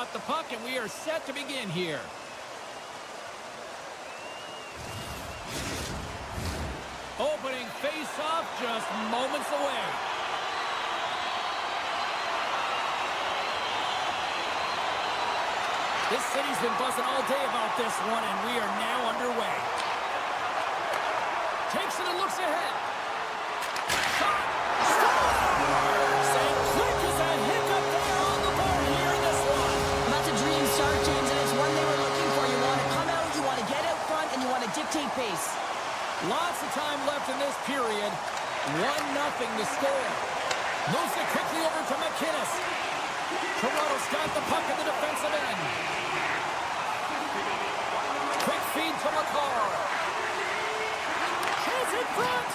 got the puck, and we are set to begin here. Opening face-off just moments away. This city's been buzzing all day about this one, and we are now underway. Takes it and looks ahead. Shot! Scores! And quick as a hiccup there on the board here in this one. That's a dream start, James, and it's one they were looking for. You want to come out, you want to get out front, and you want to dictate pace. Lots of time left in this period. 1-0 to score. Moves it quickly over to McInnes. Toronto's got the puck in the defensive end. Quick feed to McCarr. Chance in front.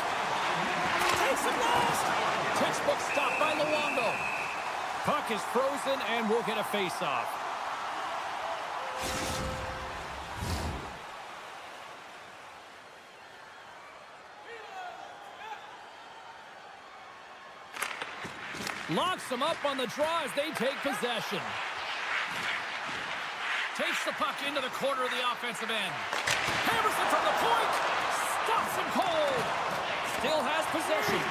Takes it last. Textbook stop by Luongo. Puck is frozen and we'll get a face-off. Locks them up on the draw as they take possession. Takes the puck into the corner of the offensive end. Hammers it from the point. Stops him cold. Still has possession.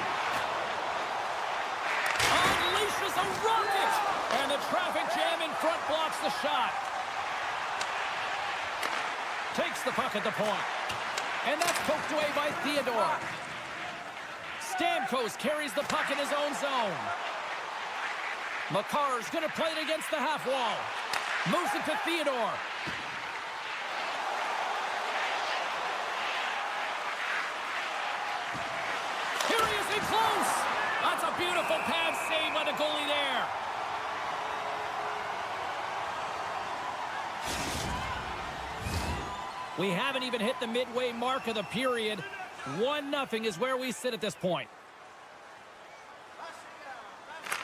Unleashes a rocket. And the traffic jam in front blocks the shot. Takes the puck at the point. And that's poked away by Theodore. Stamkos carries the puck in his own zone. McCarr's going to play it against the half wall. Moves it to Theodore. Here he is in close. That's a beautiful pad save by the goalie there. We haven't even hit the midway mark of the period. 1-0 is where we sit at this point.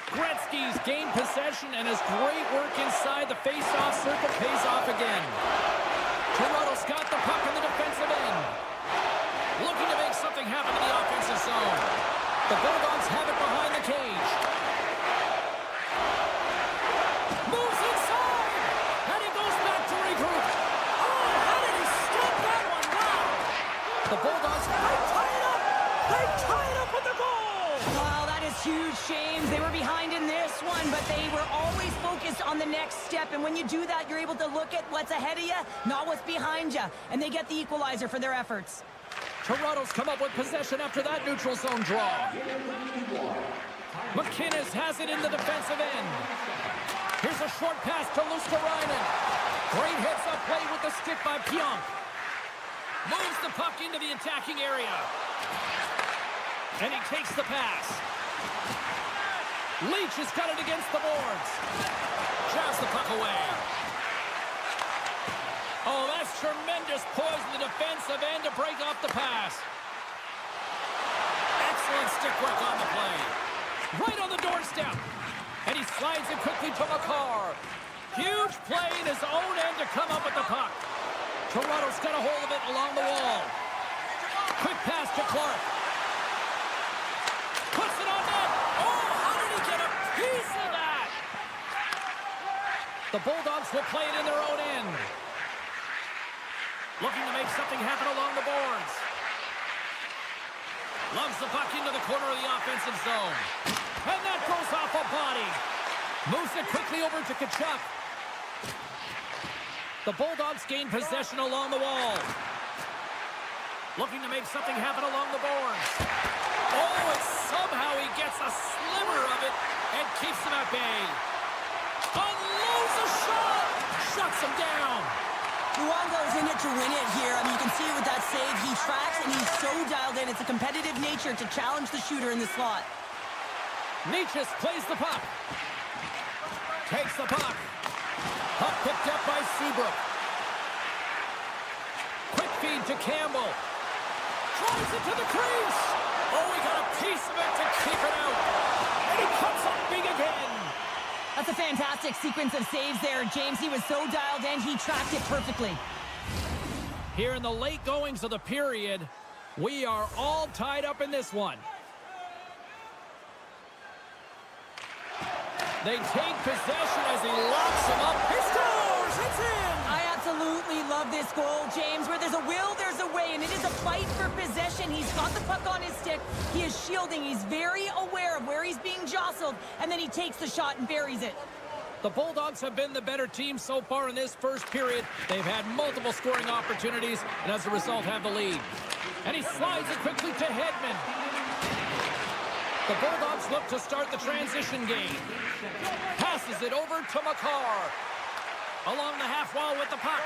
Gretzky's gained possession, and his great work inside the face-off circle pays off again. Toronto's got the puck in the defensive end. Looking to make something happen in the offensive zone. The Bulldogs have it behind the cage. Moves inside! And he goes back to regroup. Oh, how did he stop that one? Wow! The Bulldogs, they tie it up! They tie it up with the goal! Wow, that is huge, James. They were behind in this one, but they were always focused on the next step. And when you do that, you're able to look at what's ahead of you, not what's behind you. And they get the equalizer for their efforts. Toronto's come up with possession after that neutral zone draw. McInnes has it in the defensive end. Here's a short pass to Luskarainen. Great heads-up play with the stick by Pionk. Moves the puck into the attacking area. And he takes the pass. Leach has got it against the boards. Jabs the puck away. Oh, that's tremendous poise in the defensive end to break off the pass. Excellent stick work on the play. Right on the doorstep. And he slides it quickly to McCarr. Huge play in his own end to come up with the puck. Toronto's got a hold of it along the wall. Quick pass to Clark. Puts it on net. Oh, how did he get a piece of that? The Bulldogs will play it in their own end. Looking to make something happen along the boards. Loves the puck into the corner of the offensive zone. And that goes off a body. Moves it quickly over to Tkachuk. The Bulldogs gain possession along the wall. Looking to make something happen along the boards. Oh, and somehow he gets a sliver of it and keeps him at bay. Unloads a shot. Shuts him down. Luongo's in it to win it here. I mean, you can see it with that save. He tracks, and he's so dialed in. It's a competitive nature to challenge the shooter in the slot. Nietzsche plays the puck. Takes the puck. Puck picked up by Seabrook. Quick feed to Campbell. Drives it to the crease. Oh, he got a piece of it to keep it out. And he comes up big again. That's a fantastic sequence of saves there, James. He was so dialed in, he tracked it perfectly. Here in the late goings of the period, we are all tied up in this one. They take possession as he locks him up. He scores! It's in! I absolutely love this goal, James. Where there's a will, there's a way, and it is a fight for possession. He's got the puck on his stick. He is shielding. He's very aware of where he's being jostled, and then he takes the shot and buries it. The Bulldogs have been the better team so far in this first period. They've had multiple scoring opportunities, and as a result have the lead. And he slides it quickly to Hedman. The Bulldogs look to start the transition game. Passes it over to Makar. Along the half wall with the puck.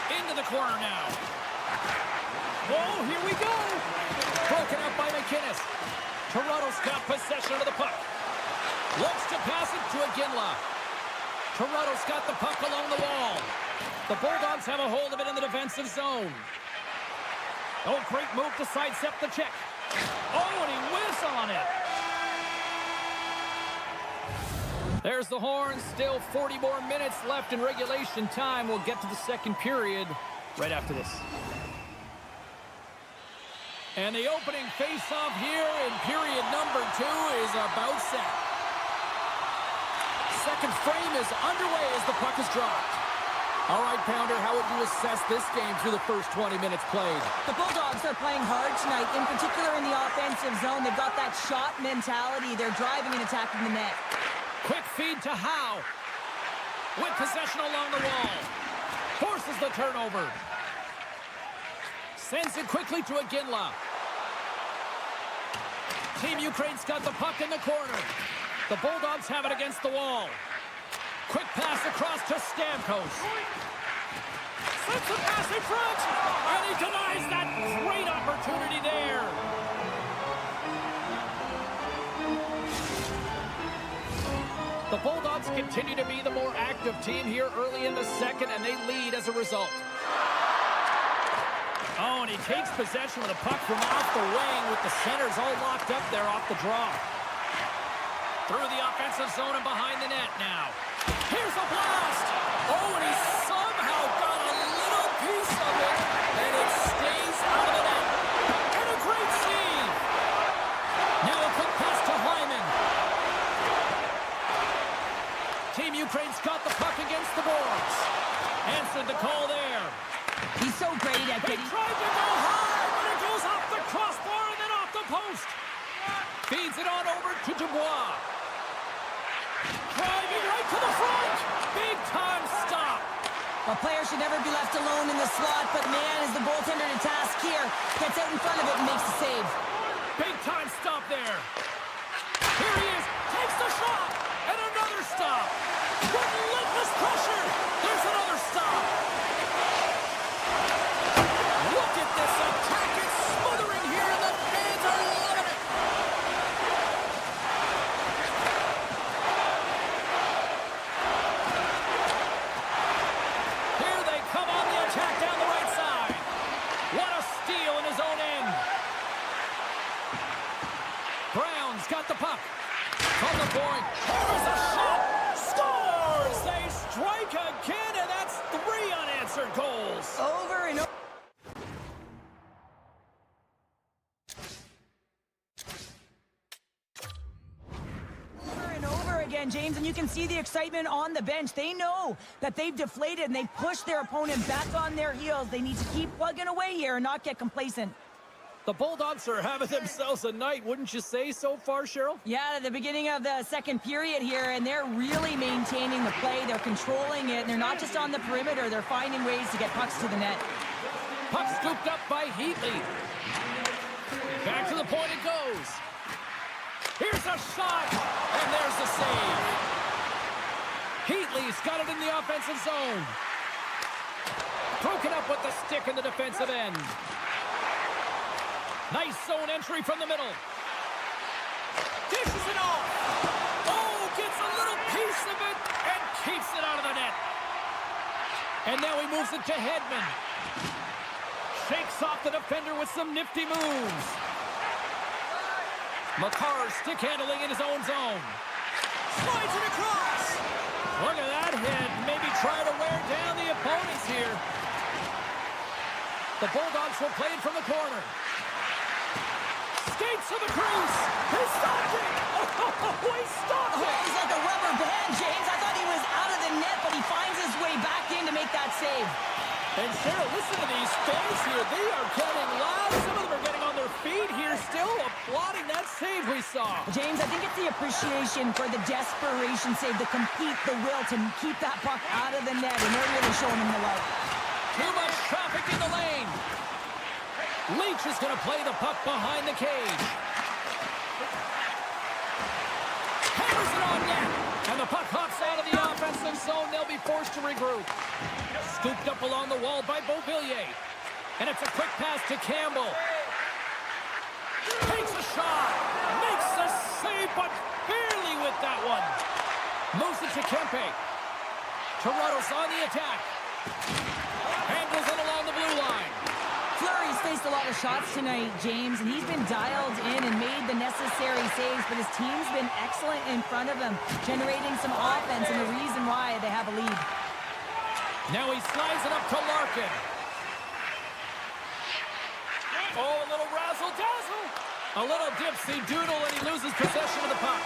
Into the corner now. Oh, here we go. Broken up by McInnes. Toronto's got possession of the puck. Looks to pass it to Iginla. Toronto's got the puck along the wall. The Bulldogs have a hold of it in the defensive zone. Oh, great move to sidestep the check. Oh, and he whiffs on it. There's the horn. Still 40 more minutes left in regulation time. We'll get to the second period right after this. And the opening face-off here in period number 2 is about set. Second frame is underway as the puck is dropped. All right, Pounder, how would you assess this game through the first 20 minutes played? The Bulldogs are playing hard tonight, in particular in the offensive zone. They've got that shot mentality. They're driving and attacking the net. Quick feed to Howe. With possession along the wall. Forces the turnover. Sends it quickly to Iginla. Team Ukraine's got the puck in the corner. The Bulldogs have it against the wall. Quick pass across to Stamkos. Sends the pass in front. And he denies that great opportunity there. The Bulldogs continue to be the more active team here early in the second, and they lead as a result. Oh, and he takes possession with a puck from off the wing with the centers all locked up there off the draw. Through the offensive zone and behind the net now. Here's a blast! Oh, and he somehow got a little piece of it, and it stays out of the net. And a great save! Now a quick pass to Hyman. Team Ukraine's got the puck against the boards. Answered the call there. He's so great at He getting... tried to go high, but it goes off the crossbar and then off the post. Feeds it on over to Dubois. Driving right to the front. Big time stop. A player should never be left alone in the slot, but man, is the goaltender to task here. Gets out in front of it and makes the save. Big time stop there. Here he is. Takes the shot. And another stop. Relentless pressure. There's another stop. Look at this attack. It's smothering here, and the fans are loving it. Here they come on the attack down the right side. What a steal in his own end. Brown's got the puck. From the point. There's a shot. Scores! They strike again, and that's 3 unanswered goals. Over and over. Again, James, and you can see the excitement on the bench. They know that they've deflated and they've pushed their opponent back on their heels. They need to keep plugging away here and not get complacent. The Bulldogs are having themselves a night, wouldn't you say, so far, Cheryl? Yeah, at the beginning of the second period here, and they're really maintaining the play. They're controlling it, and they're not just on the perimeter. They're finding ways to get pucks to the net. Puck scooped up by Heatley. Back to the point it goes. Here's a shot, and there's the save. Heatley's got it in the offensive zone. Broken up with the stick in the defensive end. Nice zone entry from the middle. Dishes it off. Oh, gets a little piece of it and keeps it out of the net. And now he moves it to Hedman. Shakes off the defender with some nifty moves. Makar stick handling in his own zone. Slides it across. Look at that hit. Maybe try to wear down the opponents here. The Bulldogs will play it from the corner. Skates to the crease. He stopped it. Oh, he stopped it. He's like a rubber band, James. I thought he was out of the net, but he finds his way back in to make that save. And Cheryl, listen to these fans here. They are getting loud. Some of them are getting on their feet here, still applauding that save we saw. James, I think it's the appreciation for the desperation save, the compete, the will to keep that puck out of the net, and they're really showing him the love. Too much traffic in the lane. Leach is going to play the puck behind the cage. Hammers it on net. And the puck hops out of the offensive zone. They'll be forced to regroup. Scooped up along the wall by Beauvillier. And it's a quick pass to Campbell. Takes a shot. Makes a save, but barely with that one. Moves it to Kempe. Toronto's on the attack. Handles it along the blue line. Fleury's faced a lot of shots tonight, James, and he's been dialed in and made the necessary saves, but his team's been excellent in front of him, generating some offense, and the reason why they have a lead. Now he slides it up to Larkin. Oh, a little razzle-dazzle. A little dipsy-doodle, and he loses possession of the puck.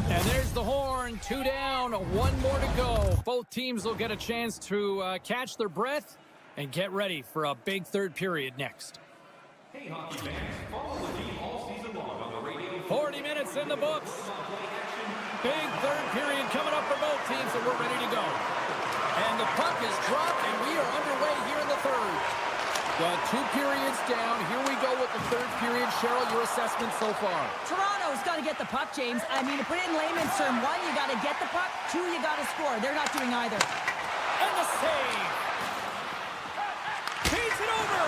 And there's the horn. 2 down, 1 more to go. Both teams will get a chance to catch their breath and get ready for a big third period next. Hey, hockey fans, follow the team all season long on the radio. 40 minutes in the books. Big third period coming up for both teams, and we're ready to go. And the puck is dropped, and we are underway here in the third. Well, 2 periods down. Here we go with the third period. Cheryl, your assessment so far? Toronto's got to get the puck, James. I mean, to put it in layman's term, 1, you got to get the puck. 2, you got to score. They're not doing either. And the save. Feeds it over.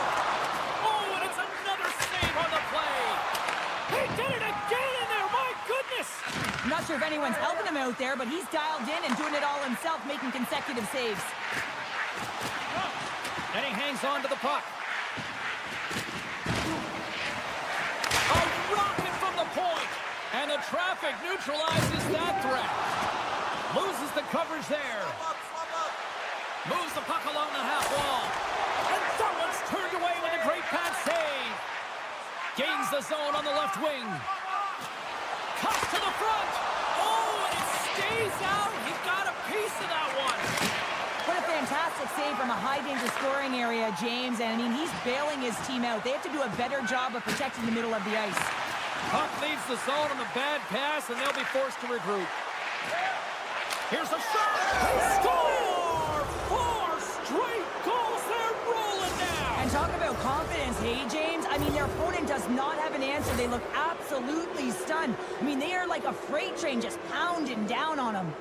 Oh, and it's another save on the play. He did it again in there. My goodness. I'm not sure if anyone's helping him out there, but he's dialed in and doing it all himself, making consecutive saves. And he hangs on to the puck. A rocket from the point. And the traffic neutralizes that threat. Loses the coverage there. Moves the puck along the half wall. And someone's turned away with a great pad save. Gains the zone on the left wing. Cuts to the front. Oh, and it stays out. He got a piece of that one. What a fantastic save from a high-danger scoring area, James. And, I mean, he's bailing his team out. They have to do a better job of protecting the middle of the ice. Puck leaves the zone on the bad pass, and they'll be forced to regroup. Here's a shot. They score! 4 straight goals. They're rolling now. And talk about confidence, hey, James? I mean, their opponent does not have an answer. They look absolutely stunned. I mean, they are like a freight train just pounding down on them.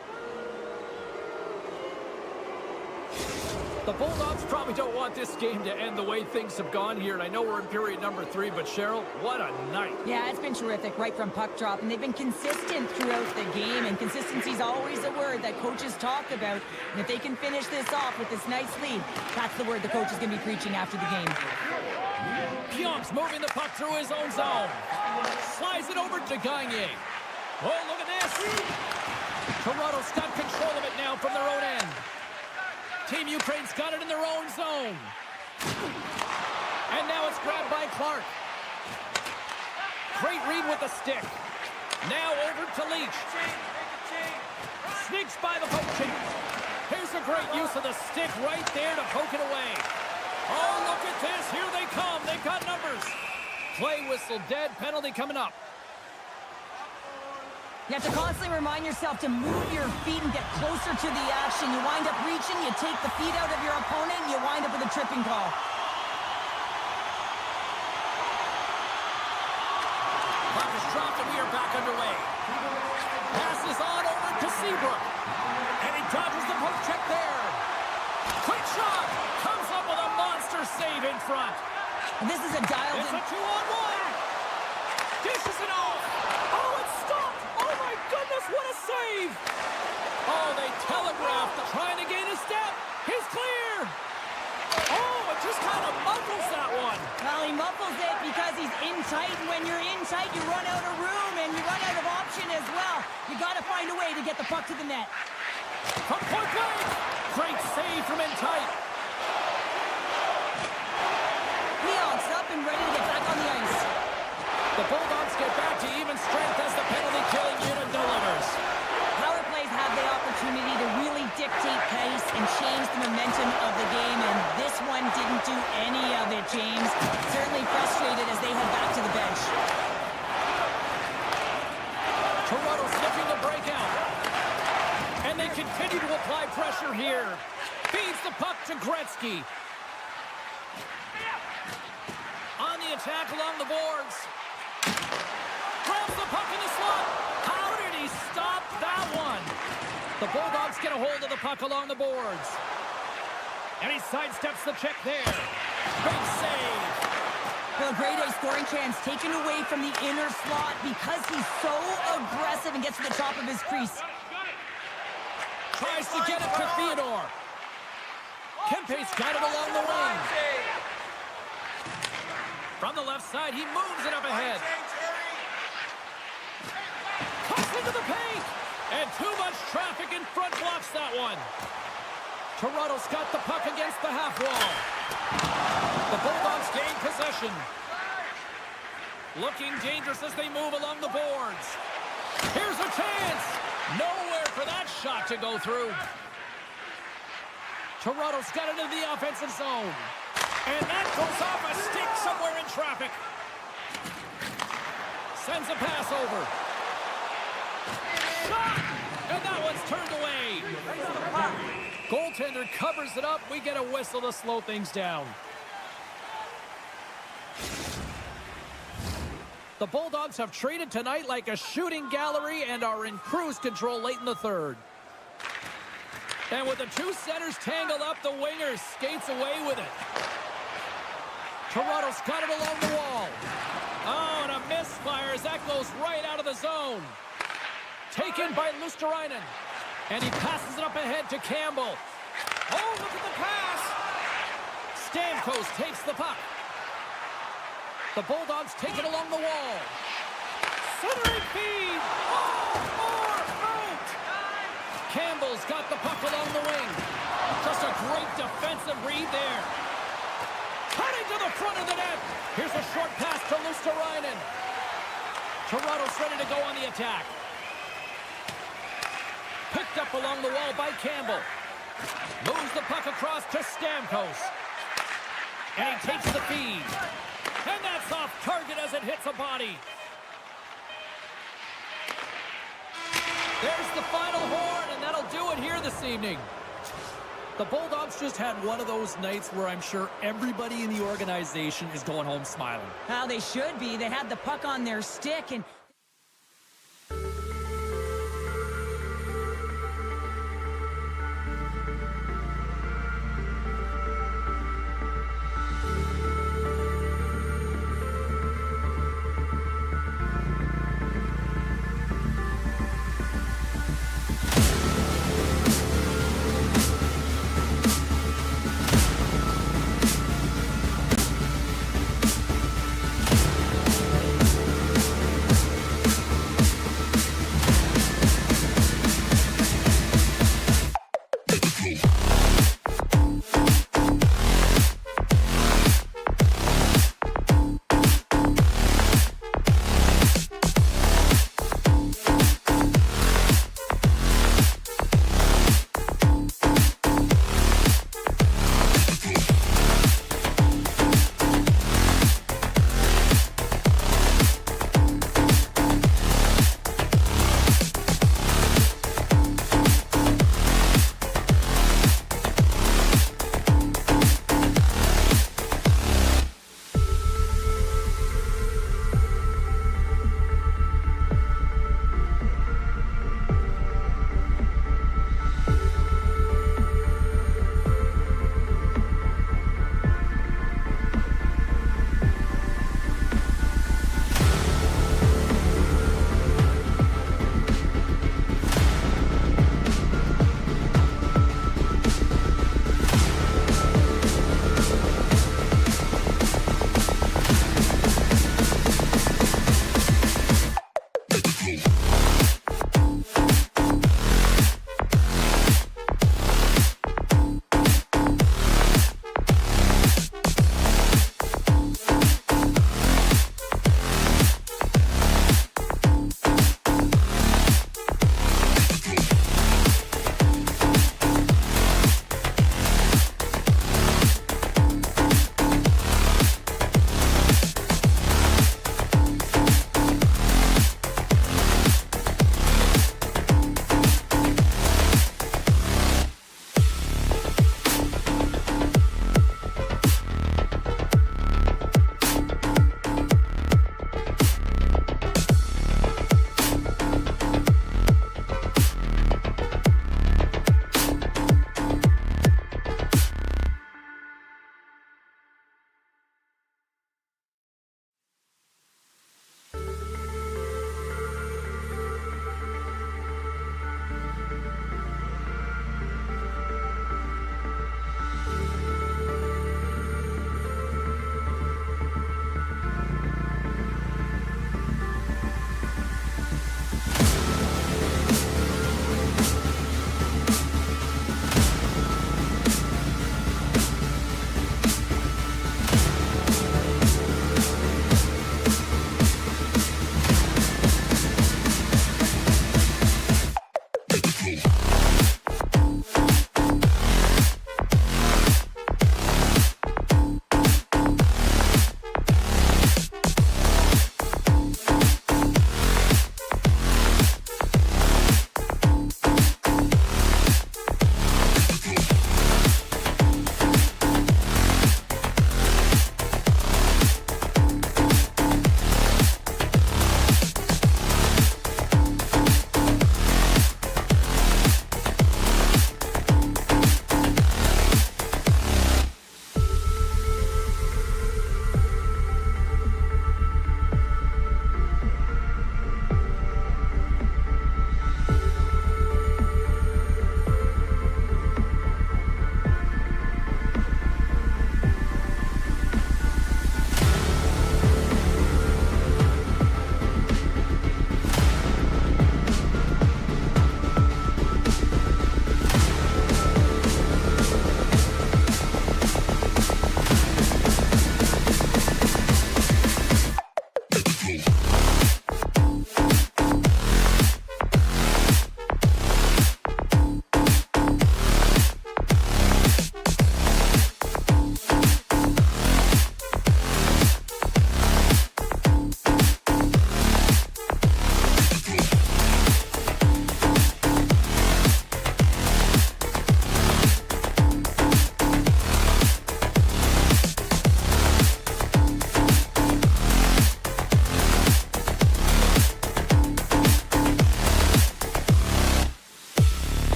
The Bulldogs probably don't want this game to end the way things have gone here, and I know we're in period number 3, but Cheryl, what a night. Yeah, it's been terrific right from puck drop, and they've been consistent throughout the game, and consistency is always a word that coaches talk about. And if they can finish this off with this nice lead, that's the word the coach is going to be preaching after the game. Pionk's moving the puck through his own zone. Slides it over to Gagne. Oh, look at this. Toronto's got control of it now from their own end. Team Ukraine's got it in their own zone. And now it's grabbed by Clark. Great read with the stick. Now over to Leach. Sneaks by the poke. Here's a great use of the stick right there to poke it away. Oh, look at this. Here they come. They've got numbers. Play whistle dead. Penalty coming up. You have to constantly remind yourself to move your feet and get closer to the action. You wind up reaching, you take the feet out of your opponent, and you wind up with a tripping call. Puck is dropped and we are back underway. Passes on over to Seabrook. And he dodges the poke check there. Quick shot. Comes up with a monster save in front. And this is a dialed It's in. a 2-on-1. Dishes it off. Oh, it's stopped. Oh, my goodness, what a save. Oh, they telegraphed trying to gain a step. He's clear. Oh, it just kind of muffles that one. Well, he muffles it because he's in tight, and when you're in tight, you run out of room, and you run out of option as well. You got to find a way to get the puck to the net. From point blank. Great save from in tight. get back to even strength as the penalty-killing unit delivers. Power plays have the opportunity to really dictate pace and change the momentum of the game, and this one didn't do any of it, James. Certainly frustrated as they head back to the bench. Toronto's looking to break out. And they continue to apply pressure here. Feeds the puck to Gretzky. On the attack along the boards. Grabs the puck in the slot. How did he stop that one? The Bulldogs get a hold of the puck along the boards. And he sidesteps the check there. Big save. Well, a grade A scoring chance taken away from the inner slot because he's so aggressive and gets to the top of his crease. Tries to get it to Theodore. Kempe's got it along the wing. From the left side, he moves it up ahead. Cuts into the paint. And too much traffic in front blocks that one. Toronto's got the puck against the half wall. The Bulldogs gain possession. Looking dangerous as they move along the boards. Here's a chance. Nowhere for that shot to go through. Toronto's got it into the offensive zone. And that goes off a stick somewhere in traffic. Sends a pass over. Shot! And that one's turned away. Goaltender covers it up. We get a whistle to slow things down. The Bulldogs have traded tonight like a shooting gallery and are in cruise control late in the third. And with the two centers tangled up, the winger skates away with it. Toronto's got it along the wall. Oh, and a misfire as that goes right out of the zone. Taken by Luosterainen. And he passes it up ahead to Campbell. Oh, look at the pass. Stamkos takes the puck. The Bulldogs take it along the wall. Centering feed. Oh, out. Campbell's got the puck along the wing. Just a great defensive read there. Cutting to the front of the net. Here's a short pass to Luosterainen. Toronto's ready to go on the attack. Picked up along the wall by Campbell. Moves the puck across to Stamkos. And he takes the feed. And that's off target as it hits a body. There's the final horn, and that'll do it here this evening. The Bulldogs just had one of those nights where I'm sure everybody in the organization is going home smiling. How they should be. They had the puck on their stick, and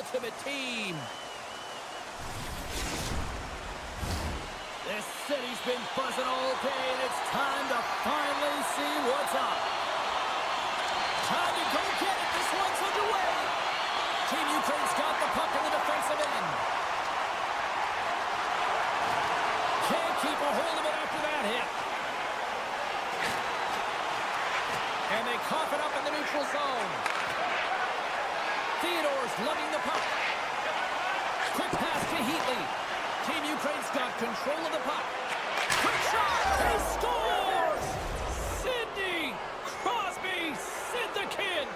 ultimate team. This city's been buzzing all day, and it's time to finally see what's up. Time to go get it. This one's underway. Team Ukraine's got the puck in the defensive end. Can't keep a hold of it after that hit. And they cough it up in the neutral zone. Theodore's lugging the puck. Quick pass to Heatley. Team Ukraine's got control of the puck. Quick shot! He scores! Sidney Crosby, Sid the Kid.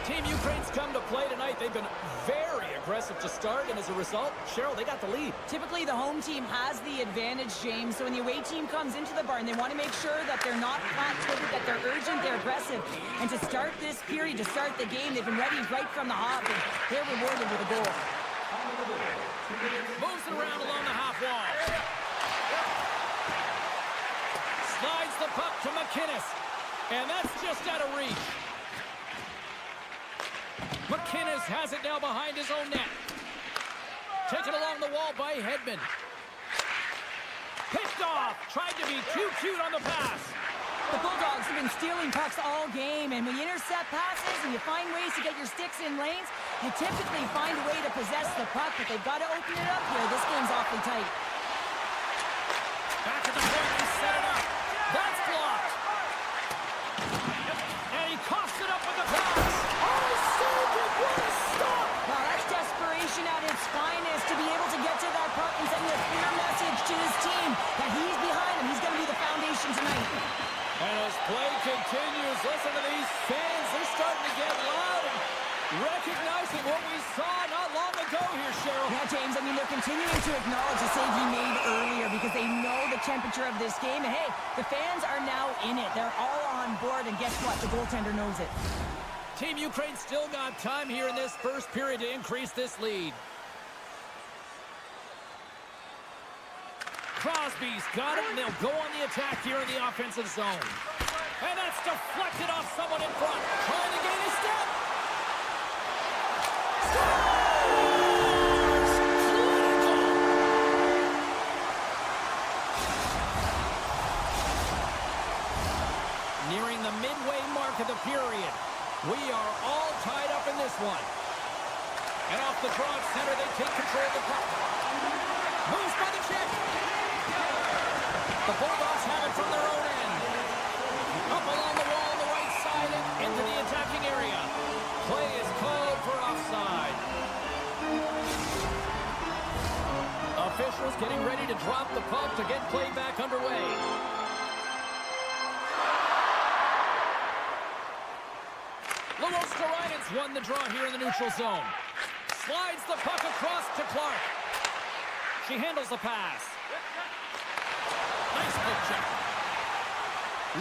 Team Ukraine's come to play tonight. They've been very aggressive to start, and as a result, Cheryl, they got the lead. Typically, the home team has the advantage, James. So when the away team comes into the barn, they want to make sure that they're not flat-footed, that they're urgent, they're aggressive. And to start this period, to start the game, they've been ready right from the hop, and they're rewarded with a goal. Moves it around along the half wall. Slides the puck to McInnes. And that's just out of reach. McInnes has it now behind his own net. Taken along the wall by Hedman. Picked off. Tried to be too cute on the pass. The Bulldogs have been stealing pucks all game, and when you intercept passes and you find ways to get your sticks in lanes, you typically find a way to possess the puck, but they've got to open it up here. This game's awfully tight. Back to the point and set it up. That's blocked. And he coughs it up with the pass. Oh, saved it. What a stop. Wow, that's desperation at its finest to be able to get to that puck and send a clear message to his team that he's behind him. He's going to be the foundation tonight. And as play continues, listen to these fans. They're starting to get loud and recognizing what we saw not long ago here, Cheryl. Yeah, James, I mean, they're continuing to acknowledge the save he made earlier because they know the temperature of this game. And, hey, the fans are now in it. They're all on board, and guess what? The goaltender knows it. Team Ukraine still got time here in this first period to increase this lead. Crosby's got it, and they'll go on the attack here in the offensive zone. And that's deflected off someone in front. Trying to gain a step. Scores! Clinical! Nearing the midway mark of the period. We are all tied up in this one. And off the draw at center, they take control of the puck. Moves by the check. The Bulldogs have it from their own end. Up along the wall on the right side and into the attacking area. Play is called for offside. Officials getting ready to drop the puck to get play back underway. Luosterainen's won the draw here in the neutral zone. Slides the puck across to Clark. She handles the pass. Nice poke check.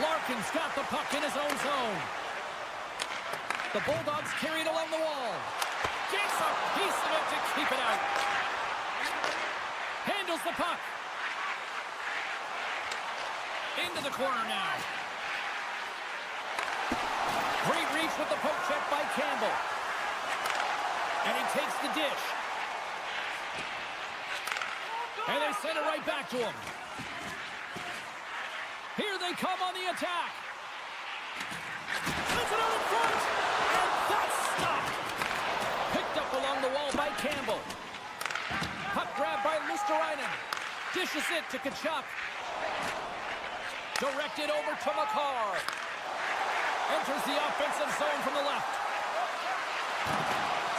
Larkin's got the puck in his own zone. The Bulldogs carry it along the wall. Gets a piece of it to keep it out. Handles the puck. Into the corner now. Great reach with the poke check by Campbell. And he takes the dish. And they send it right back to him. Here they come on the attack. Sends it out in front. And that's stopped. Picked up along the wall by Campbell. Puck grab by Luosterainen. Dishes it to Tkachuk. Directed over to Makar. Enters the offensive zone from the left.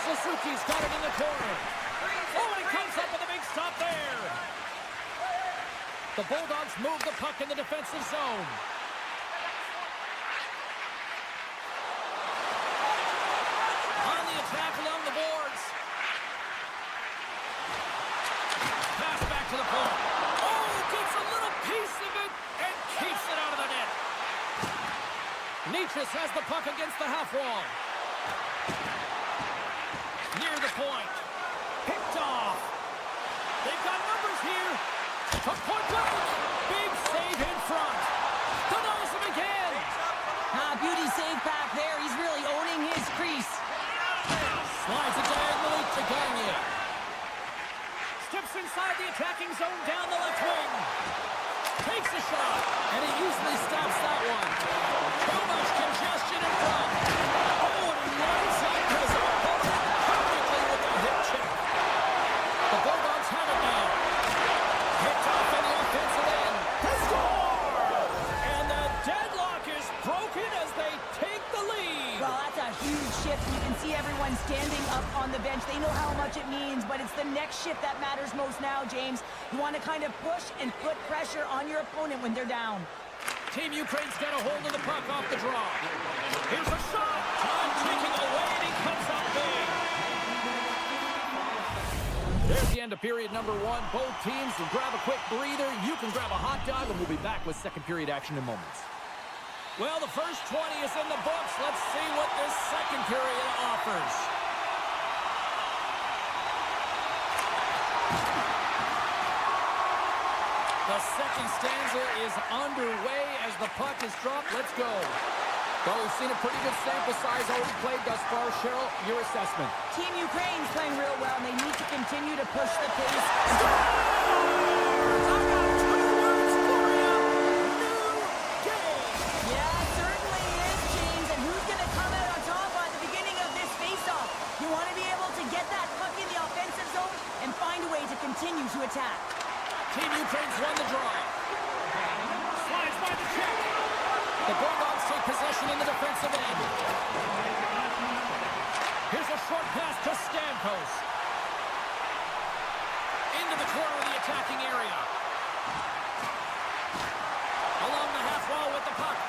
Suzuki's got it in the corner. Oh, and he comes up with a big stop there. The Bulldogs move the puck in the defensive zone. On the attack along the boards. Pass back to the point. Oh, gets a little piece of it and keeps it out of the net. Nietzsche has the puck against the half wall. Near the point. Picked off. They've got numbers here. To point blank. Big save in front. Denies him again. Beauty save back there. He's really owning his crease. Takes a shot, and he easily stops that one. Too much congestion in front. Oh, and he lines up his opponent perfectly with a hip check. The Bulldogs have it now. Picked off on the offensive end. The score! And the deadlock is broken as they take the lead. Well, that's a huge shift. You can see everyone standing up on the bench. They know how much it means, but it's the next shift that matters most now, James. You want to kind of push and put pressure on your opponent when they're down. Team Ukraine's got a hold of the puck off the draw. Here's a shot. Time ticking away, and he comes up big. There's the end of period number one. Both teams will grab a quick breather. You can grab a hot dog, and we'll be back with second period action in moments. Well, the first 20 is in the books. Let's see what this second period offers. The second stanza is underway as the puck is dropped. Let's go. Well, we've seen a pretty good sample size already played thus far. Cheryl, your assessment. Team Ukraine's playing real well, and they need to continue to push the pace. Yeah, certainly is, James. And who's going to come out on top at the beginning of this face-off? You want to be able to get that puck in the offensive zone and find a way to continue to attack. Team Ukraine's won the draw. Slides by the check. The Bulldogs take possession in the defensive end. Here's a short pass to Stamkos. Into the corner of the attacking area. Along the half wall with the puck.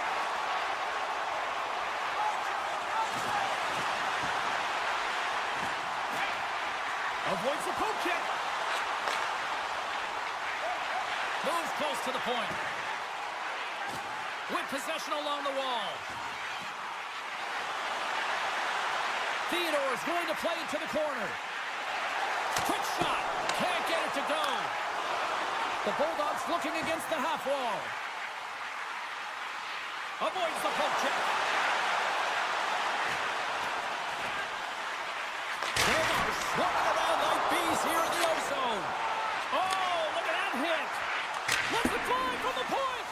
Avoids the poke check. Moves close to the point. With possession along the wall. Theodore's going to play it to the corner. Quick shot. Can't get it to go. The Bulldogs looking against the half wall. Avoids the poke check. Bulldogs swarming around like bees here in the O-zone. Oh, look at that hit. Let's it fly from the point.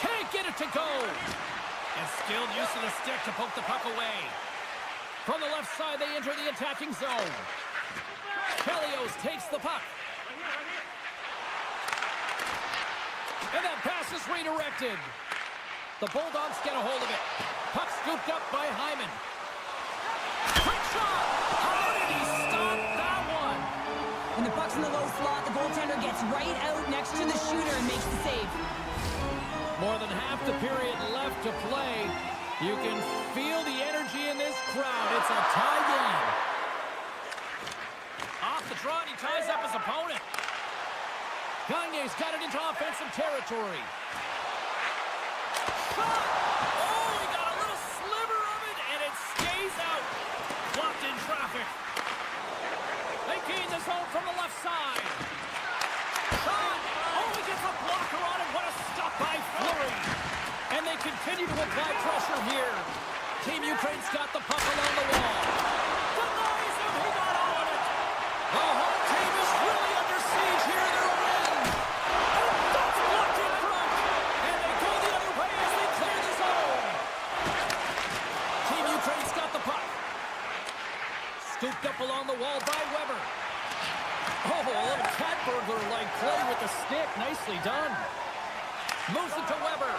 Can't get it to go. And skilled use of the stick to poke the puck away. From the left side, they enter the attacking zone. Kelios takes the puck. And that pass is redirected. The Bulldogs get a hold of it. Puck scooped up by Hyman. Quick shot! How did he stop that one? When the puck's in the low slot, the goaltender gets right out next to the shooter and makes the save. More than half the period left to play. You can feel the energy in this crowd. It's a tie game. Off the draw, and he ties up his opponent. Gagne's got it into offensive territory. Shot! Oh, he got a little sliver of it, and it stays out. Blocked in traffic. They gain the zone from the left side. Shot! Oh, he gets a blocker on it. What a stop by Fleury. And they continue to apply pressure here. Team Ukraine's got the puck along the wall. Denies him. He got all of it. The home team is really under siege here in their own end. And that's blocked in front. And they go the other way as they clear the zone. Team Ukraine's got the puck. Scooped up along the wall by Weber. Oh, a little cat burglar-like play with the stick. Nicely done. Moves it to Weber.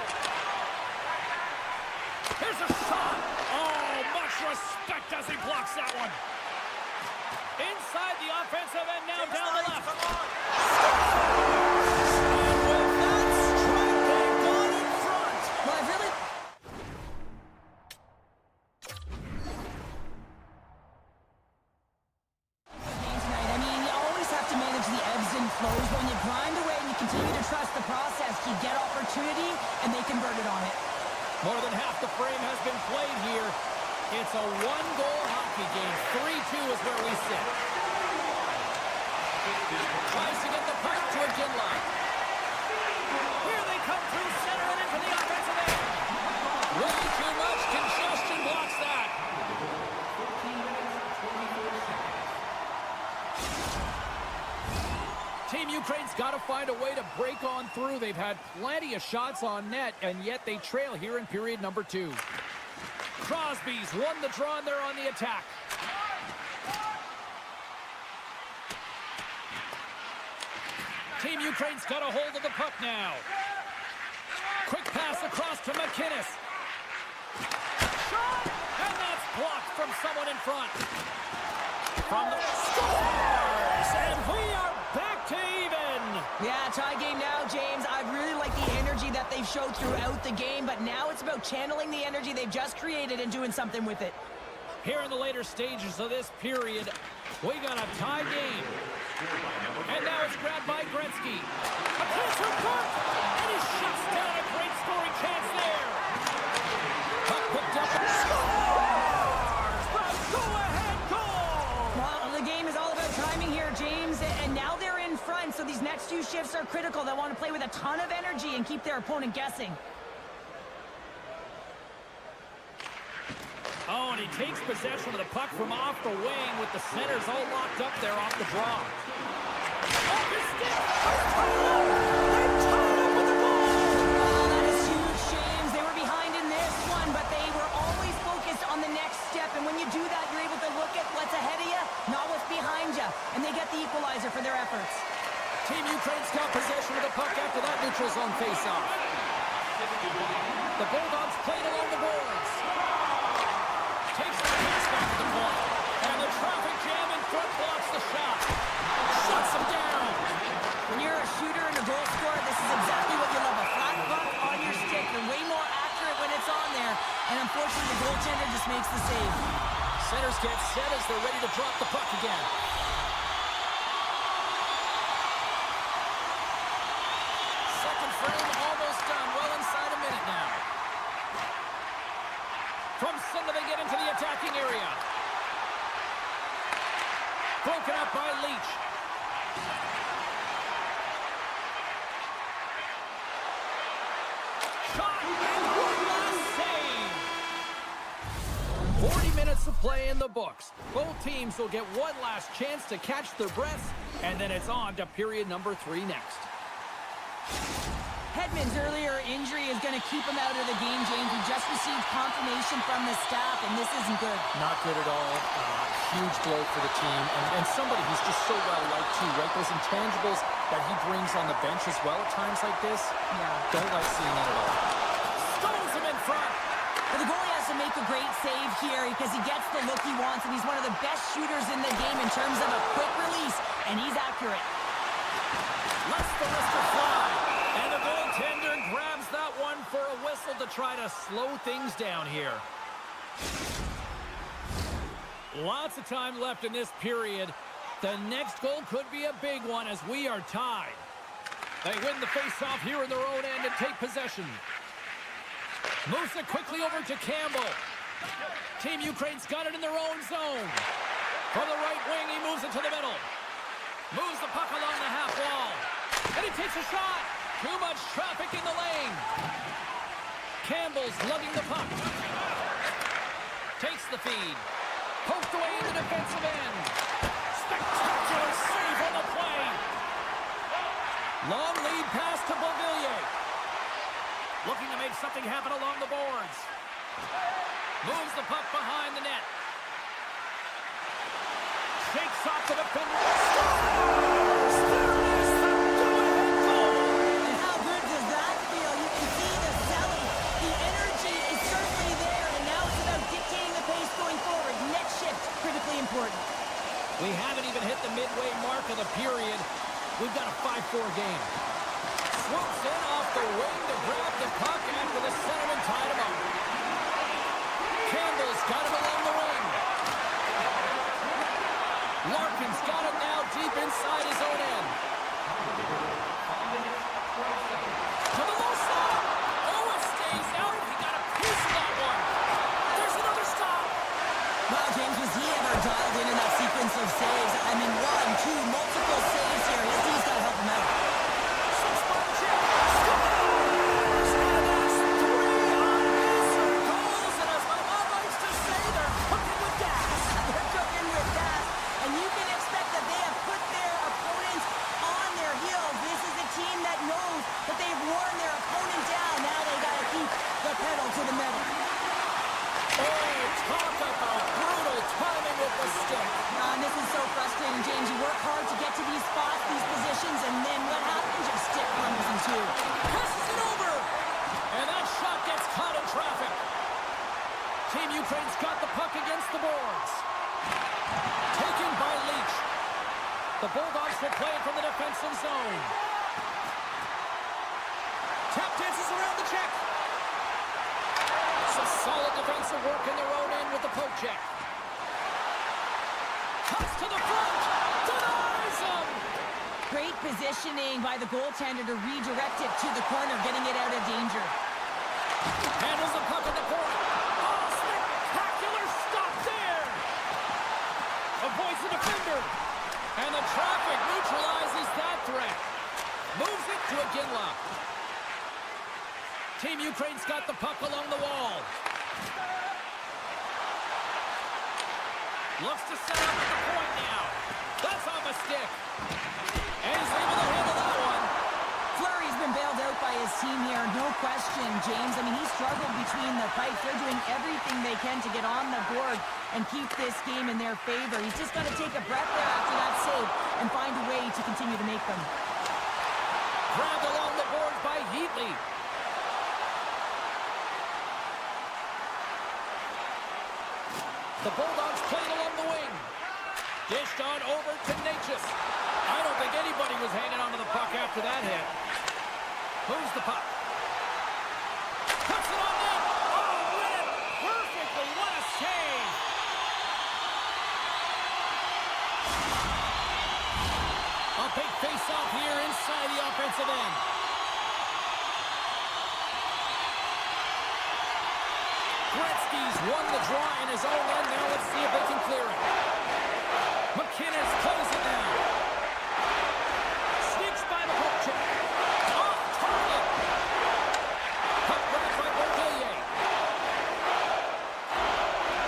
Here's a shot. Oh, much respect as he blocks that one. Inside the offensive end, now down the left. And with that strike, they've gone in front. Well, I really... tonight. I mean, you always have to manage the ebbs and flows. When you grind away and you continue to trust the process, you get opportunity, and they convert it on it. More than half the frame has been played here. It's a one-goal hockey game. 3-2 is where we sit. Tries to get the puck to a Ginla. Here they come through center and into the offensive end. Way too much congestion blocks that. Team Ukraine's got to find a way to to break on through. They've had plenty of shots on net, and yet they trail here in period number 2. Crosby's won the draw, and they're on the attack. Team Ukraine's got a hold of the puck now. Quick pass across to McInnes. Shot! And that's blocked from someone in front. From the scores! And we are back to even. Yeah, tie game now, James. I really like the energy that they've showed throughout the game, but now it's about channeling the energy they've just created and doing something with it. Here in the later stages of this period, we got a tie game. And now it's grabbed by Gretzky. A chance for Kirk! And he shuts down a great scoring chance there. Puck picked up and scores! A go-ahead goal! Well, the game is all about timing here, James, and now they're in front, so these next 2 shifts are critical. They want to play with a ton of energy and keep their opponent guessing. Oh, and he takes possession of the puck from off the wing with the centers all locked up there off the draw. Off his stick! They're tied up with the goal! Oh, that is huge, James. They were behind in this one, but they were always focused on the next step. And when you do that, you're able to look at what's ahead of you, not what's behind you. And they get the equalizer for their efforts. Team Ukraine's got possession of the puck after that neutral zone faceoff. The Bulldogs played along the boards. Takes the pass back to the point. And the traffic jam in front blocks the shot. Shuts him down. When you're a shooter and a goal scorer, this is exactly what you love. A flat puck on your stick. You're way more accurate when it's on there. And unfortunately, the goaltender just makes the save. Centers get set as they're ready to drop the puck again. Second frame almost done. Well inside a minute now. From center they get into the attacking area. Broken up by Leach. Shot and one last save. 40 minutes of play in the books. Both teams will get one last chance to catch their breaths, and then it's on to period number 3 next. Hedman's earlier injury is going to keep him out of the game, James. He just received confirmation from the staff, and this isn't good. Not good at all. Huge blow for the team, and somebody who's just so well-liked too, right? Those intangibles that he brings on the bench as well at times like this, don't like seeing that at all. Stones him in front. But the goalie has to make a great save here because he gets the look he wants, and he's one of the best shooters in the game in terms of a quick release, and he's accurate. Lets the whistle fly. And the goaltender grabs that one for a whistle to try to slow things down here. Lots of time left in this period. The next goal could be a big one as we are tied. They win the faceoff here in their own end and take possession. Moves it quickly over to Campbell. Team Ukraine's got it in their own zone. From the right wing, he moves it to the middle. Moves the puck along the half wall. And he takes a shot. Too much traffic in the lane. Campbell's lugging the puck. Takes the feed. Poked away in the defensive end. Spectacular save on the play. Long lead pass to Beauvillier. Looking to make something happen along the boards. Moves the puck behind the net. Shakes off the defender. Scores! There it is! The go-ahead goal! And how good does that feel? You can see the selling. The energy is certainly there, and now it's about dictating the pace going forward. Net shift, critically important. We haven't even hit the midway mark of the period. We've got a 5-4 game. Swoops in off the wing to grab the puck after the centerman tied him up. Campbell's got him along the wing. Larkin's got it now deep inside knows that they've worn their opponent down. Now they got to keep the pedal to the metal. Oh, talk about brutal timing with the stick. And this is so frustrating, James. You work hard to get to these spots, these positions, and then what happens? Your stick crumbles in two. Passes it over. And that shot gets caught in traffic. Team Ukraine's got the puck against the boards. Taken by Leach. The Bulldogs will play it from the defensive zone. Tap dances around the check. Some solid defensive work in their own end with the poke check. Cuts to the front. Denies him. Great positioning by the goaltender to redirect it to the corner, getting it out of danger. Handles the puck in the corner. Oh, spectacular stop there. Avoids the defender. And the traffic neutralizes that threat. Moves it to Iginla. Team Ukraine's got the puck along the wall. Looks to set up at the point now. That's off a stick. And he's able to handle that one. Fleury's been bailed out by his team here, no question, James. I mean, he struggled between the pipes. They're doing everything they can to get on the board and keep this game in their favor. He's just got to take a breath there after that save and find a way to continue to make them. Grabbed along the boards by Heatley. The Bulldogs played along the wing. Dished on over to Natchez. I don't think anybody was hanging onto the puck after that hit. Moves the puck. Puts it on net. Oh, win it perfectly. What a save. A big face-off here inside the offensive end. Gretzky's won the draw in his own end. Now let's see if they can clear it. McKinnon plays it down. Sneaks by the hook check. Off target. Puck grabbed by Beauvillier.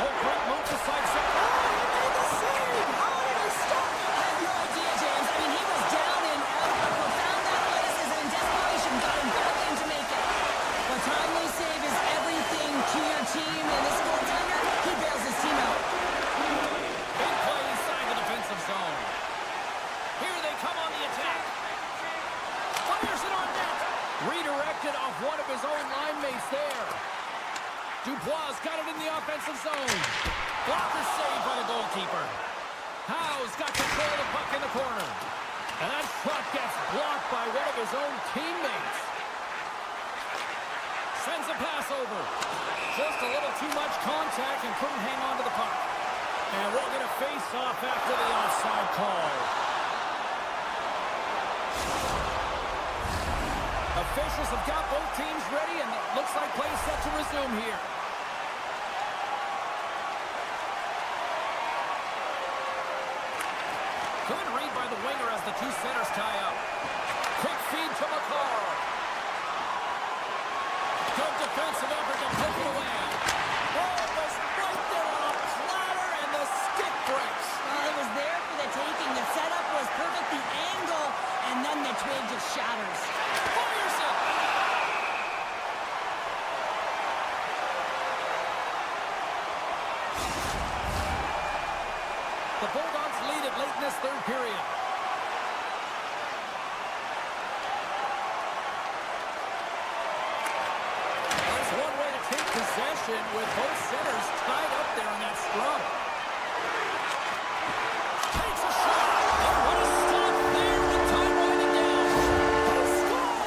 Oh, great move to side set. Oh, he made the save. How did he stop it? I have no idea, James. I mean, he was down and out, but profound athleticism and desperation got him back in to make it. A timely save is everything to your team, and this goaltender, he bails his team out. Big play inside the defensive zone. Here they come on the attack. Fires it on net. Redirected off one of his own line mates there. Dubois got it in the offensive zone. Blocker saved by the goalkeeper. Howe's got control of the puck in the corner. And that shot gets blocked by one of his own teammates. Sends a pass over. Just a little too much contact and couldn't hang on to the puck. And we'll get a face-off after the offside call. Officials have got both teams ready, and it looks like play is set to resume here. Good read by the winger as the two centers tie up. Quick feed to McCall. Good defensive effort to pick it away. Oh, it was right there on a platter, and the stick breaks. Well, it was there for the taking. The setup was perfect, the angle, and then the twig just shatters. Fires it. The Bulldogs lead it late in this third period. That's one way to take possession with both centers tied up there in that scrum. Takes a shot. And what a stop there with time winding down. They score!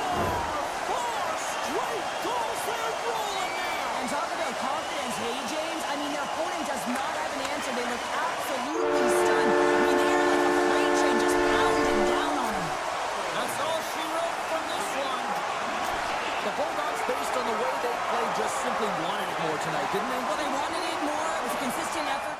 4 straight goals. They're rolling now. And talk about confidence, hey, James? I mean, their opponent does not have an answer. They look absolutely stunned. I mean, they are like a freight train just pounding down on them. That's all she wrote from this one. The Bulldogs, based on the way they played, just simply wanted it more tonight, didn't they? Well, they wanted it more. It was a consistent effort.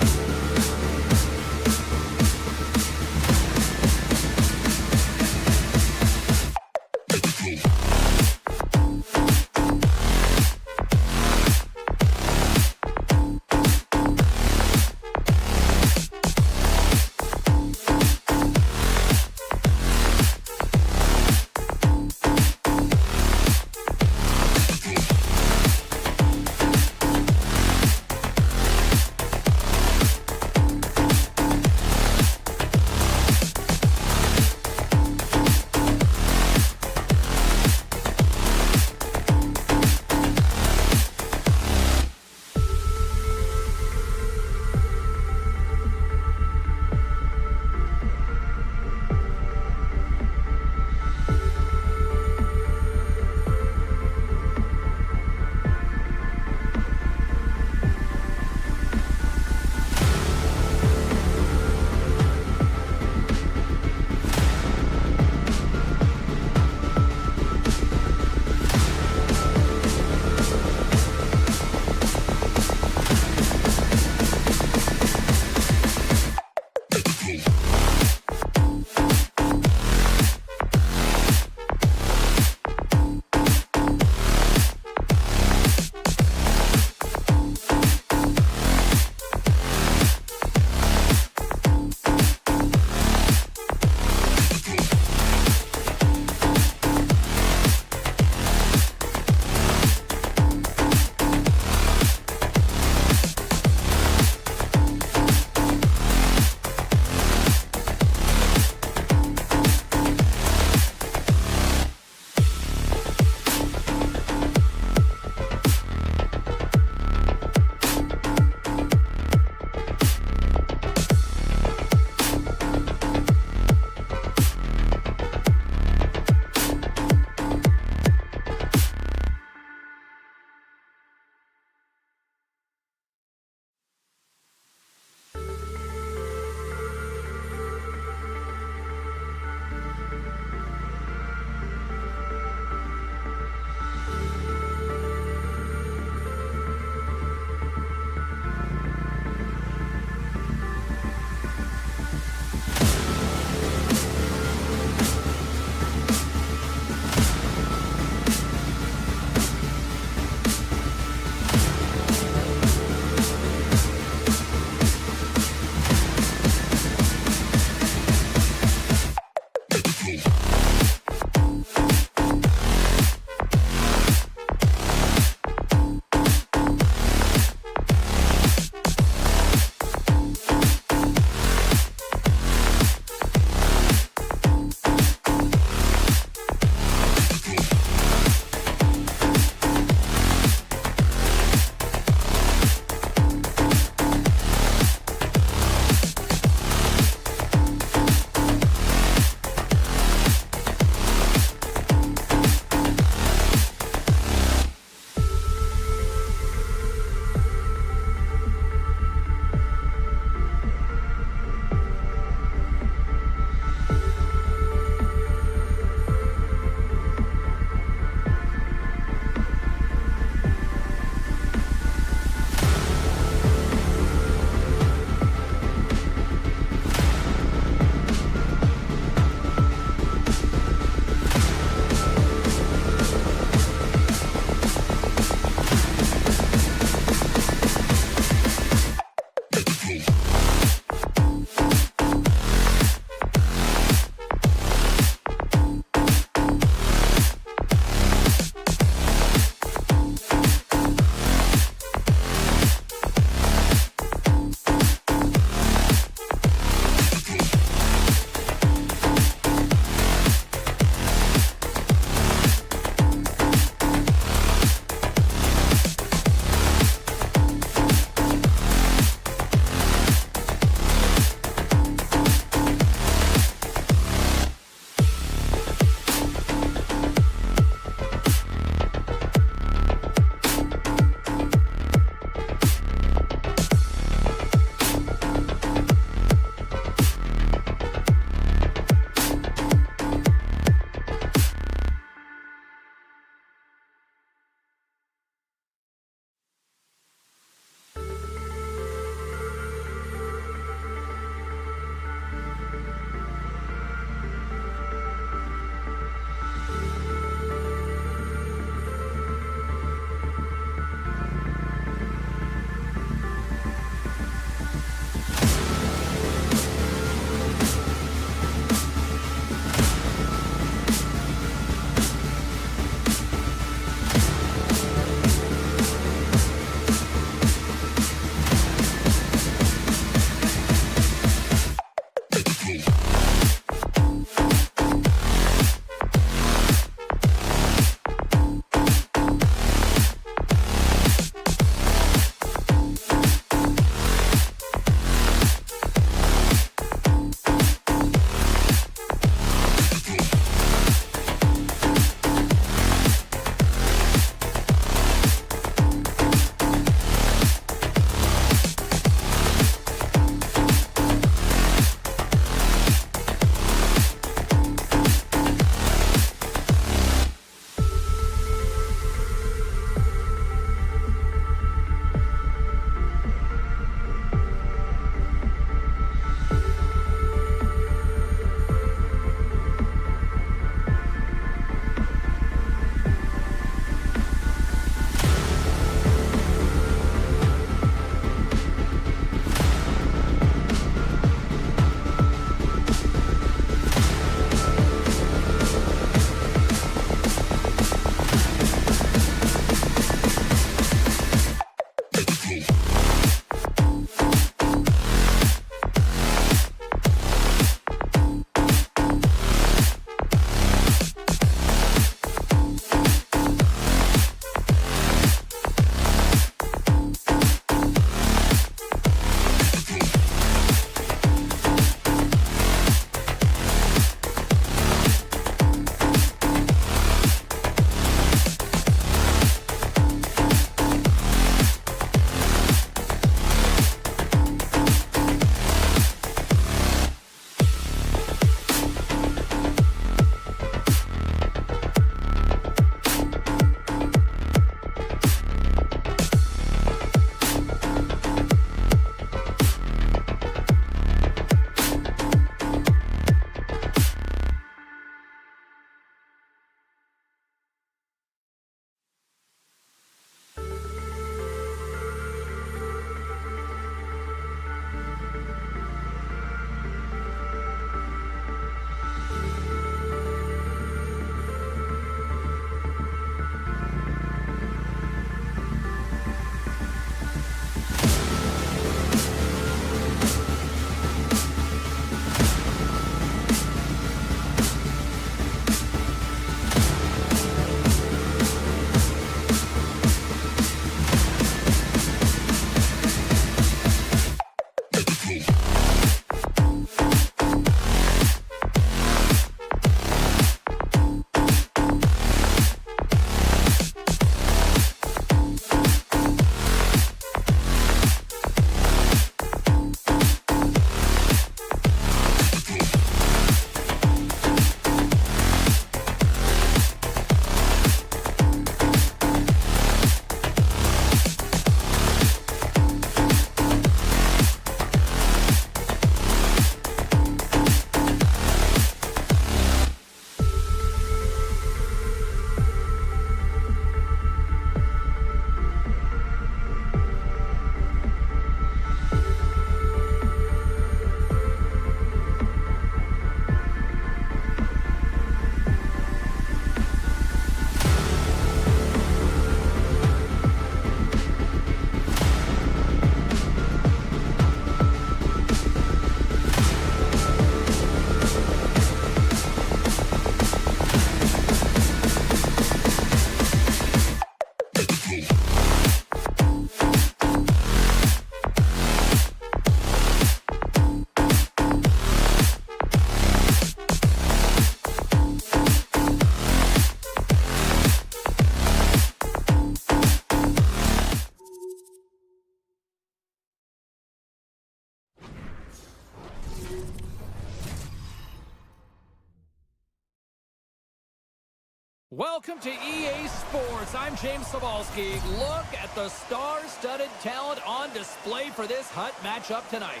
Welcome to EA Sports. I'm James Cebulski. Look at the star-studded talent on display for this hot matchup tonight.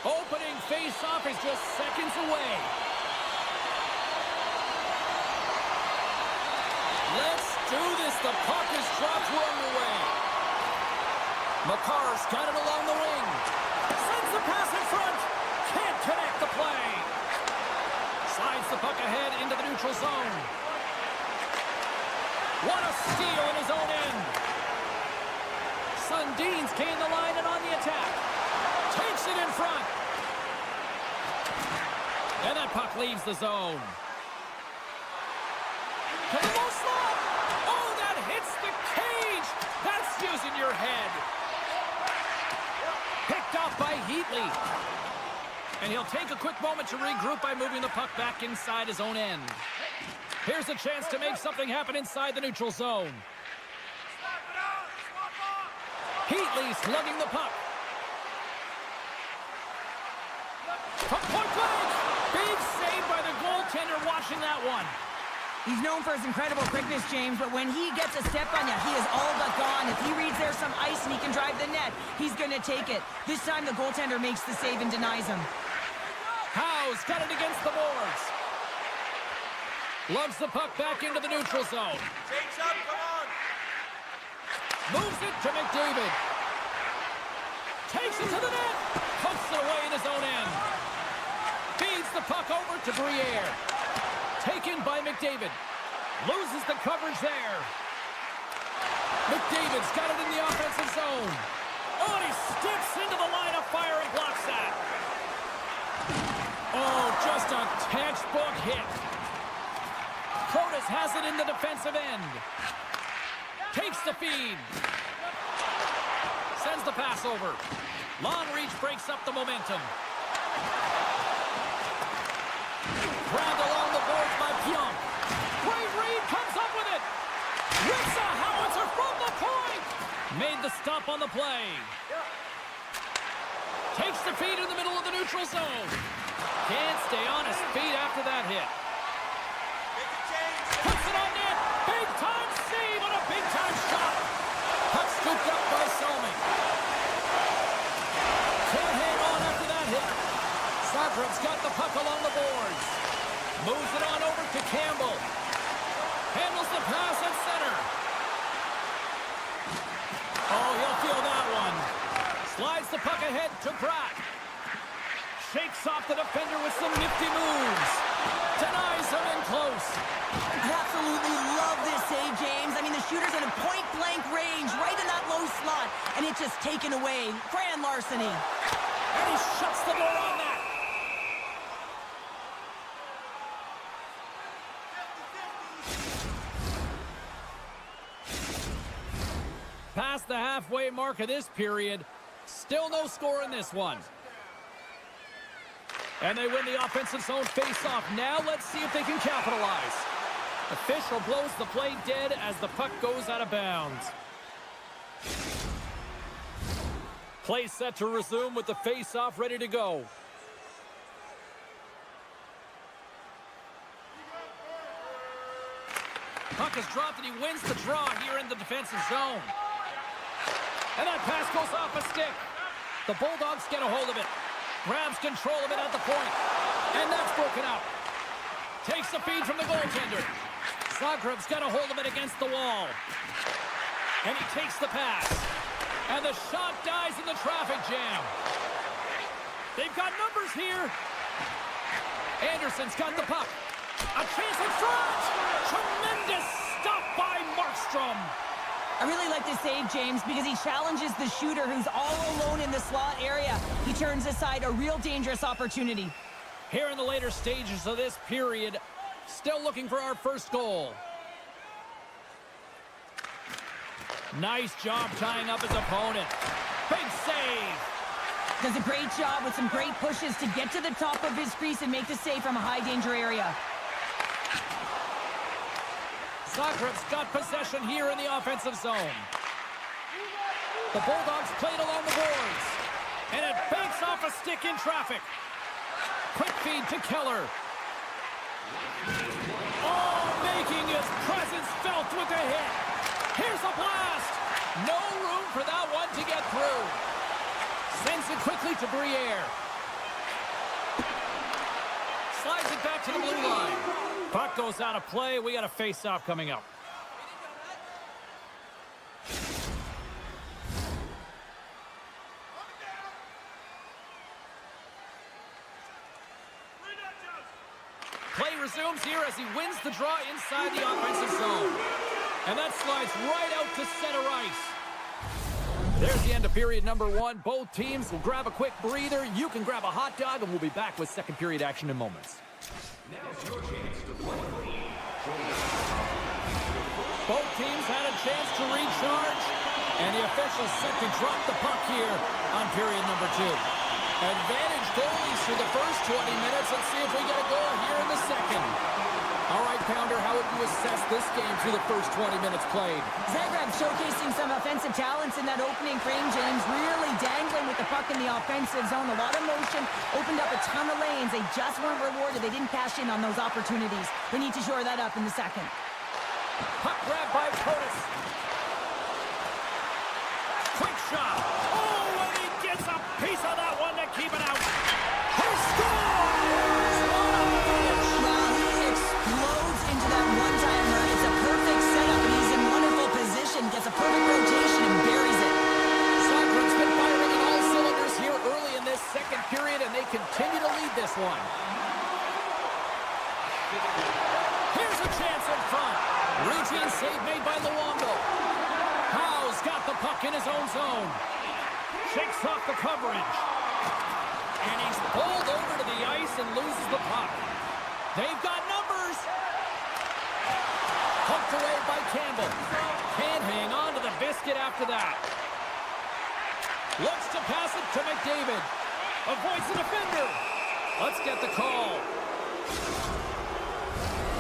Opening face-off is just seconds away. Let's do this. The puck is dropped underway. Makar's got it along the wing. Sends the pass in front. Can't connect the play. Slides the puck ahead into the neutral zone. What a steal in his own end. Sundin's gained the line and on the attack. Takes it in front. And that puck leaves the zone. To the low slot. Oh, that hits the cage. That's using your head. Picked off by Heatley. And he'll take a quick moment to regroup by moving the puck back inside his own end. Here's a chance to make something happen inside the neutral zone. Heatley slugging the puck. From point blank. Big save by the goaltender watching that one. He's known for his incredible quickness, James, but when he gets a step on you, he is all but gone. If he reads there's some ice and he can drive the net, he's going to take it. This time the goaltender makes the save and denies him. Howe's got it against the boards. Lugs the puck back into the neutral zone. Shakes up, come on. Moves it to McDavid. Takes it to the net. Pokes it away in his own end. Feeds the puck over to Briere. Taken by McDavid. Loses the coverage there. McDavid's got it in the offensive zone. Oh, and he steps into the line of fire and blocks that. Oh, just a textbook hit. Protas has it in the defensive end. Takes the feed. Sends the pass over. Long reach breaks up the momentum. Grabbed along the boards by Pionk. Great read, comes up with it. Rips a howitzer from the point. Made the stop on the play. Takes the feed in the middle of the neutral zone. Can't stay on his feet after that hit. Puts it on net. Big time save on a big time shot. Puck scooped up by Selming. Can't hang on after that hit. Zagreb's got the puck along the boards. Moves it on over to Campbell. Handles the pass at center. Oh, he'll feel that one. Slides the puck ahead to Pratt. Shakes off the defender with some nifty moves. Denies him in close. I absolutely love this save, James. I mean, the shooter's in a point-blank range, right in that low slot, and it's just taken away. Grand larceny. And he shuts the door on that. Past the halfway mark of this period. Still no score in this one. And they win the offensive zone face-off. Now let's see if they can capitalize. Official blows the play dead as the puck goes out of bounds. Play set to resume with the face-off ready to go. Puck is dropped and he wins the draw here in the defensive zone. And that pass goes off a stick. The Bulldogs get a hold of it. Grabs control of it at the point. And that's broken out. Takes the feed from the goaltender. Zagreb's got a hold of it against the wall. And he takes the pass. And the shot dies in the traffic jam. They've got numbers here. Anderson's got the puck. A chance in front. Tremendous stop by Markstrom. I really like this save, James, because he challenges the shooter who's all alone in the slot area. He turns aside a real dangerous opportunity. Here in the later stages of this period, still looking for our first goal. Nice job tying up his opponent. Big save. Does a great job with some great pushes to get to the top of his crease and make the save from a high-danger area. Zagreb's got possession here in the offensive zone. The Bulldogs played along the boards. And it banks off a stick in traffic. Quick feed to Keller. Oh, making his presence felt with a hit. Here's a blast. No room for that one to get through. Sends it quickly to Briere. Slides it back to the blue line. Puck goes out of play. We got a face-off coming up. Play resumes here as he wins the draw inside the offensive zone. And that slides right out to center ice. There's the end of period number 1. Both teams will grab a quick breather. You can grab a hot dog, and we'll be back with second period action in moments. Now's your chance to play the lead. Both teams had a chance to recharge, and the officials set to drop the puck here on period number 2. Advantage goalies through the first 20 minutes. Let's see if we get a goal here in the second. All right, Pounder, how would you assess this game through the first 20 minutes played? Zagreb showcasing some offensive talents in that opening frame, James. Really dangling with the puck in the offensive zone. A lot of motion, opened up a ton of lanes. They just weren't rewarded. They didn't cash in on those opportunities. They need to shore that up in the second. Puck grab by Curtis. Quick shot. Oh, and he gets a piece of that one to keep it out. He scores! What a finish! Well, he explodes into that one-timer. It's a perfect setup, and he's in wonderful position. Gets a perfect rotation and buries it. Zagreb's been firing on all cylinders here early in this second period, and they continue to lead this one. Here's a chance in front. Routine save made by Luongo. Howe's got the puck in his own zone. Shakes off the coverage. And he's pulled over to the ice and loses the puck. They've got numbers. Poked away by Campbell. Can't hang on to the biscuit after that. Looks to pass it to McDavid. Avoids the defender. Let's get the call.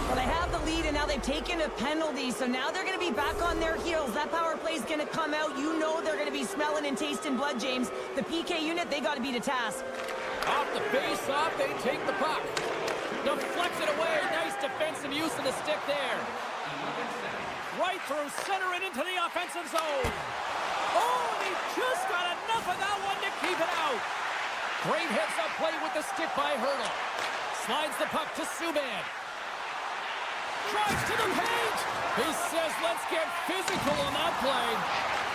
Well, they have the lead, and now they've taken a penalty, so now they're going to be back on their heels. That power play is going to come out. You know they're going to be smelling and tasting blood, James. The PK unit, they got to be to task. Off the face-off, they take the puck. Deflected away. Nice defensive use of the stick there. Right through center and into the offensive zone. Oh, he just got enough of that one to keep it out. Great heads-up play with the stick by Hurdle. Slides the puck to Subban. Drives to the paint. He says, let's get physical on that play.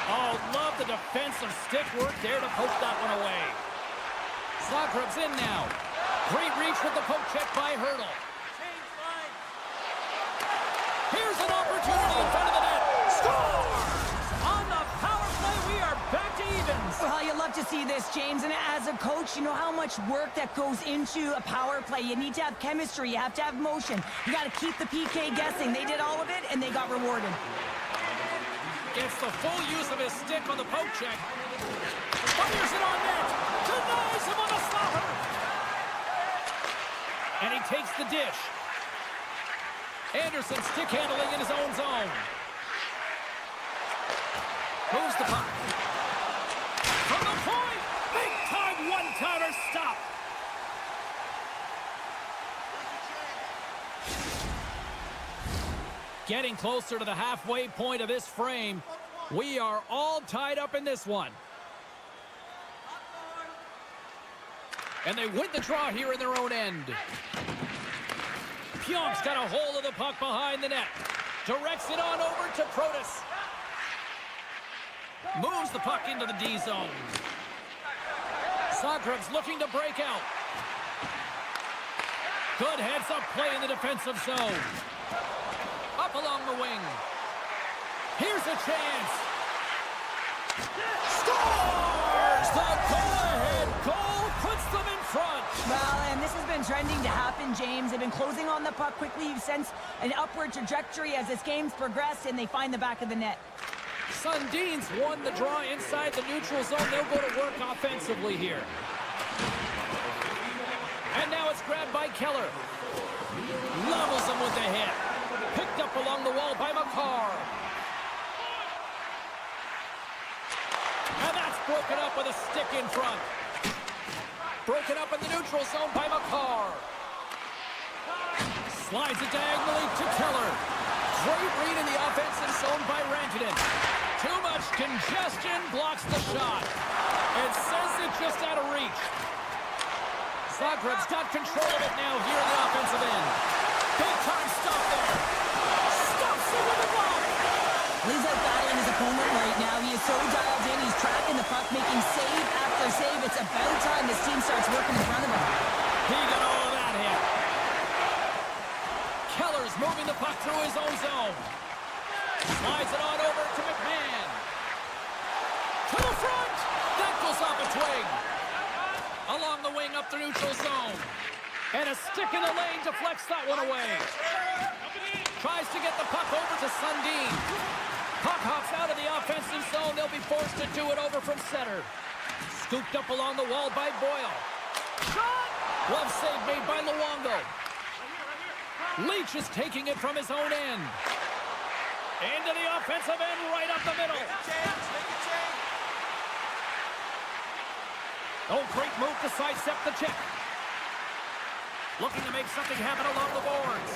Oh, love the defensive stick work there to poke that one away. Zagreb's in now. Great reach with the poke check by Hurdle. Here's an opportunity in front of the net. Scores! On the power play, we are back to evens. Well, you love to see this, James, and as a coach, you know how much work that goes into a power play. You need to have chemistry. You have to have motion. You got to keep the PK guessing. They did all of it, and they got rewarded. Gets the full use of his stick on the poke check. Fires it on net. Denies him on the slaughter. And he takes the dish. Anderson stick handling in his own zone. Moves the puck. From the point. Big time one-timer stop. Getting closer to the halfway point of this frame. We are all tied up in this one. And they win the draw here in their own end. Pionk's got a hold of the puck behind the net. Directs it on over to Protas. Moves the puck into the D zone. Zagreb's looking to break out. Good heads-up play in the defensive zone. Up along the wing. Here's a chance. Scores! The go-ahead goal puts them in front. Well, and this has been trending to happen, James. They've been closing on the puck quickly. You've sensed an upward trajectory as this game's progressed, and they find the back of the net. Sundin's won the draw inside the neutral zone. They'll go to work offensively here. And now it's grabbed by Keller. Levels him with the hit. Picked up along the wall by McCarr. And that's broken up with a stick in front. Broken up in the neutral zone by McCarr. Slides it diagonally to Keller. Great read in the offensive zone by Rantanen. Too much congestion, blocks the shot. It sends it just out of reach. Zagreb's got control of it now here in the offensive end. Big time stop there. Stops it with a block. He's out battling his opponent right now. He is so dialed in. He's tracking the puck, making save after save. It's about time this team starts working in front of him. He got all of that hit. Keller's moving the puck through his own zone. Slides it on over to McMahon. To the front. That goes off a twig. Along the wing up the neutral zone. And a stick in the lane deflects that one away. Tries to get the puck over to Sundin. Puck hops out of the offensive zone. They'll be forced to do it over from center. Scooped up along the wall by Boyle. Shot! Glove save made by Luongo. Leach is taking it from his own end. Into the offensive end, right up the middle. Oh, great move to sidestep the check. Looking to make something happen along the boards.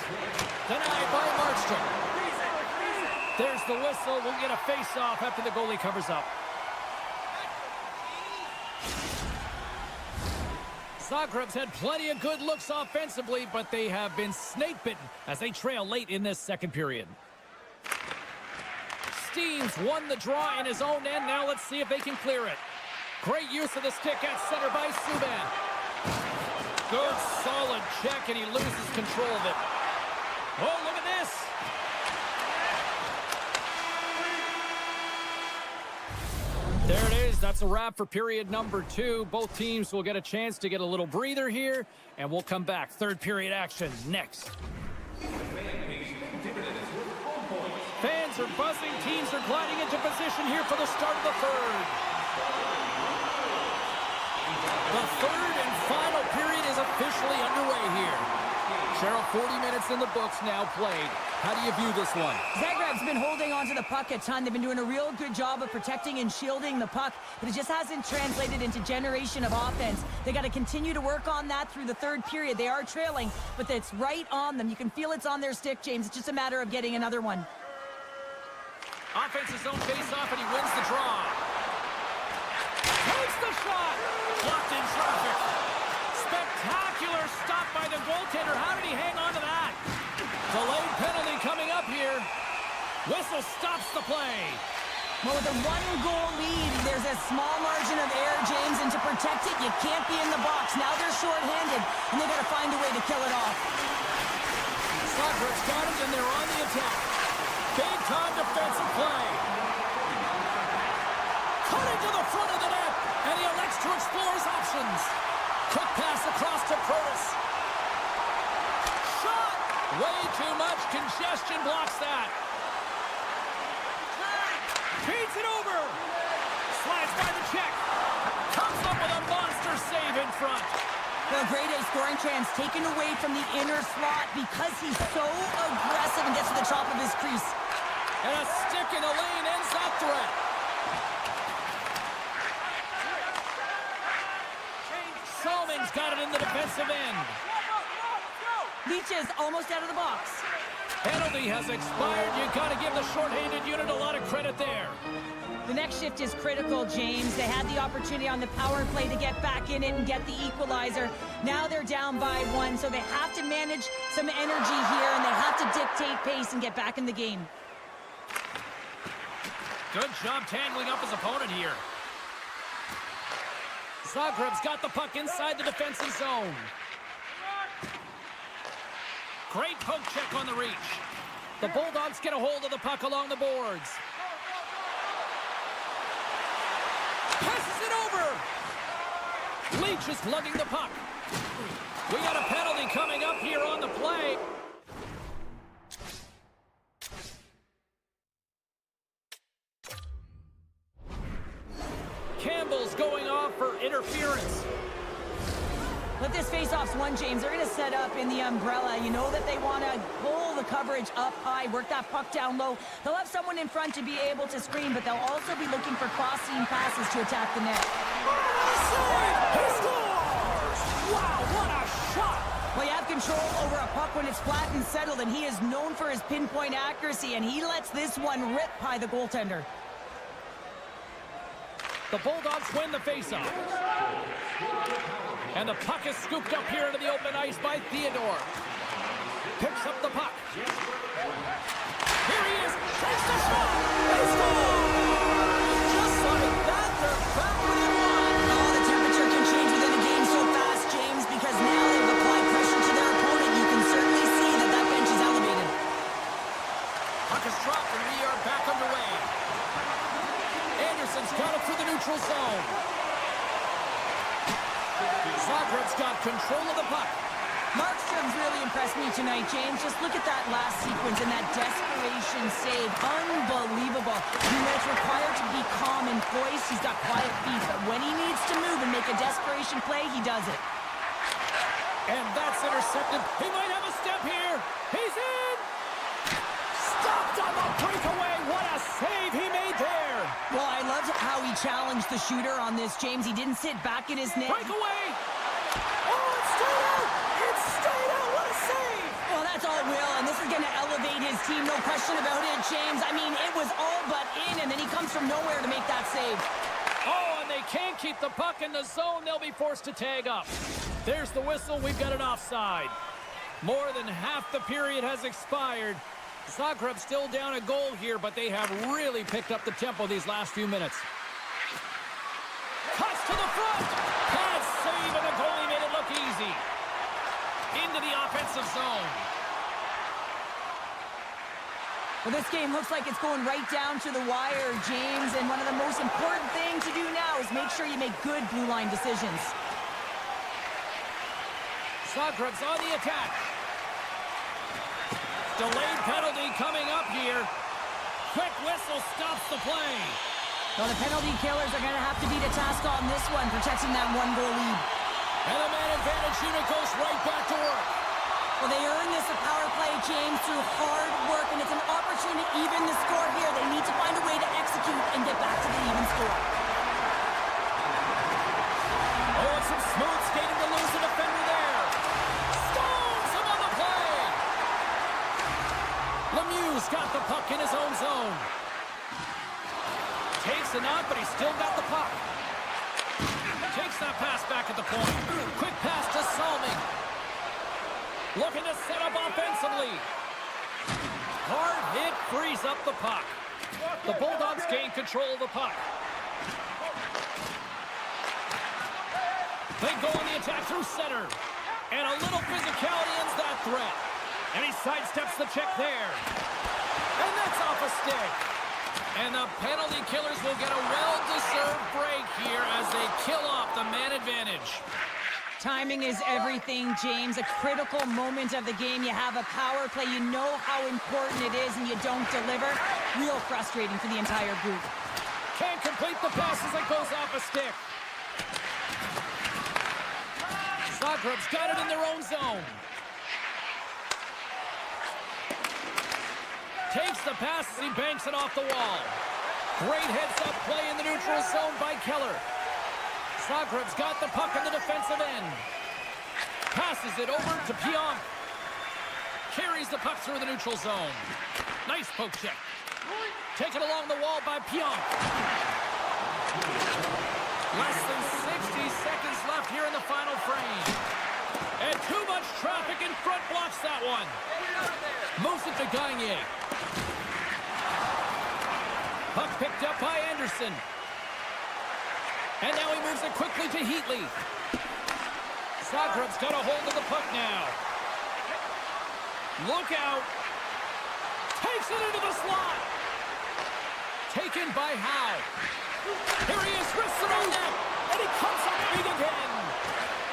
Denied by Markstrom. There's the whistle. We'll get a face-off after the goalie covers up. Zagreb's had plenty of good looks offensively, but they have been snake-bitten as they trail late in this second period. Steams won the draw in his own end. Now let's see if they can clear it. Great use of the stick at center by Subban. Good, solid check, and he loses control of it. Oh, look at this. There it is. That's a wrap for period number 2. Both teams will get a chance to get a little breather here, and we'll come back. Third period action next. Fans are buzzing. Teams are gliding into position here for the start of the third. The third and final period is officially underway here. Cheryl, 40 minutes in the books now played. How do you view this one? Zagreb's been holding on to the puck a ton. They've been doing a real good job of protecting and shielding the puck, but it just hasn't translated into generation of offense. They got to continue to work on that through the third period. They are trailing, but it's right on them. You can feel it's on their stick, James. It's just a matter of getting another one. Offensive zone face-off, and he wins the draw. Takes the shot. Blocked in traffic. Spectacular stop by the goaltender. How did he hang on to that? Delayed penalty coming up here. Whistle stops the play. Well, with a one-goal lead, there's a small margin of error, James, and to protect it, you can't be in the box. Now they're short-handed, and they got to find a way to kill it off. Soccer's got it, and they're on the attack. Big-time defensive play. Cutting to the front of the net, and he elects to explore his options. Quick pass across to Protas. Shot! Way too much congestion blocks that. Feeds it over. Slides by the check. Comes up with a monster save in front. Well, grade A scoring chance taken away from the inner slot because he's so aggressive and gets to the top of his crease. And a stick in the lane ends that threat. Salming's got it in the defensive end. Leach is almost out of the box. Penalty has expired. You got to give the shorthanded unit a lot of credit there. The next shift is critical, James. They had the opportunity on the power play to get back in it and get the equalizer. Now they're down by 1, so they have to manage some energy here, and they have to dictate pace and get back in the game. Good job tangling up his opponent here. Zagreb's got the puck inside the defensive zone. Great poke check on the reach. The Bulldogs get a hold of the puck along the boards. Passes it over. Leach is lugging the puck. We got a penalty coming up here on the play. Campbell's going off for interference. But this faceoff's won, James. They're going to set up in the umbrella. You know that they want to pull the coverage up high, work that puck down low. They'll have someone in front to be able to screen, but they'll also be looking for cross-seam passes to attack the net. He scores! Wow, what a shot! Well, you have control over a puck when it's flat and settled, and he is known for his pinpoint accuracy, and he lets this one rip by the goaltender. The Bulldogs win the faceoff. And the puck is scooped up here into the open ice by Theodore. Picks up the puck. Here he is. Takes the shot. They score! Just like that, they're back within one. Oh, the temperature can change within a game so fast, James, because now they've applied pressure to their opponent. You can certainly see that that bench is elevated. Puck is dropped and we are back underway. Anderson's got it through the neutral zone. Zagreb's got control of the puck. Markstrom's really impressed me tonight, James. Just look at that last sequence and that desperation save. Unbelievable. I mean, when it's required to be calm and poised, he's got quiet feet. But when he needs to move and make a desperation play, he does it. And that's intercepted. He might have a step here. He's in! Stopped on the breakaway. What a save he made there. Well, I loved how he challenged the shooter on this, James. He didn't sit back in his net. Breakaway! Oh, it's straight out! It's straight out! What a save! Well, that's all Will, and this is going to elevate his team, no question about it, James. I mean, it was all but in, and then he comes from nowhere to make that save. Oh, and they can't keep the puck in the zone. They'll be forced to tag up. There's the whistle. We've got an offside. More than half the period has expired. Zagreb still down a goal here, but they have really picked up the tempo these last few minutes. Cuts to the front. Bad save, and the goalie made it look easy. Into the offensive zone. Well, this game looks like it's going right down to the wire, James, and one of the most important things to do now is make sure you make good blue line decisions. Zagreb's on the attack. Delayed penalty coming up here. Quick whistle stops the play. Well, the penalty killers are going to have to beat a task on this one, protecting that one-goal lead. And the man advantage unit goes right back to work. Well, they earn this a power play, James, through hard work, and it's an opportunity to even the score here. They need to find a way to execute and get back to the even score. Oh, and some smooth skating to lose the defender there. Stones him on the play. Lemieux's got the puck in his own zone. Takes a knock, but he's still got the puck. Takes that pass back at the point. Quick pass to Salming. Looking to set up offensively. Hard hit frees up the puck. The Bulldogs gain control of the puck. They go on the attack through center. And a little physicality ends that threat. And he sidesteps the check there. And that's off a stick. And the penalty killers will get a well-deserved break here as they kill off the man advantage. Timing is everything, James. A critical moment of the game. You have a power play. You know how important it is, and you don't deliver. Real frustrating for the entire group. Can't complete the pass as it goes off a stick. Zagreb's got it in their own zone. Takes the pass as he banks it off the wall. Great heads-up play in the neutral zone by Keller. Zagreb's got the puck in the defensive end. Passes it over to Pionk. Carries the puck through the neutral zone. Nice poke check. Taken along the wall by Pionk. Less than 60 seconds left here in the final frame. And too much traffic in front blocks that one. Moves it to Gagne. Puck picked up by Anderson. And now he moves it quickly to Heatley. Zagreb's got a hold of the puck now. Look out. Takes it into the slot. Taken by Howe. Here he is, wrists it on net. And he comes up big again.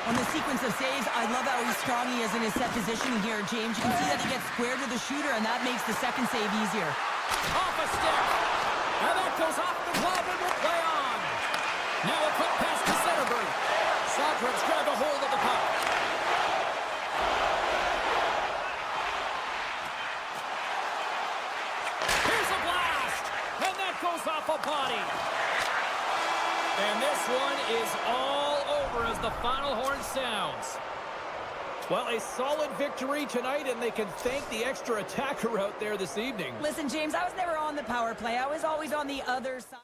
On the sequence of saves, I love how strong he is in his set positioning here, James. You can see that he gets square to the shooter, and that makes the second save easier. Off a stick. And that goes off the glove and will play on. Now a quick pass to Zetterberg. Zagreb's grabbed a hold of the puck. Here's a blast. And that goes off a body. And this one is all over. over as the final horn sounds. Well, a solid victory tonight, and they can thank the extra attacker out there this evening. Listen, James, I was never on the power play. I was always on the other side.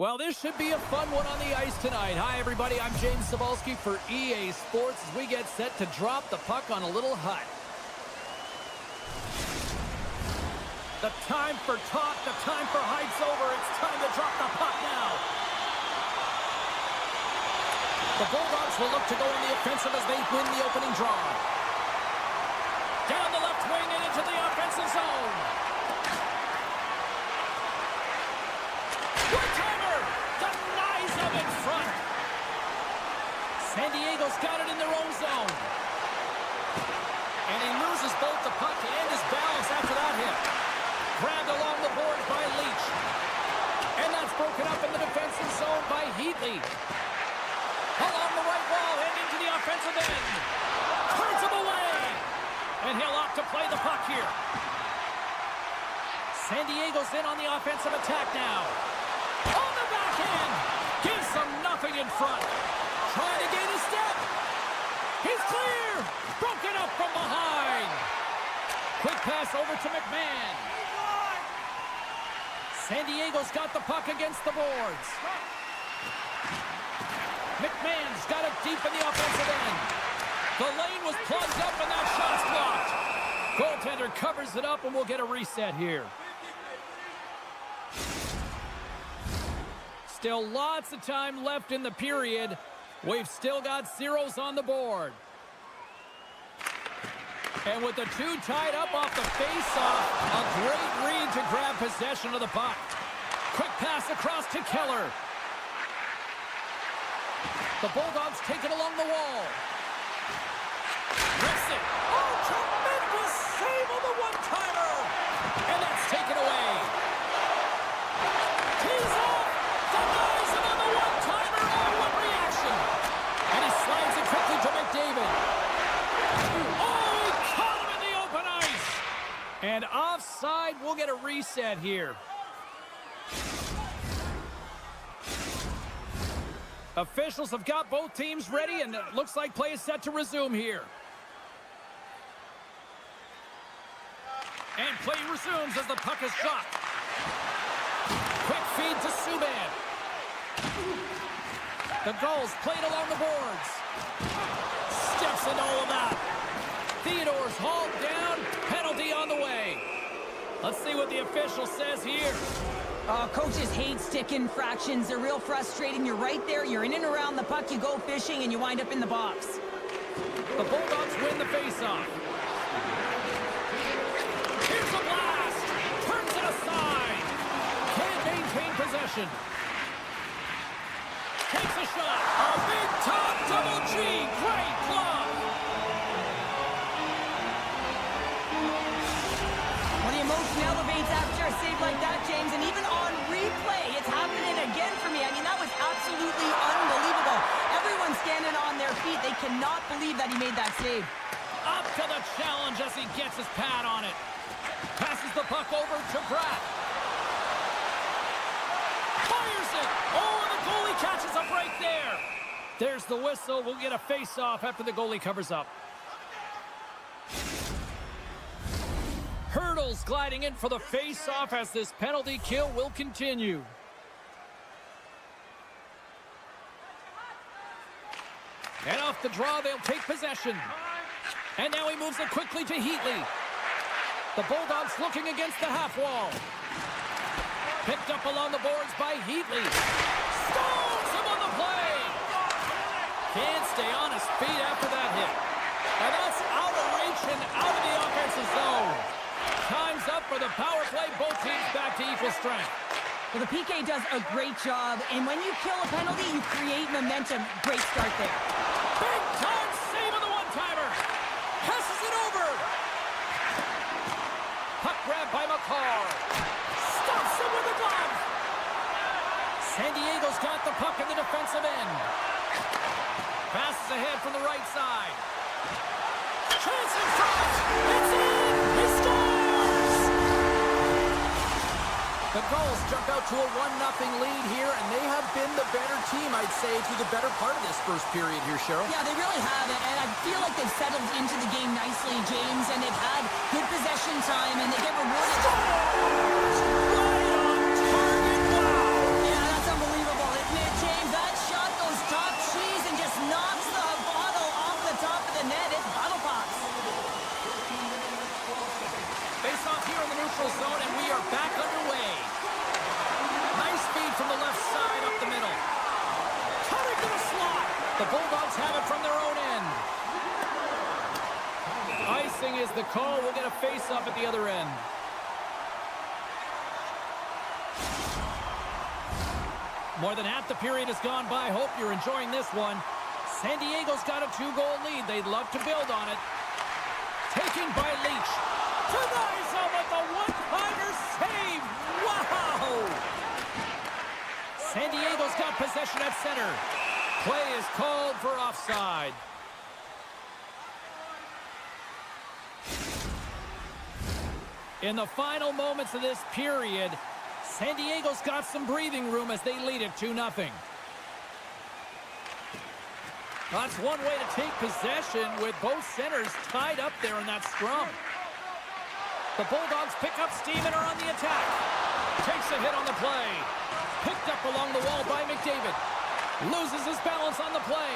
Well, this should be a fun one on the ice tonight. Hi, everybody. I'm James Cybulski for EA Sports as we get set to drop the puck on a little hut. The time for talk, the time for hype's over. It's time to drop the puck now. The Bulldogs will look to go in the offensive as they win the opening draw. Down the left wing and into the offensive zone. One-timer! Denies them in front. San Diego's got it in their own zone. And he loses both the puck and his balance after that hit. Grabbed along the boards by Leach. And that's broken up in the defensive zone by Heatley. Along the right wall and into the offensive end. Turns him away. And he'll opt to play the puck here. San Diego's in on the offensive attack now. On the backhand. Gives them nothing in front. Trying to gain a step. He's clear. Broken up from behind. Quick pass over to McMahon. San Diego's got the puck against the boards. McMahon's got it deep in the offensive end. The lane was plugged up and that shot's blocked. Goaltender covers it up and we'll get a reset here. Still lots of time left in the period. We've still got zeros on the board. And with the two tied up off the face-off, a great read to grab possession of the puck. Quick pass across to Keller. The Bulldogs take it along the wall. Rips it. Oh, tremendous save on the one-timer. And that's taken away. Tees off. Denies him on the one-timer. Oh, what reaction. And he slides it quickly to McDavid. And offside, we'll get a reset here. Officials have got both teams ready, and it looks like play is set to resume here. And play resumes as the puck is shot. Quick feed to Subban. The goal's played along the boards. Steps into all of that. Theodore's hauled down. Penalty on the way. Let's see what the official says here. Coaches hate stick infractions. They're real frustrating. You're right there. You're in and around the puck. You go fishing, and you wind up in the box. The Bulldogs win the faceoff. Here's a blast. Turns it aside. Can't maintain possession. Takes a shot. A big top double G. Great glove. Emotion elevates after a save like that, James, and even on replay, it's happening again for me. I mean, that was absolutely unbelievable. Everyone's standing on their feet. They cannot believe that he made that save. Up to the challenge as he gets his pad on it. Passes the puck over to Pratt. Fires it. Oh, and the goalie catches a break there. There's the whistle. We'll get a face-off after the goalie covers up. Hurdles gliding in for the face-off as this penalty kill will continue. And off the draw, they'll take possession. And now he moves it quickly to Heatley. The Bulldogs looking against the half wall. Picked up along the boards by Heatley. Stalls him on the play. Can't stay on his feet after that hit. And that's out of reach and out of the offensive zone. Time's up for the power play. Both teams back to equal strength. Well, the PK does a great job, and when you kill a penalty, you create momentum. Great start there. Big time save on the one-timer. Passes it over. Puck grab by McCarr. Stops him with a glove. San Diego's got the puck in the defensive end. Passes ahead from the right side. Chance in front. It's in. He scores. The goals jump out to a 1-0 lead here, and they have been the better team, I'd say, through the better part of this first period here, Cheryl. Yeah, they really have it, and I feel like they've settled into the game nicely, James, and they've had good possession time, and they get rewarded. Right on target. Wow. Yeah, that's unbelievable. The Bulldogs have it from their own end. Icing is the call. We'll get a face-off at the other end. More than half the period has gone by. Hope you're enjoying this one. San Diego's got a 2-goal lead. They'd love to build on it. Taken by Leach. Denies him with the one-timer save. Wow! San Diego's got possession at center. Play is called for offside. In the final moments of this period, San Diego's got some breathing room as they lead it 2-0. That's one way to take possession with both centers tied up there in that scrum. The Bulldogs pick up steam and are on the attack. Takes a hit on the play. Picked up along the wall by McDavid. Loses his balance on the play.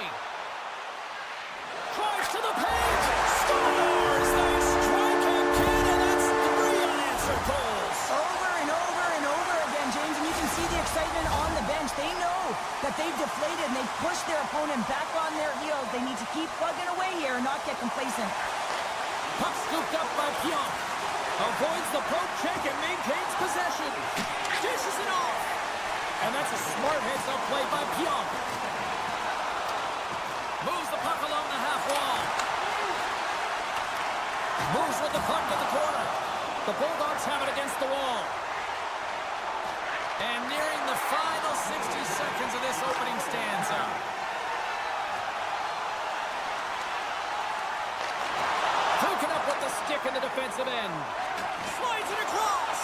Drives to the page. Scores! They strike again, and that's 3 unanswered goals. Over and over and over again, James, and you can see the excitement on the bench. They know that they've deflated and they've pushed their opponent back on their heels. They need to keep plugging away here and not get complacent. Puck scooped up by Pionk. Avoids the poke check and maintains possession. Dishes it off. And that's a smart heads-up play by Pionk. Moves the puck along the half wall. Moves with the puck to the corner. The Bulldogs have it against the wall. And nearing the final 60 seconds of this opening stanza. Hooking up with the stick in the defensive end. Slides it across.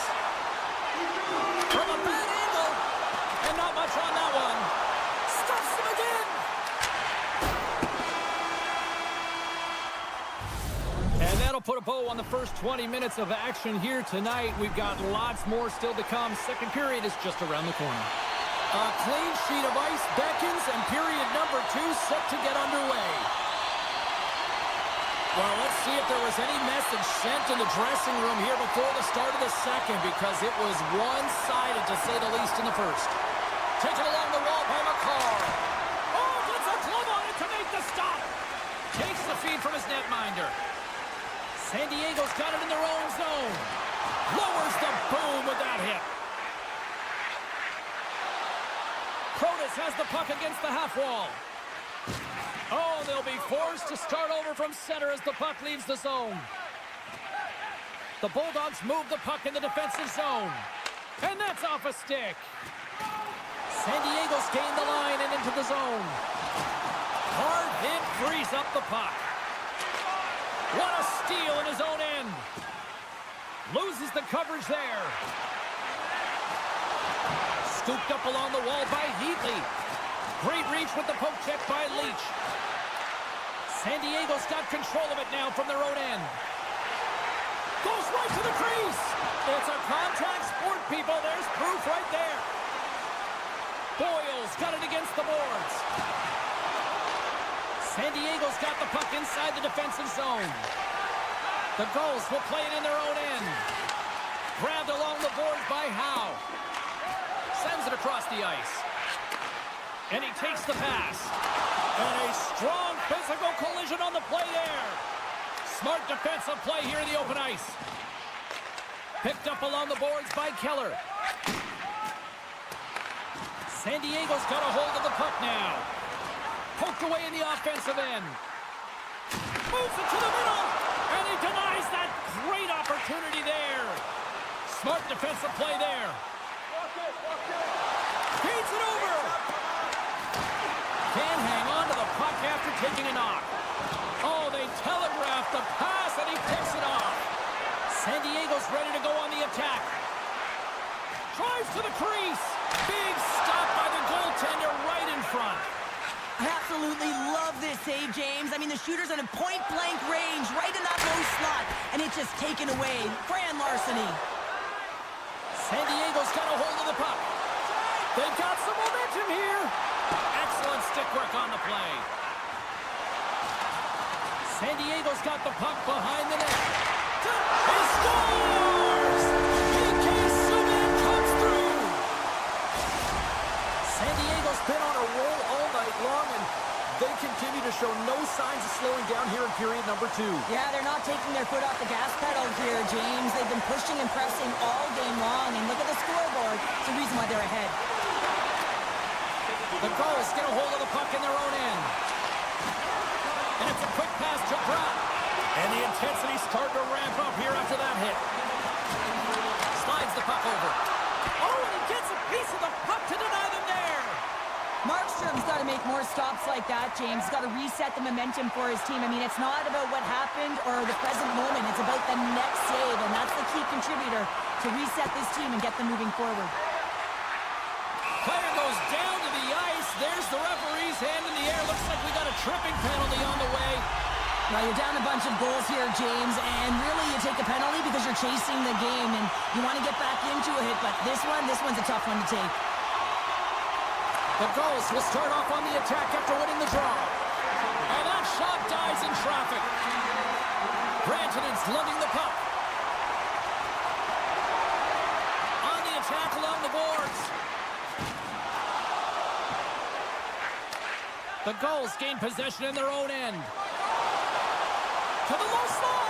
From a bad angle. And not much on that one. Stuffs him again. And that'll put a bow on the first 20 minutes of action here tonight. We've got lots more still to come. Second period is just around the corner. A clean sheet of ice beckons, and period number 2 set to get underway. Well, let's see if there was any message sent in the dressing room here before the start of the second, because it was one-sided, to say the least, in the first. Taken along the wall by McCarr. Oh, gets a glove on it to make the stop. Takes the feed from his netminder. San Diego's got it in their own zone. Lowers the boom with that hit. Protas has the puck against the half wall. Oh, they'll be forced to start over from center as the puck leaves the zone. The Bulldogs move the puck in the defensive zone. And that's off a stick. San Diego's gained the line and into the zone. Hard hit frees up the puck. What a steal in his own end. Loses the coverage there. Scooped up along the wall by Heatley. Great reach with the poke check by Leach. San Diego's got control of it now from their own end. Goes right to the crease. It's a contact sport, people. There's proof right there. Boyle's got it against the boards. San Diego's got the puck inside the defensive zone. The Gulls will play it in their own end. Grabbed along the boards by Howe. Sends it across the ice. And he takes the pass. And a strong physical collision on the play there. Smart defensive play here in the open ice. Picked up along the boards by Keller. San Diego's got a hold of the puck now. Poked away in the offensive end. Moves it to the middle. And he denies that great opportunity there. Smart defensive play there. Feeds it over. Can't hang on to the puck after taking a knock. Oh, they telegraphed the pass, and he picks it off. San Diego's ready to go on the attack. Drives to the crease. Big stop by the goaltender right in front. I absolutely love this save, James. I mean, the shooter's in a point-blank range, right in that low slot, and it's just taken away. Grand larceny. San Diego's got a hold of the puck. They've got some momentum here. Excellent stick work on the play. San Diego's got the puck behind the net. He scores! PK Subban comes through. San Diego's been on a roll all night long, and They continue to show no signs of slowing down here in period number 2. Yeah, they're not taking their foot off the gas pedal here, James. They've been pushing and pressing all game long, and look at the scoreboard. It's the reason why they're ahead. The Gulls get a hold of the puck in their own end. And it's a quick pass to Pratt. And the intensity's starting to ramp up here after that hit. Slides the puck over. Oh, and he gets a piece of the puck to deny them there. Markstrom's got to make more stops like that, James. He's got to reset the momentum for his team. I mean, it's not about what happened or the present moment. It's about the next save, and that's the key contributor to reset this team and get them moving forward. Player goes down to the ice. There's the referee's hand in the air. Looks like we got a tripping penalty on the way. Now, you're down a bunch of goals here, James, and really you take a penalty because you're chasing the game, and you want to get back into a hit, but this one's a tough one to take. The Gulls will start off on the attack after winning the draw. And that shot dies in traffic. Grantonen's lugging the puck. On the attack along the boards. The Gulls gain possession in their own end. To the low slot.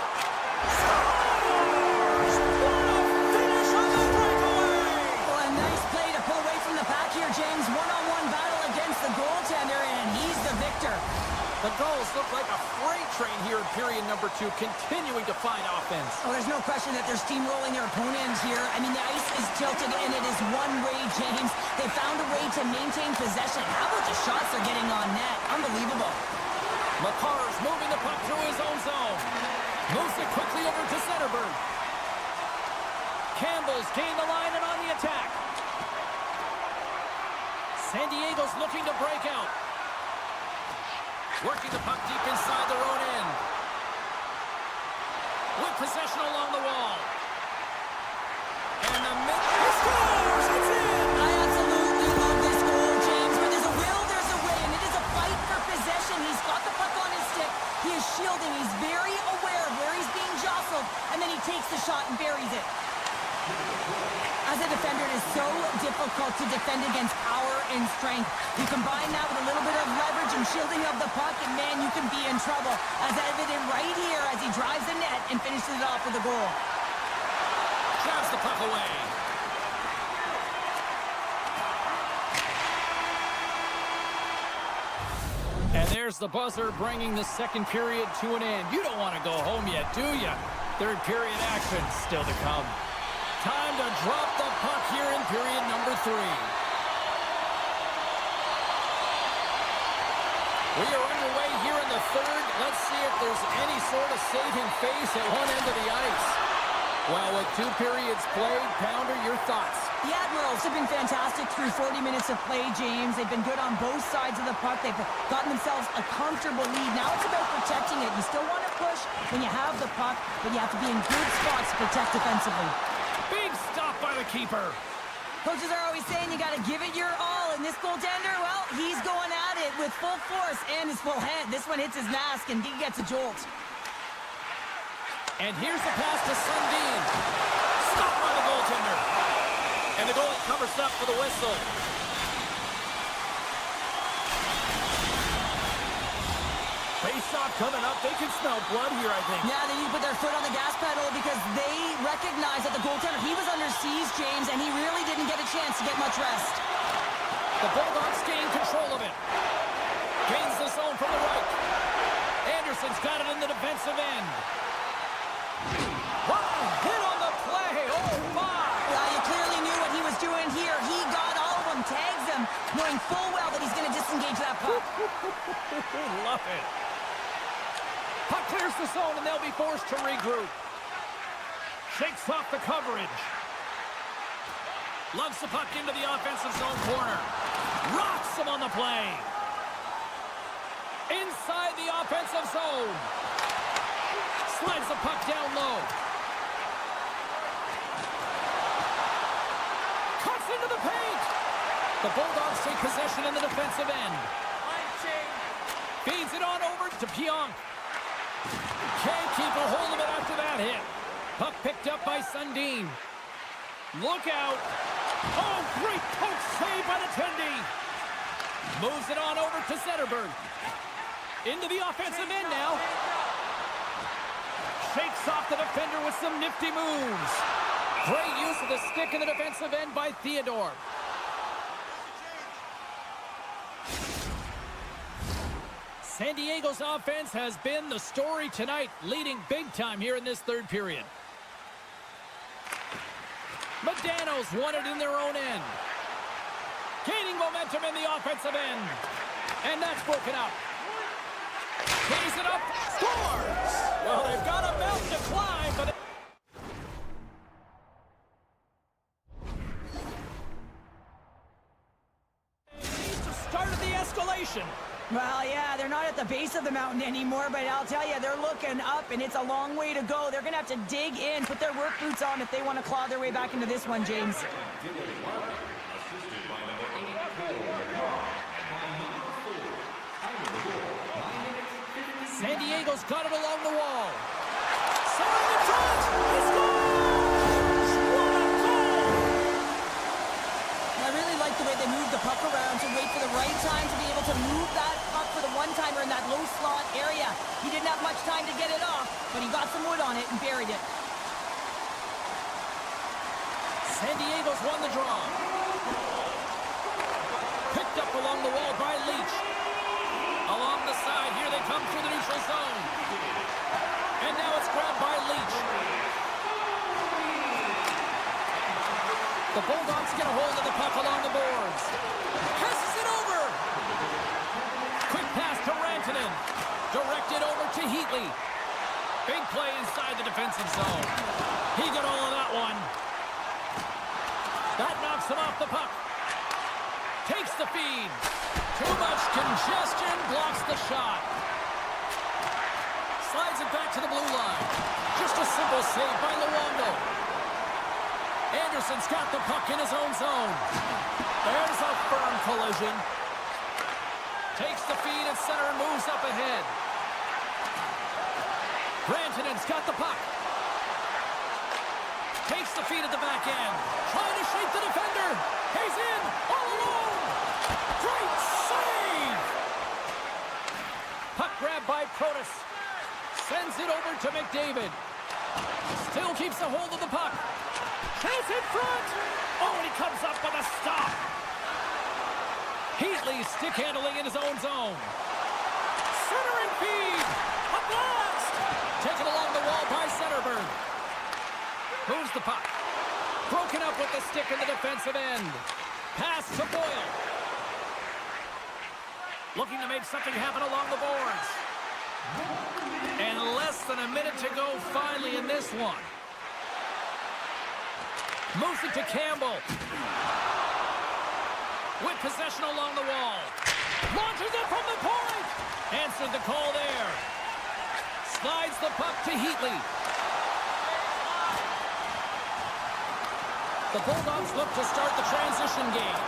Scores! What a finish on the breakaway! Well, a nice play to pull away from the pack here, James. One-on-one battle against the goaltender, and he's the victor. The Gulls look like a freight train here in period number 2, continuing to find offense. Oh, there's no question that they're steamrolling their opponents here. I mean, the ice is tilted, and it is one way, James. They found a way to maintain possession. How about the shots they're getting on net? Unbelievable. McCarr's moving the puck through his own zone. Moves it quickly over to Zetterberg. Campbell's gained the line and on the attack. San Diego's looking to break out. Working the puck deep inside their own end. With possession along the wall. And the he scores! It's in! I absolutely love this goal, James. Where there's a will, there's a way, and it is a fight for possession. He's got the puck on his stick. He is shielding. He's very aware of where he's being jostled, and then he takes the shot and buries it. As a defender, it is so difficult to defend against power and strength. You combine that with a little bit of leverage and shielding of the puck, and man, you can be in trouble. As evident right here as he drives the net and finishes it off with a goal. Drives the puck away. And there's the buzzer bringing the second period to an end. You don't want to go home yet, do you? Third period action still to come. Time to drop the puck here in period number 3. We are underway here in the third. Let's see if there's any sort of saving face at one end of the ice. Well, with 2 periods played, Pounder, your thoughts? The Admirals have been fantastic through 40 minutes of play, James. They've been good on both sides of the puck. They've gotten themselves a comfortable lead. Now it's about protecting it. You still want to push when you have the puck, but you have to be in good spots to protect defensively. Big stop by the keeper. Coaches are always saying you got to give it your all. And this goaltender, well, he's going at it with full force and his full head. This one hits his mask, and he gets a jolt. And here's the pass to Sundin. Stopped by the goaltender. And the goalie covers up for the whistle. Face-off coming up. They can smell blood here, I think. Yeah, they need to put their foot on the gas pedal because they recognize that the goaltender, he was under siege, James, and he really didn't get a chance to get much rest. The Bulldogs gain control of it. Gains the zone from the right. Anderson's got it in the defensive end. Wow, hit on the play. Oh, my. Well, you clearly knew what he was doing here. He got all of them, tags them, knowing full well that he's going to disengage that puck. Love it. Puck clears the zone, and they'll be forced to regroup. Shakes off the coverage. Lugs the puck into the offensive zone corner. Rocks him on the play. Inside the offensive zone. Slides the puck down low. Cuts into the paint. The Bulldogs take possession in the defensive end. Feeds it on over to Pionk. Can't keep a hold of it after that hit. Puck picked up by Sundin. Look out. Oh, great poke save by the Tendy. Moves it on over to Zetterberg. Into the offensive end now. Shakes off the defender with some nifty moves. Great use of the stick in the defensive end by Theodore. San Diego's offense has been the story tonight, leading big time here in this third period. Medano's won it in their own end. Gaining momentum in the offensive end. And that's broken up. Plays it up. Scores! Well, they've got a mountain to climb, but... needs to start at the escalation. Well, yeah, they're not at the base of the mountain anymore, but I'll tell you, they're looking up, and it's a long way to go. They're going to have to dig in, put their work boots on if they want to claw their way back into this one, James. San Diego's got it along the wall. Side in front! He scores! What a goal! I really like the way they move the puck around to wait for the right time to be able to move that puck for the one-timer in that low slot area. He didn't have much time to get it off, but he got some wood on it and buried it. San Diego's won the draw. Picked up along the wall by Leach. Along the side, here they come through the neutral zone. And now it's grabbed by Leach. The Bulldogs get a hold of the puck along the boards. Passes it over. Quick pass to Rantanen. Directed over to Heatley. Big play inside the defensive zone. He got all of that one. That knocks him off the puck. Takes the feed. Too much congestion, blocks the shot. Slides it back to the blue line. Just a simple save by Luongo. Anderson's got the puck in his own zone. There's a firm collision. Takes the feed at center and moves up ahead. Rantanen's got the puck. Takes the feed at the back end. Trying to shape the defender. He's in all alone. Great save! Puck grab by Protas. Sends it over to McDavid. Still keeps a hold of the puck. Chase in front! Oh, and he comes up with a stop. Heatley stick handling in his own zone. Centering feed! A blast! Taken along the wall by Zetterberg. Moves the puck. Broken up with the stick in the defensive end. Pass to Boyle. Looking to make something happen along the boards. And less than a minute to go finally in this one. Moves it to Campbell. With possession along the wall. Launches it from the point. Answered the call there. Slides the puck to Heatley. The Bulldogs look to start the transition game.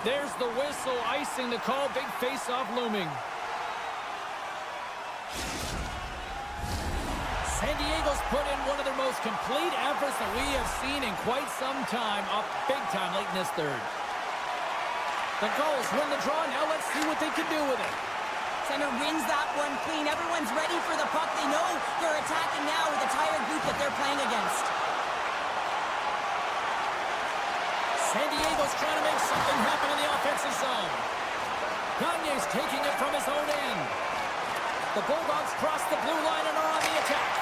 There's the whistle, icing the call. Big face-off looming. San Diego's put in one of their most complete efforts that we have seen in quite some time, up big time late in this third. The goals win the draw. Now let's see what they can do with it. Center wins that one clean. Everyone's ready for the puck. They know they're attacking now with the tired group that they're playing against. San Diego's trying to make something happen in the offensive zone. Gagne's taking it from his own end. The Bulldogs cross the blue line and are on the attack.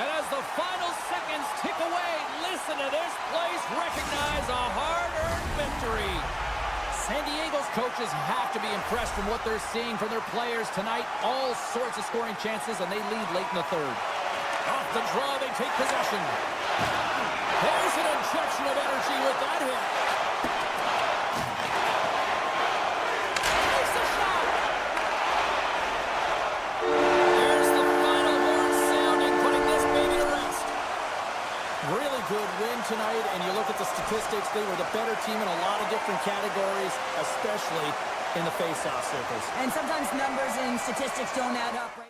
And as the final seconds tick away, listen to this place recognize a hard-earned victory. San Diego's coaches have to be impressed from what they're seeing from their players tonight. All sorts of scoring chances, and they lead late in the third. Off the draw, they take possession. There's an injection of energy with that hit. There's the shot. There's the final horn sounding, putting this baby to rest. Really good win tonight, and you look at the statistics, they were the better team in a lot of different categories, especially in the face-off circles. And sometimes numbers and statistics don't add up, right?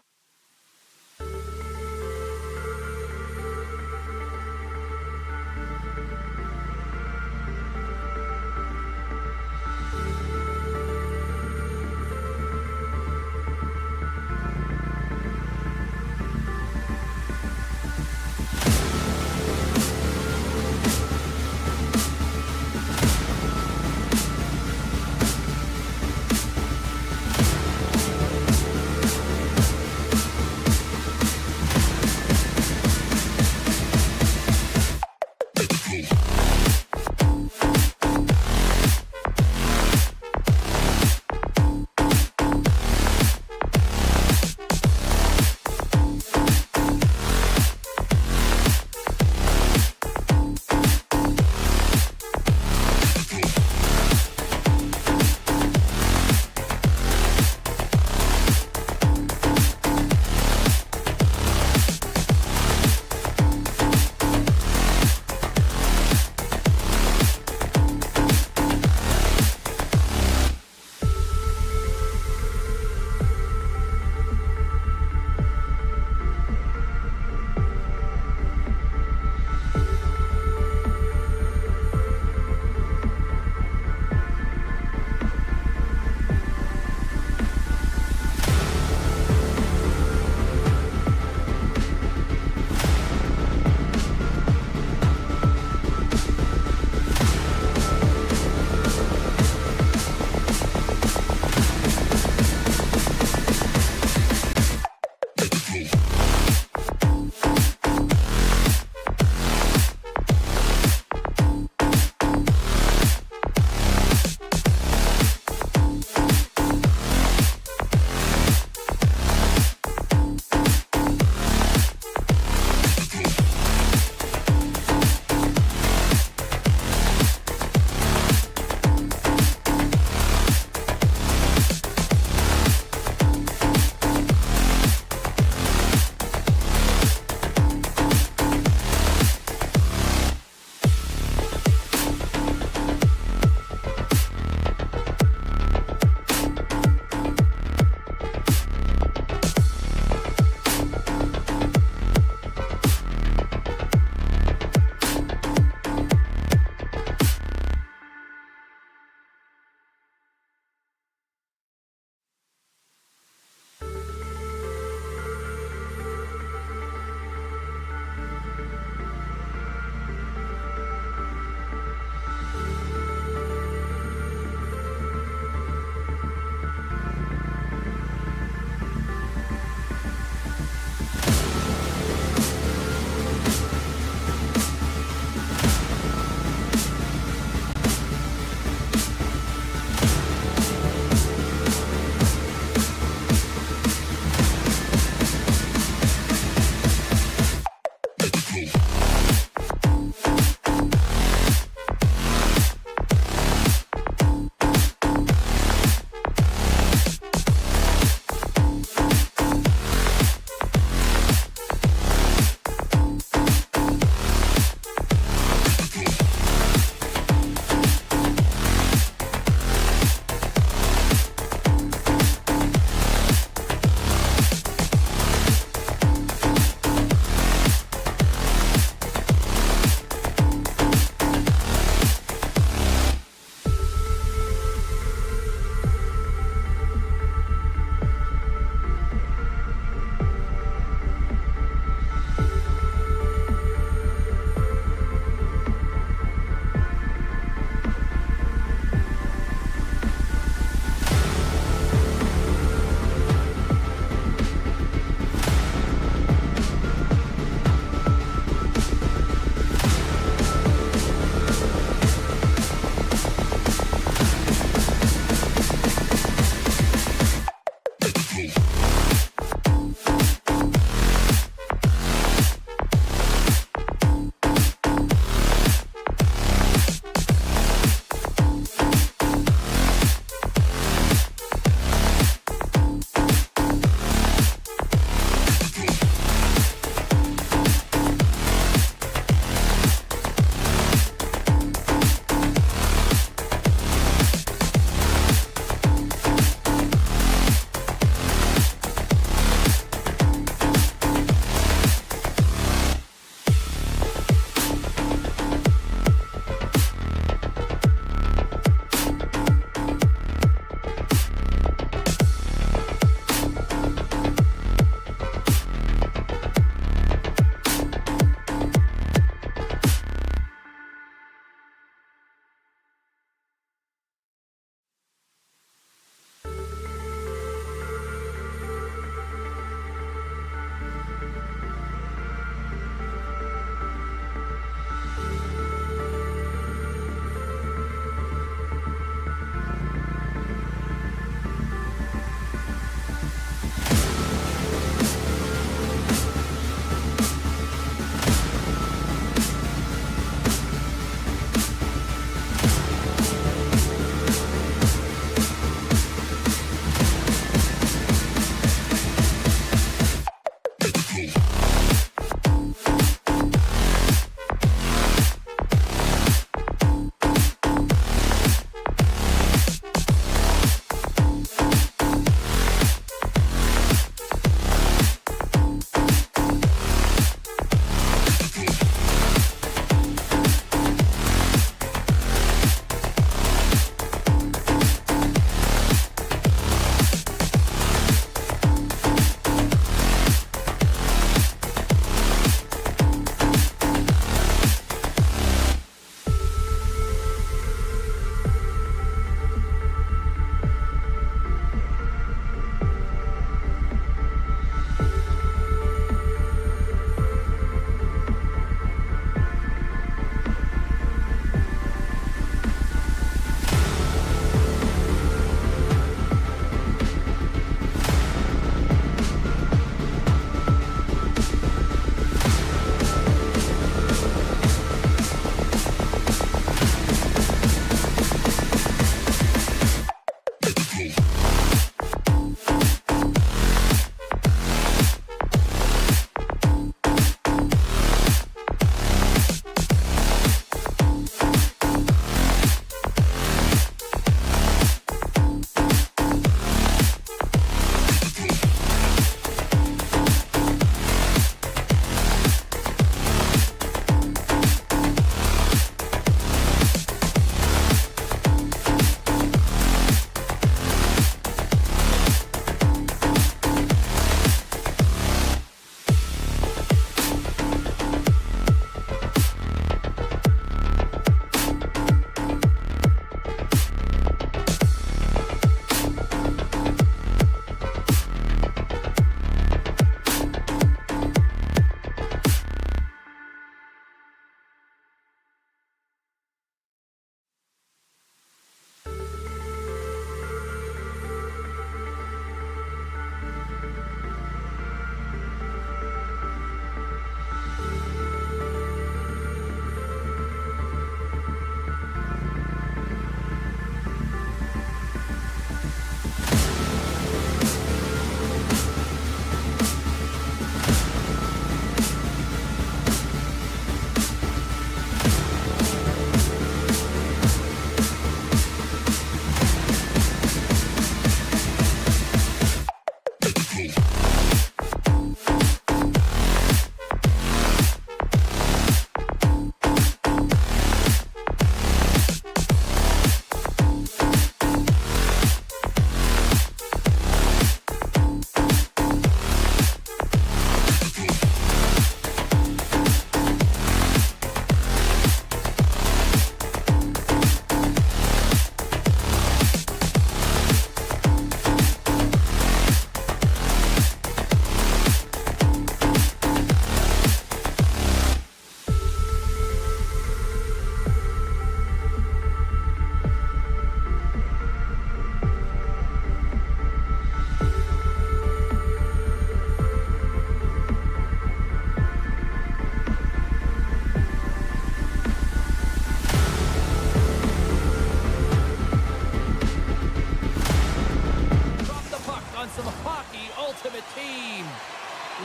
team.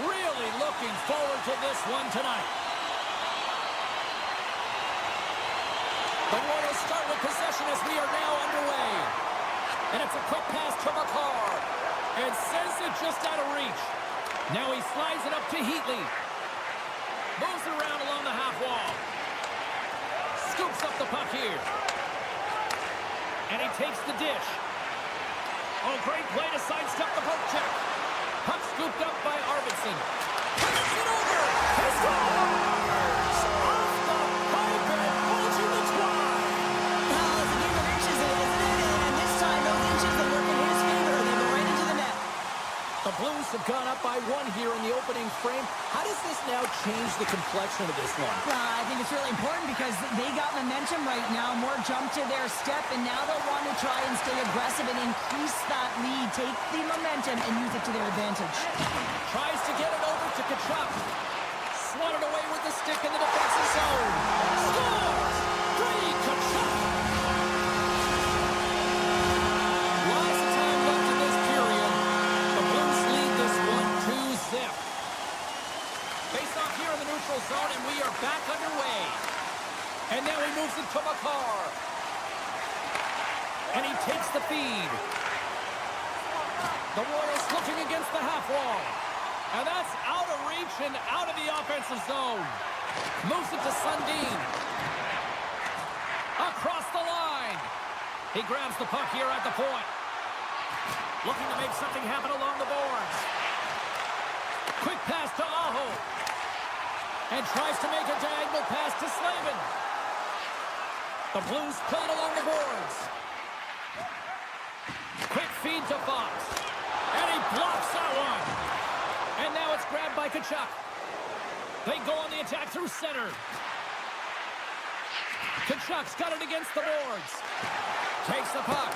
Really looking forward to this one tonight. The Royals start with possession as we are now underway. And it's a quick pass to McCarr. And sends it just out of reach. Now he slides it up to Heatley. Moves it around along the half wall. Scoops up the puck here. And he takes the dish. Oh, great play to sidestep the poke check. Puck scooped up by Arvidsson. Puts it over. He scores! Off the pipe and pulls the twine. Well, it's a game of inches, isn't it? And this time, those inches that work in his favor. They go right into the net. The Blues have gone up by 1 here in the opening frame. How does this now change the complexion of this one? I think it's really important because they got momentum right now. More jump to their step, and now they'll want to try and stay aggressive and increase that lead. Take the momentum and use it to their advantage. Tries to get it over to Kachuk. Swatted away with the stick in the defensive zone. Scores! Brady Kachuk! Lots of time left in this period. The Blues lead this one 2-0. Face off here in the neutral zone, and we are back underway. And now he moves it to McCarr. And he takes the feed. The Royals looking against the half wall. And that's out of reach and out of the offensive zone. Moves it to Sundin. Across the line. He grabs the puck here at the point. Looking to make something happen along the boards. Quick pass to Aho. And tries to make a diagonal pass to Slavin. The Blues played along the boards. Quick feed to Fox. And he blocks that one. And now it's grabbed by Kachuk. They go on the attack through center. Kachuk's got it against the boards. Takes the puck.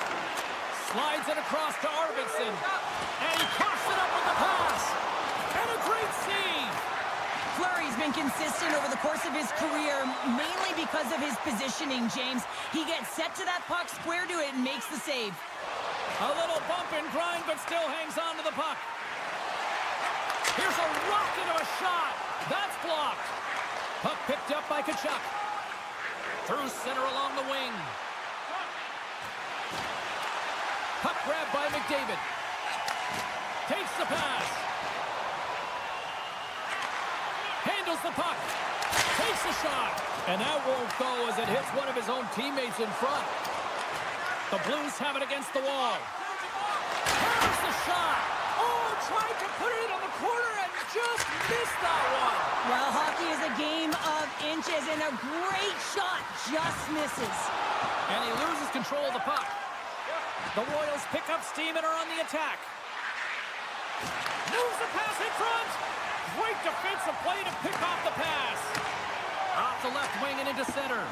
Slides it across to Arvidsson. And he coughs it up with the pass. And a great save. Fleury's been consistent over the course of his career, mainly because of his positioning, James. He gets set to that puck, square to it, and makes the save. A little bump and grind, but still hangs on to the puck. Here's a rocket of a shot. That's blocked. Puck picked up by Kachuk. Through center along the wing. Puck grabbed by McDavid. Takes the pass. Handles the puck. Takes a shot. And that won't go as it hits one of his own teammates in front. The Blues have it against the wall. There's the shot. Oh, tried to put it on the corner and just missed that one. Well, hockey is a game of inches, and a great shot just misses. And he loses control of the puck. The Royals pick up steam and are on the attack. Moves the pass in front. Great defensive play to pick off the pass. Off the left wing and into center.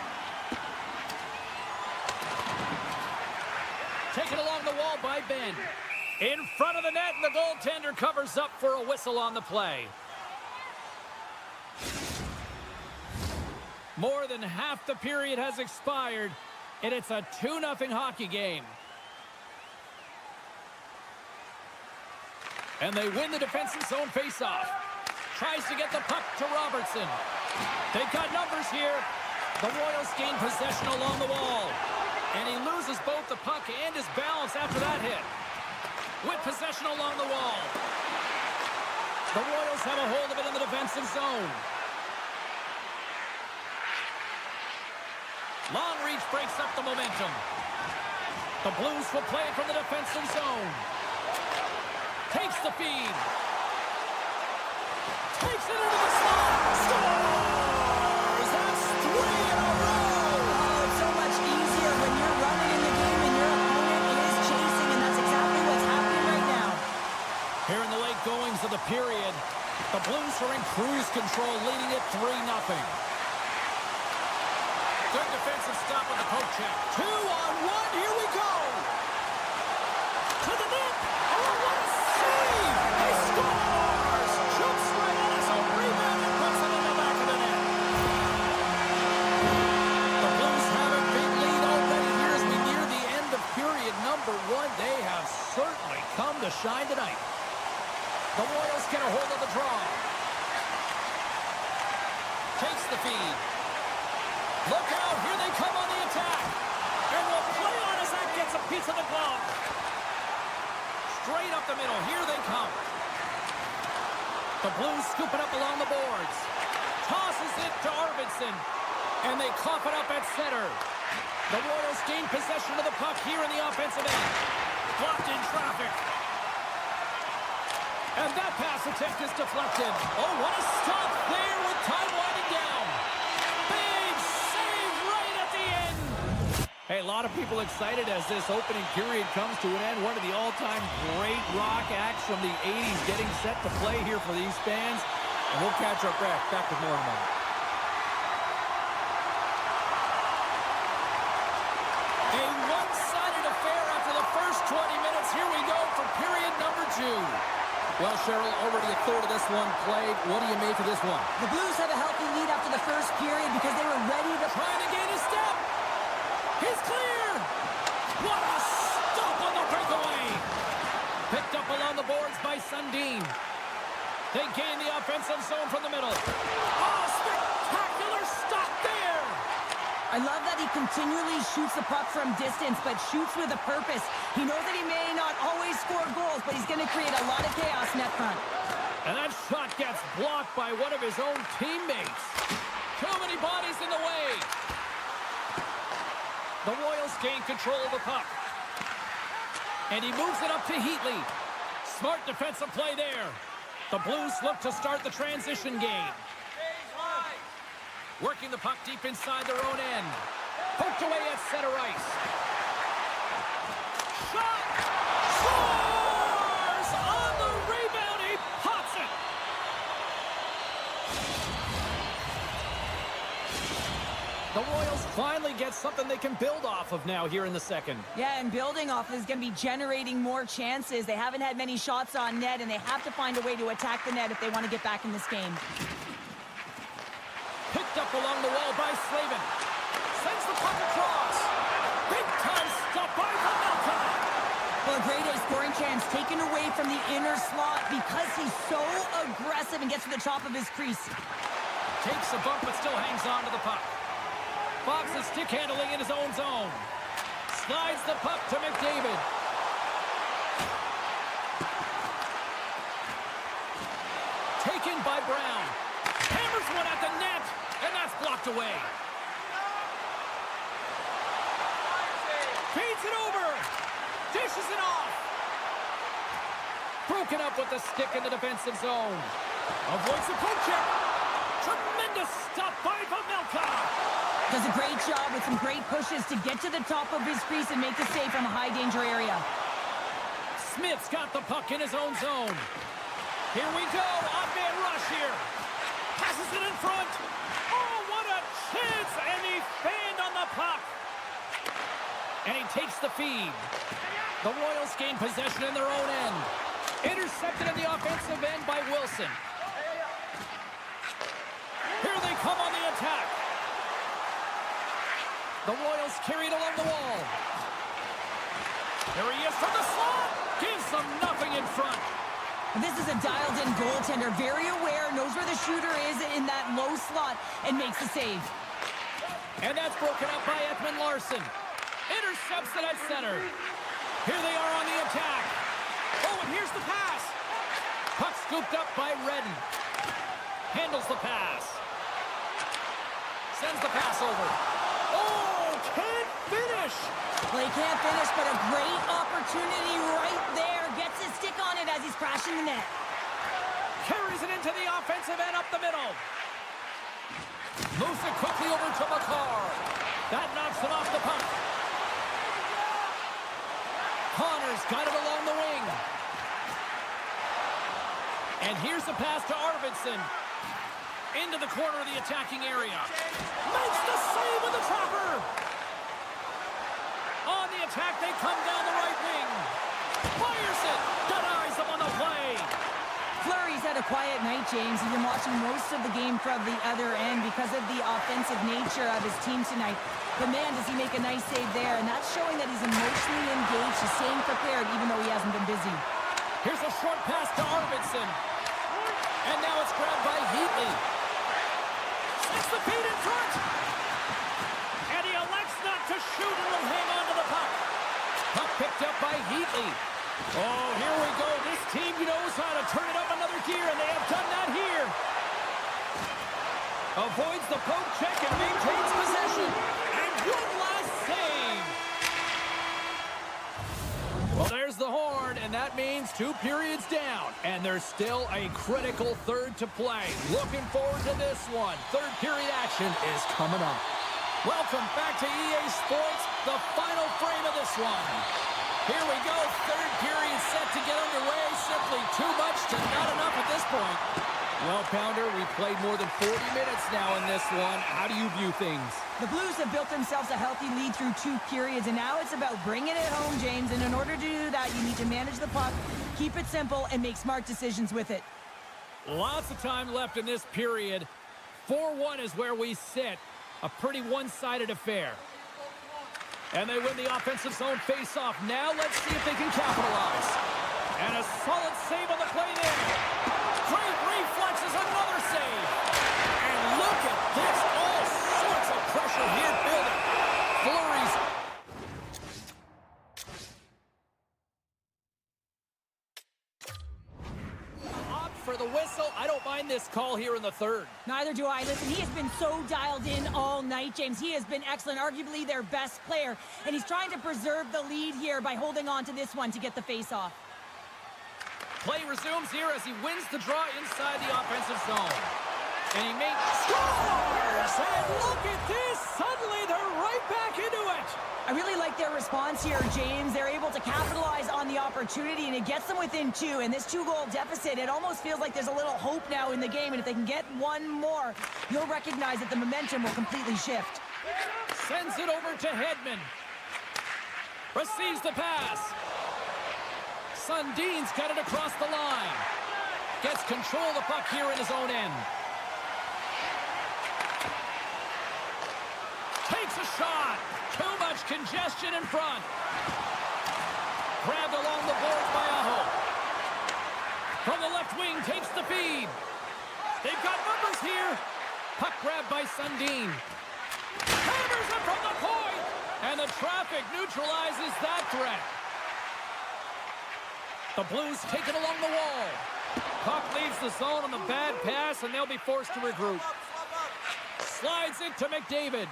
Taken along the wall by Ben. In front of the net, and the goaltender covers up for a whistle on the play. More than half the period has expired, and it's a 2-0 hockey game. And they win the defensive zone faceoff. Tries to get the puck to Robertson. They've got numbers here. The Royals gain possession along the wall. And he loses both the puck and his balance after that hit. With possession along the wall. The Royals have a hold of it in the defensive zone. Long reach breaks up the momentum. The Blues will play it from the defensive zone. Takes the feed. Takes it into the slot. Scores! That's 3 in a row! Oh, it's so much easier when you're running in the game and your opponent is chasing, and that's exactly what's happening right now. Here in the late goings of the period, the Blues are in cruise control, leading it 3-0. Good defensive stop with the poke check. 2-on-1, here we go! To the net! Oh, what a save! He scores! Jumps right at us, a rebound and puts it in the back of the net. The Blues have a big lead already here as we near the end of period number 1. They have certainly come to shine tonight. The Royals get a hold of the draw. Takes the feed. Look out, here they come on the attack. And will play on as that gets a piece of the glove. Straight up the middle, here they come. The Blues scoop it up along the boards. Tosses it to Arvidsson. And they cough it up at center. The Royals gain possession of the puck here in the offensive end. Blocked in traffic. And that pass attempt is deflected. Oh, what a stop there with time winding down. Big save right at the end. Hey, a lot of people excited as this opening period comes to an end. One of the all-time great rock acts from the 80s getting set to play here for these fans. And we'll catch our breath. Back with more in a moment. A one-sided affair after the first 20 minutes. Here we go for period number 2. Well, Cheryl, already a third of this one played. What do you make of this one? The Blues have a healthy lead after the first period because they were ready to... Trying to gain a step. He's clear. What a stop on the breakaway. Picked up along the boards by Sundin. They gain the offensive zone from the middle. Oh, spectacular stop there. I love that he continually shoots the puck from distance, but shoots with a purpose. He knows that he may not always score goals, but he's going to create a lot of chaos net front. And that shot gets blocked by one of his own teammates. Too many bodies in the way. The Royals gain control of the puck. And he moves it up to Heatley. Smart defensive play there. The Blues look to start the transition game. Working the puck deep inside their own end. Poked away at center ice. Shot! Scores! On the rebound, he pots it! The Royals finally get something they can build off of now here in the second. Yeah, and building off is going to be generating more chances. They haven't had many shots on net, and they have to find a way to attack the net if they want to get back in this game. Picked up along the wall by Slavin. Sends the puck across. Big time stop by Pavelka. Well, a great A scoring chance taken away from the inner slot because he's so aggressive and gets to the top of his crease. Takes a bump but still hangs on to the puck. Fox is stick handling in his own zone. Slides the puck to McDavid. Taken by Brown. Hammers one at the net, and that's blocked away. Feeds it over. Dishes it off. Broken up with the stick in the defensive zone. Avoids the poke check. Tremendous stop by Pavelka. Does a great job with some great pushes to get to the top of his crease and make the save from a high-danger area. Smith's got the puck in his own zone. Here we go. Odd man rush here. Passes it in front. Oh, what a chance. And he fanned on the puck. And he takes the feed. The Royals gain possession in their own end. Intercepted in the offensive end by Wilson. Here they come on the attack. The Royals carried along the wall. There he is from the slot. Gives them nothing in front. This is a dialed-in goaltender, very aware, knows where the shooter is in that low slot, and makes the save. And that's broken up by Ekman Larson. Intercepts it at center. Here they are on the attack. Oh, and here's the pass. Puck scooped up by Redden. Handles the pass. Sends the pass over. Oh, can't finish. Well, he can't finish, but a great opportunity right there. Gets his stick on it as he's crashing the net. Carries it into the offensive end up the middle. Moves it quickly over to Makar. That knocks him off the puck. Connor's got it along the wing. And here's the pass to Arvidsson. Into the corner of the attacking area. Makes the save with the trapper. On the attack, they come down the right wing. Fires it. Denies them on the play. Fleury's had a quiet night, James. He's been watching most of the game from the other end because of the offensive nature of his team tonight. But man, does he make a nice save there. And that's showing that he's emotionally engaged. He's staying prepared even though he hasn't been busy. Here's a short pass to Arvidsson. And now it's grabbed by Heatley. Sets the feet in front. And he elects not to shoot and will hang on to the puck. Puck picked up by Heatley. Oh, here we go. This team knows how to turn it up another gear, and they have done that here. Avoids the poke check and maintains possession. And one last save. Well, there's the horn, and that means 2 periods down. And there's still a critical third to play. Looking forward to this one. Third period action is coming up. Welcome back to EA Sports, the final frame of this one. Here we go, third period set to get underway. Simply too much to not enough at this point. Well, Pounder, we've played more than 40 minutes now in this one. How do you view things? The Blues have built themselves a healthy lead through 2 periods, and now it's about bringing it home, James. And in order to do that, you need to manage the puck, keep it simple, and make smart decisions with it. Lots of time left in this period. 4-1 is where we sit. A pretty one-sided affair. And they win the offensive zone face-off. Now let's see if they can capitalize. And a solid save on the play there. Great reflexes, another save. And look at this. All sorts of pressure here building. Flurries. Opt for the whistle. I don't mind this call here in the third. Neither do I. Listen, he has been so dialed in all night, James. He has been excellent, arguably their best player. And he's trying to preserve the lead here by holding on to this one to get the face-off. Play resumes here as he wins the draw inside the offensive zone. And he makes scores! And look at this! Suddenly they're right back into it! I really like their response here, James. They're able to capitalize on the opportunity, and it gets them within 2. And this 2-goal deficit, it almost feels like there's a little hope now in the game. And if they can get one more, you'll recognize that the momentum will completely shift. Sends it over to Hedman. Receives the pass. Sundin's got it across the line. Gets control of the puck here in his own end. Takes a shot. Too much congestion in front. Grabbed along the boards by Aho. From the left wing, takes the feed. They've got numbers here. Puck grabbed by Sundin. Hammers it from the point. And the traffic neutralizes that threat. The Blues take it along the wall. Puck leaves the zone on the bad pass, and they'll be forced to regroup. Slides it to McDavid.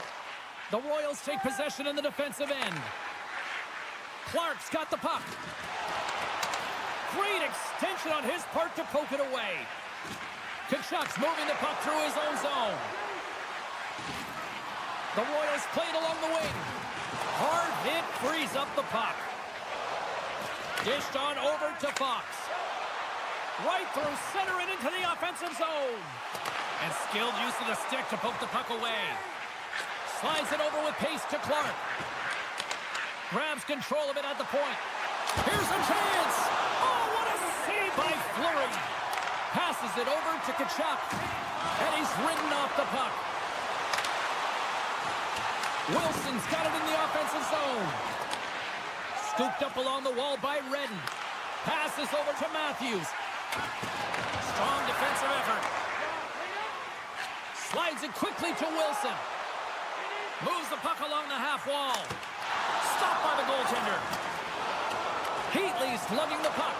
The Royals take possession in the defensive end. Clark's got the puck. Great extension on his part to poke it away. Kachuk's moving the puck through his own zone. The Royals play it along the wing. Hard hit frees up the puck. Dished on over to Fox. Right through center and into the offensive zone. And skilled use of the stick to poke the puck away. Slides it over with pace to Clark. Grabs control of it at the point. Here's a chance. Oh, what a save by Fleury. Passes it over to Kachuk. And he's ridden off the puck. Wilson's got it in the offensive zone. Scooped up along the wall by Redden. Passes over to Matthews. Strong defensive effort. Slides it quickly to Wilson. Moves the puck along the half wall. Stopped by the goaltender. Heatley's lugging the puck.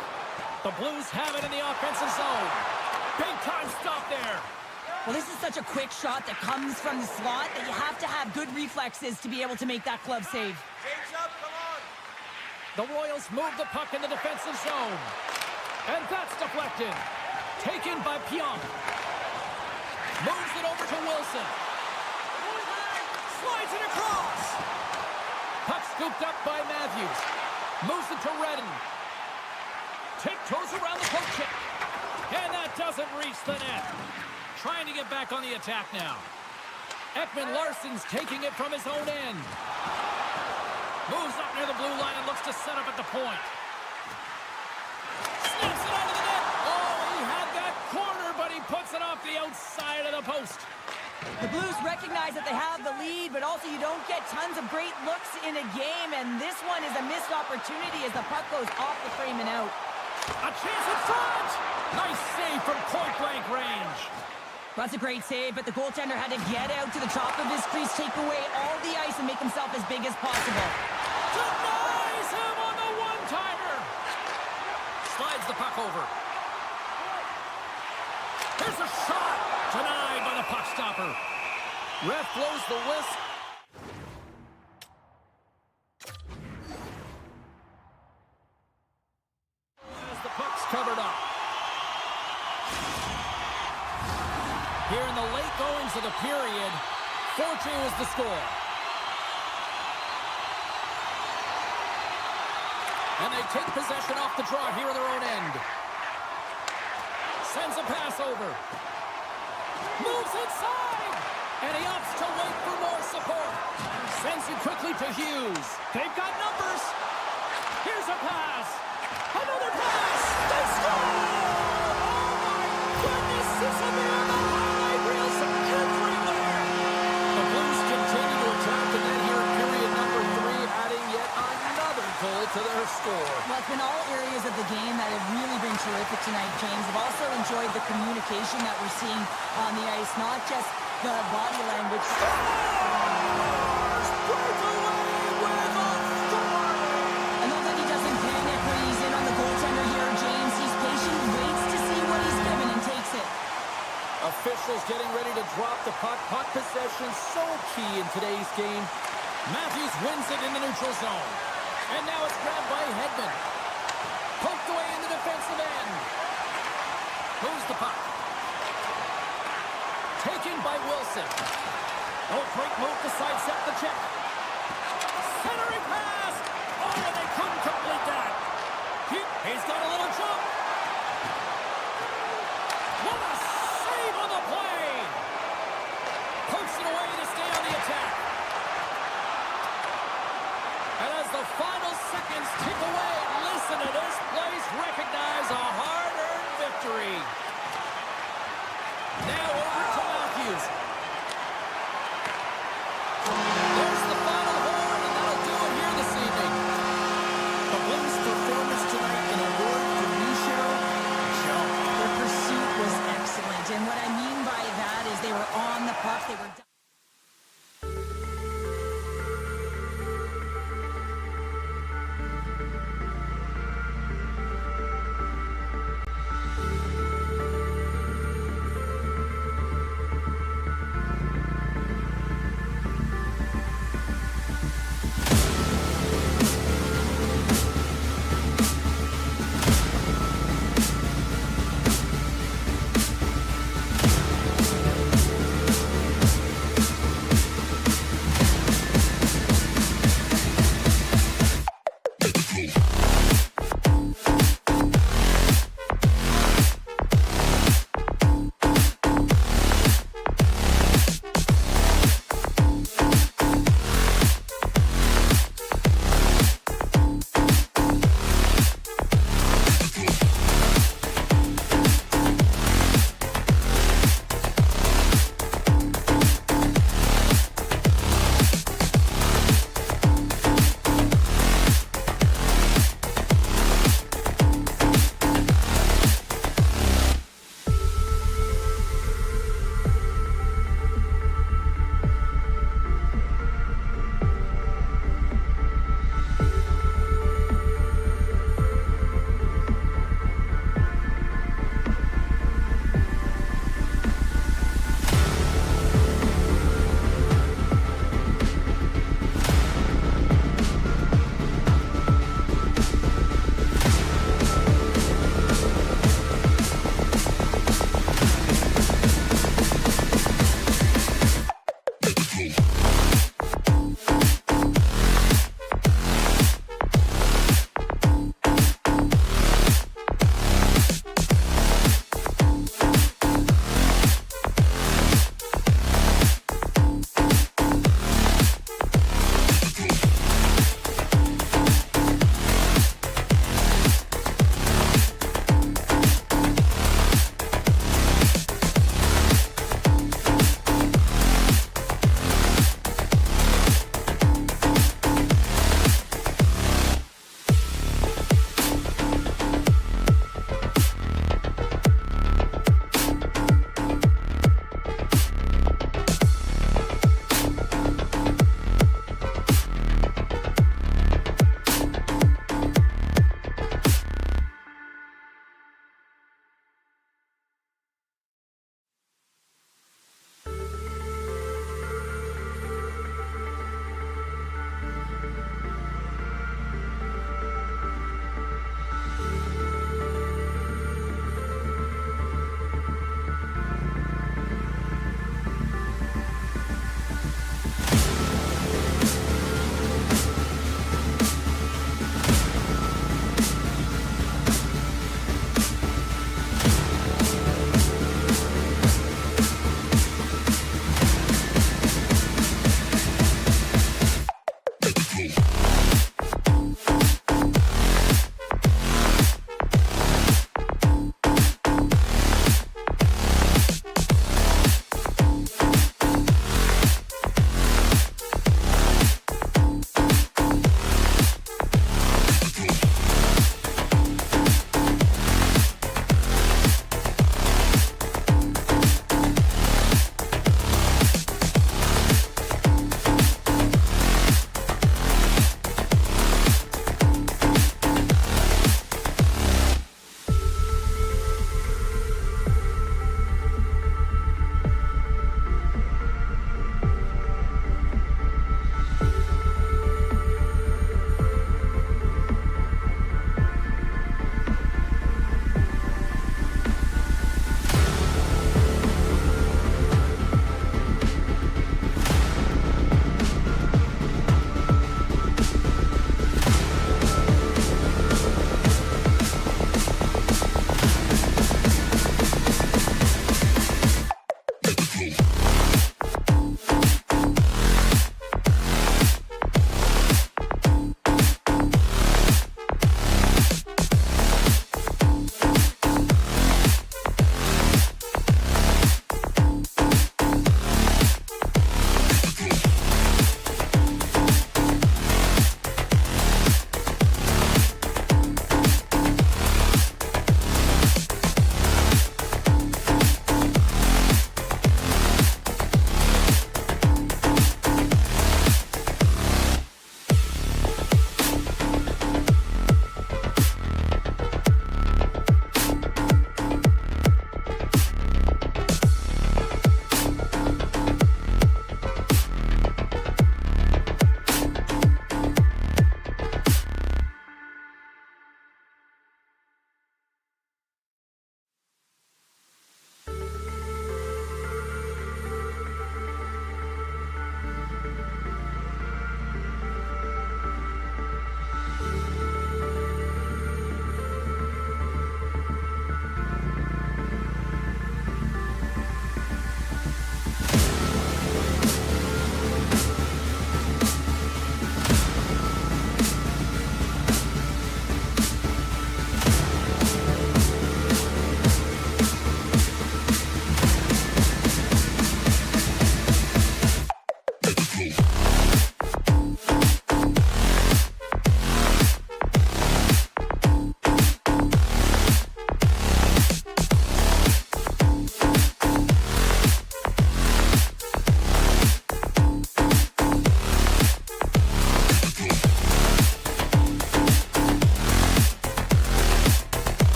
The Blues have it in the offensive zone. Big time stop there. Well, this is such a quick shot that comes from the slot that you have to have good reflexes to be able to make that glove save. The Royals move the puck in the defensive zone. And that's deflected. Taken by Pionk. Moves it over to Wilson. Slides it across. Puck scooped up by Matthews. Moves it to Redden. Tiptoes around the poke check. And that doesn't reach the net. Trying to get back on the attack now. Ekman Larsson's taking it from his own end. Moves up near the blue line and looks to set up at the point. Snaps it onto the net. Oh, he had that corner, but he puts it off the outside of the post. The Blues recognize that they have the lead, but also you don't get tons of great looks in a game, and this one is a missed opportunity as the puck goes off the frame and out. A chance in front! Nice save from point-blank range. That's a great save, but the goaltender had to get out to the top of his crease, take away all the ice, and make himself as big as possible. Denies him on the one-timer. Slides the puck over. There's a shot. Denied by the puck stopper. Ref blows the whistle. As the puck's covered up. Here in the late goings of the period, 4-2 is the score. And they take possession off the draw here in their own end. Sends a pass over. Moves inside. And he opts to wait for more support. Sends it quickly to Hughes. They've got numbers. Here's a pass. Another pass. They score! Oh my goodness, this will be on the highlight reels everywhere. The Blues continue to attack the net here in period number 3, adding yet another goal to their score. Well, it's been all areas of the game that have really been terrific tonight, James. I've also enjoyed the communication that we're seeing on the ice, not just the body language. Stars break away with authority. I know that he doesn't panic when he's in on the goaltender here, James. He's patient, waits to see what he's given, and takes it. Officials getting ready to drop the puck. Puck possession so key in today's game. Matthews wins it in the neutral zone. And now it's grabbed by Hedman. Poked away in the defensive end. Moves the puck. Taken by Wilson. Oh, great move to sidestep the check. Centering pass. Oh, and they couldn't complete that. He's got a little jump. What a save on the play. Pokes it away to stay on the attack. And as the final seconds tick away, listen to this place recognize a hard-earned victory. Now over to Matthews. There's the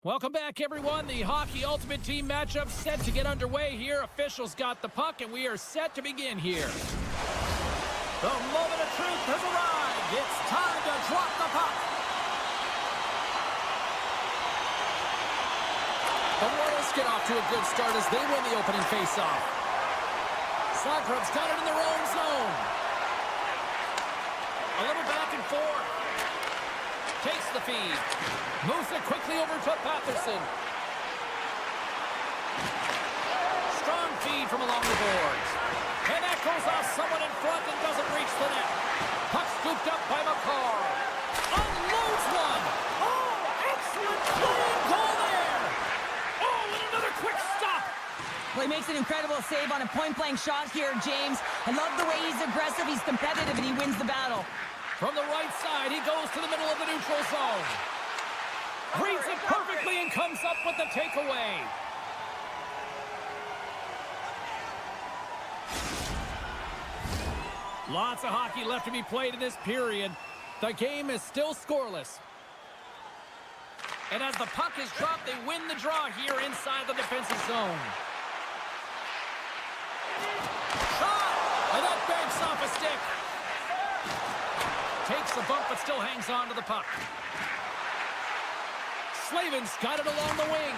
Welcome back, everyone. The Hockey Ultimate Team matchup set to get underway here. Officials got the puck, and we are set to begin here. The moment of truth has arrived. It's time to drop the puck. The Royals get off to a good start as they win the opening faceoff. Zagreb's got it in their own zone. A little back and forth. Takes the feed. Moves it quickly over to Patterson. Strong feed from along the boards. And that goes off someone in front and doesn't reach the net. Puck scooped up by McCarr. Unloads one. Oh, excellent clean goal there. Oh, and another quick stop. Well, he makes an incredible save on a point-blank shot here, James. I love the way he's aggressive, he's competitive, and he wins the battle. From the right side, he goes to the middle of the neutral zone. Reads it perfectly and comes up with the takeaway. Lots of hockey left to be played in this period. The game is still scoreless. And as the puck is dropped, they win the draw here inside the defensive zone. Shot! And that banks off a stick. Takes the bump, but still hangs on to the puck. Slavin's got it along the wing.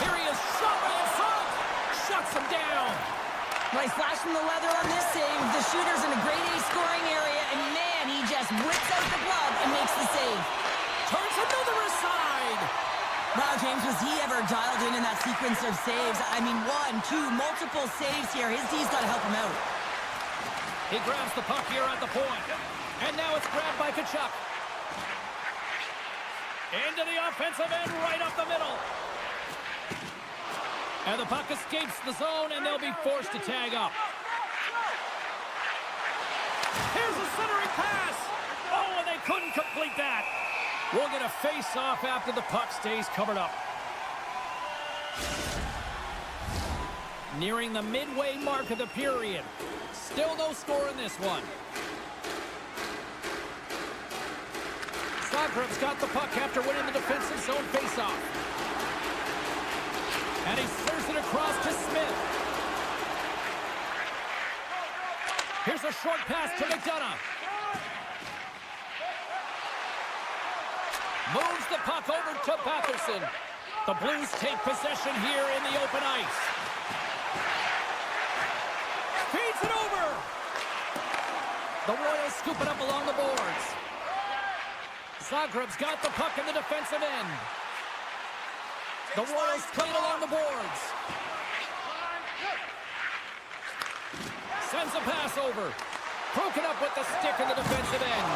Here he is, shot right in front. Shuts him down. Nice flash from the leather on this save. The shooter's in a grade A scoring area, and man, he just whips out the glove and makes the save. Turns another aside. Wow, James, was he ever dialed in that sequence of saves? I mean, one, two, multiple saves here. His D's got to help him out. He grabs the puck here at the point. And now it's grabbed by Tkachuk. Into the offensive end, right up the middle. And the puck escapes the zone, and they'll be forced to tag up. Here's a centering pass. Oh, and they couldn't complete that. We'll get a face-off after the puck stays covered up. Nearing the midway mark of the period. Still no score in this one. Zagreb's got the puck after winning the defensive zone faceoff. And he serves it across to Smith. Here's a short pass to McDonough. Moves the puck over to Patterson. The Blues take possession here in the open ice. Feeds it over. The Royals scoop it up along the boards. Zagreb's got the puck in the defensive end. The Royals play it along the boards. Sends a pass over. Broken up with the stick in the defensive end.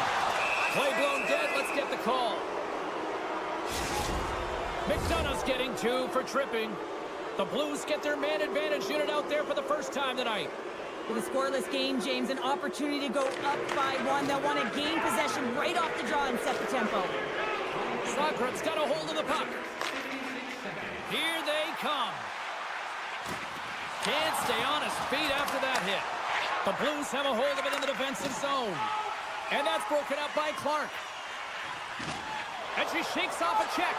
Play blown dead. Let's get the call. McDonough's getting 2 for tripping. The Blues get their man advantage unit out there for the first time tonight. With a scoreless game, James, an opportunity to go up by 1. They'll want to gain possession right off the draw and set the tempo. Zagreb's got a hold of the puck. Here they come. Can't stay on his feet after that hit. The Blues have a hold of it in the defensive zone. And that's broken up by Clark. And she shakes off a check.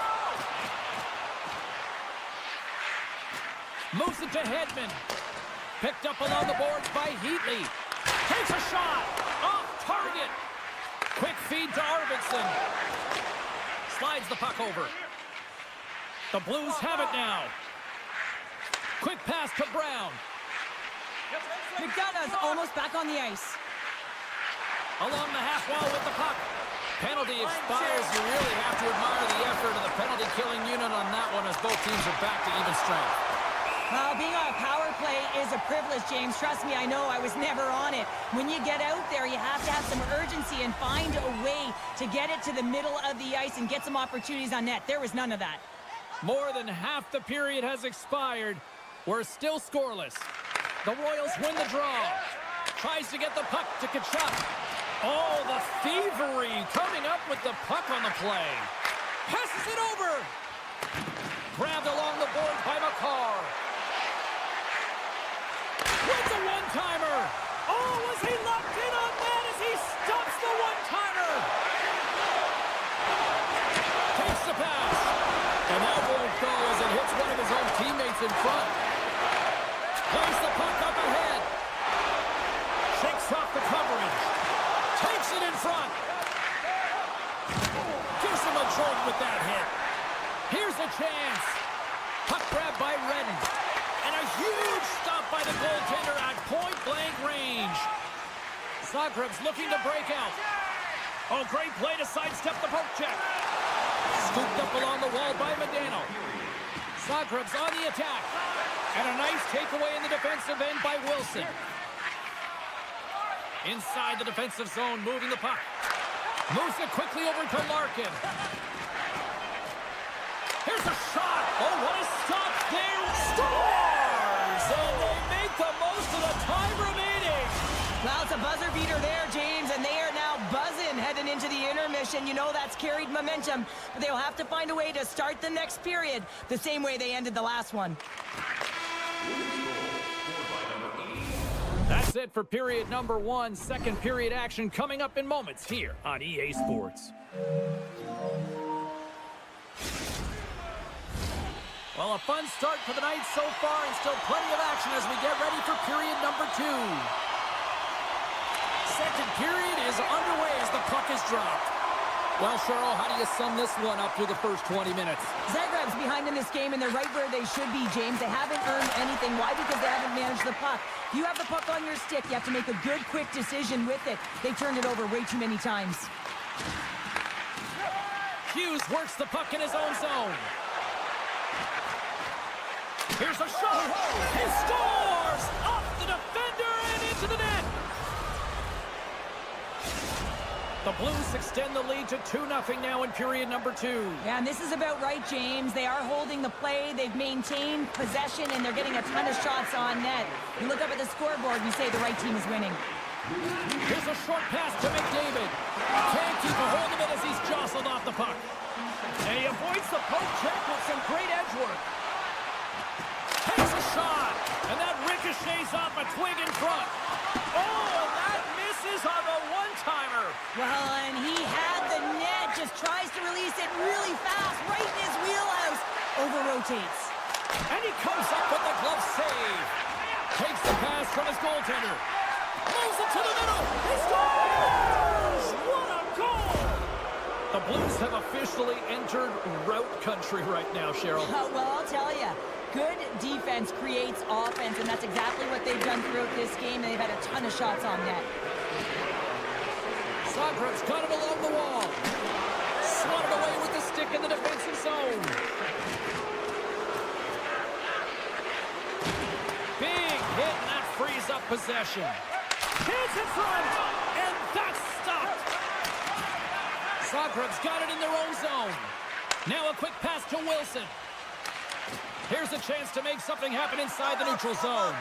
Moves it to Hedman. Picked up along the boards by Heatley. Takes a shot. Off target. Quick feed to Arvidsson. Slides the puck over. The Blues have it now. Quick pass to Brown. McDonough's almost back on the ice. Along the half wall with the puck. Penalty expires. You really have to admire the effort of the penalty-killing unit on that one as both teams are back to even strength. Being on a power play is a privilege, James. Trust me, I know. I was never on it. When you get out there, you have to have some urgency and find a way to get it to the middle of the ice and get some opportunities on net. There was none of that. More than half the period has expired. We're still scoreless. The Royals win the draw. Tries to get the puck to Tkachuk. Oh, the thievery coming up with the puck on the play. Passes it over. Grabbed along the boards by McCarr. Wins a one-timer. Oh, was he locked in on that as he stops the one-timer? Takes the pass. the goaltender at point-blank range. Zagreb's looking to break out. Oh, great play to sidestep the poke check. Scooped up along the wall by Medano. Zagreb's on the attack. And a nice takeaway in the defensive end by Wilson. Inside the defensive zone, moving the puck. Moves it quickly over to Larkin. Here's a shot. Oh, what a stop there. Scores! And they make the most of the time remaining. Well, it's a buzzer beater there, James, and they are now buzzing heading into the intermission. You know that's carried momentum, but they'll have to find a way to start the next period the same way they ended the last one. That's it for period number 1. Second period action coming up in moments here on EA Sports. Well, a fun start for the night so far, and still plenty of action as we get ready for period number 2. Second period is underway as the puck is dropped. Well, Cheryl, how do you sum this one up through the first 20 minutes? Zagreb's behind in this game, and they're right where they should be, James. They haven't earned anything. Why? Because they haven't managed the puck. If you have the puck on your stick, you have to make a good, quick decision with it. They turned it over way too many times. Hughes works the puck in his own zone. Here's a shot. He scores! Off the defender and into the net. The Blues extend the lead to 2-0 now in period number 2. Yeah, and this is about right, James. They are holding the play. They've maintained possession, and they're getting a ton of shots on net. You look up at the scoreboard, you say the right team is winning. Here's a short pass to McDavid. Can't keep a hold of it as he's jostled off the puck. And he avoids the poke check with some great edge work. Takes a shot, and that ricochets off a twig in front. Oh, and that misses on the one-timer. Well, and he had the net, just tries to release it really fast, right in his wheelhouse. Over-rotates. And he comes up with the glove save. Takes the pass from his goaltender. Moves it to the middle. He scores! What a goal! The Blues have officially entered rout country right now, Cheryl. Well, I'll tell you. Good defense creates offense, and that's exactly what they've done throughout this game. They've had a ton of shots on net. Zagreb's got it along the wall. Swatted away with the stick in the defensive zone. Big hit, and that frees up possession. Chance in front, and that's stopped. Zagreb's got it in their own zone. Now a quick pass to Wilson. Here's a chance to make something happen inside the neutral zone.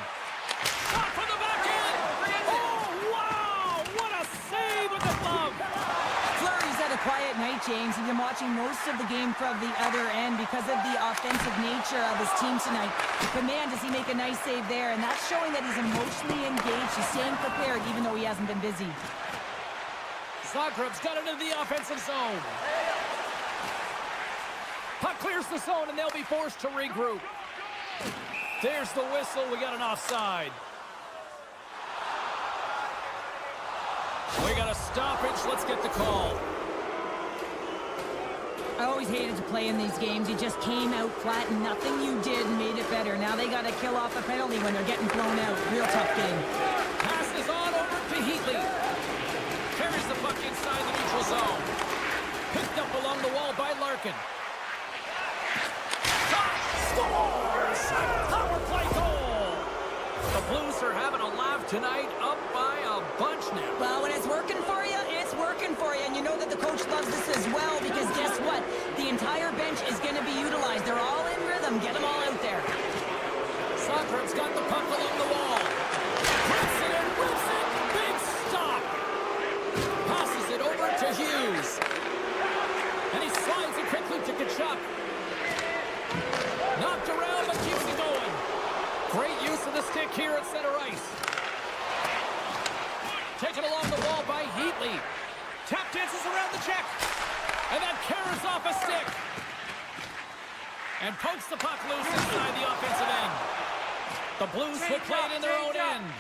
Shot from the back end. Oh, wow! What a save with the glove. Fleury's had a quiet night, James. He's been watching most of the game from the other end because of the offensive nature of his team tonight. But man, does he make a nice save there. And that's showing that he's emotionally engaged. He's staying prepared even though he hasn't been busy. Zagreb's got it into the offensive zone. Puck clears the zone, and they'll be forced to regroup. There's the whistle. We got an offside. We got a stoppage. Let's get the call. I always hated to play in these games. You just came out flat, and nothing you did made it better. Now they got to kill off a penalty when they're getting thrown out. Real tough game. Passes on over to Heatley. Carries the puck inside the neutral zone. Picked up along the wall by Larkin. Scores! A power play goal! The Blues are having a laugh tonight, up by a bunch now. Well, when it's working for you, it's working for you. And you know that the coach loves this as well because guess what? The entire bench is going to be utilized. They're all in rhythm. Get them all out there. Zagreb's got the puck along the wall. Rips it and rips it. Big stop. Passes it over to Hughes. And he slides it quickly to Kachuk. Knocked around, but keeps it going. Great use of the stick here at center ice. Taken along the wall by Heatley. Tap dances around the check. And that carries off a stick. And pokes the puck loose inside the offensive end. The Blues will play it in their own end.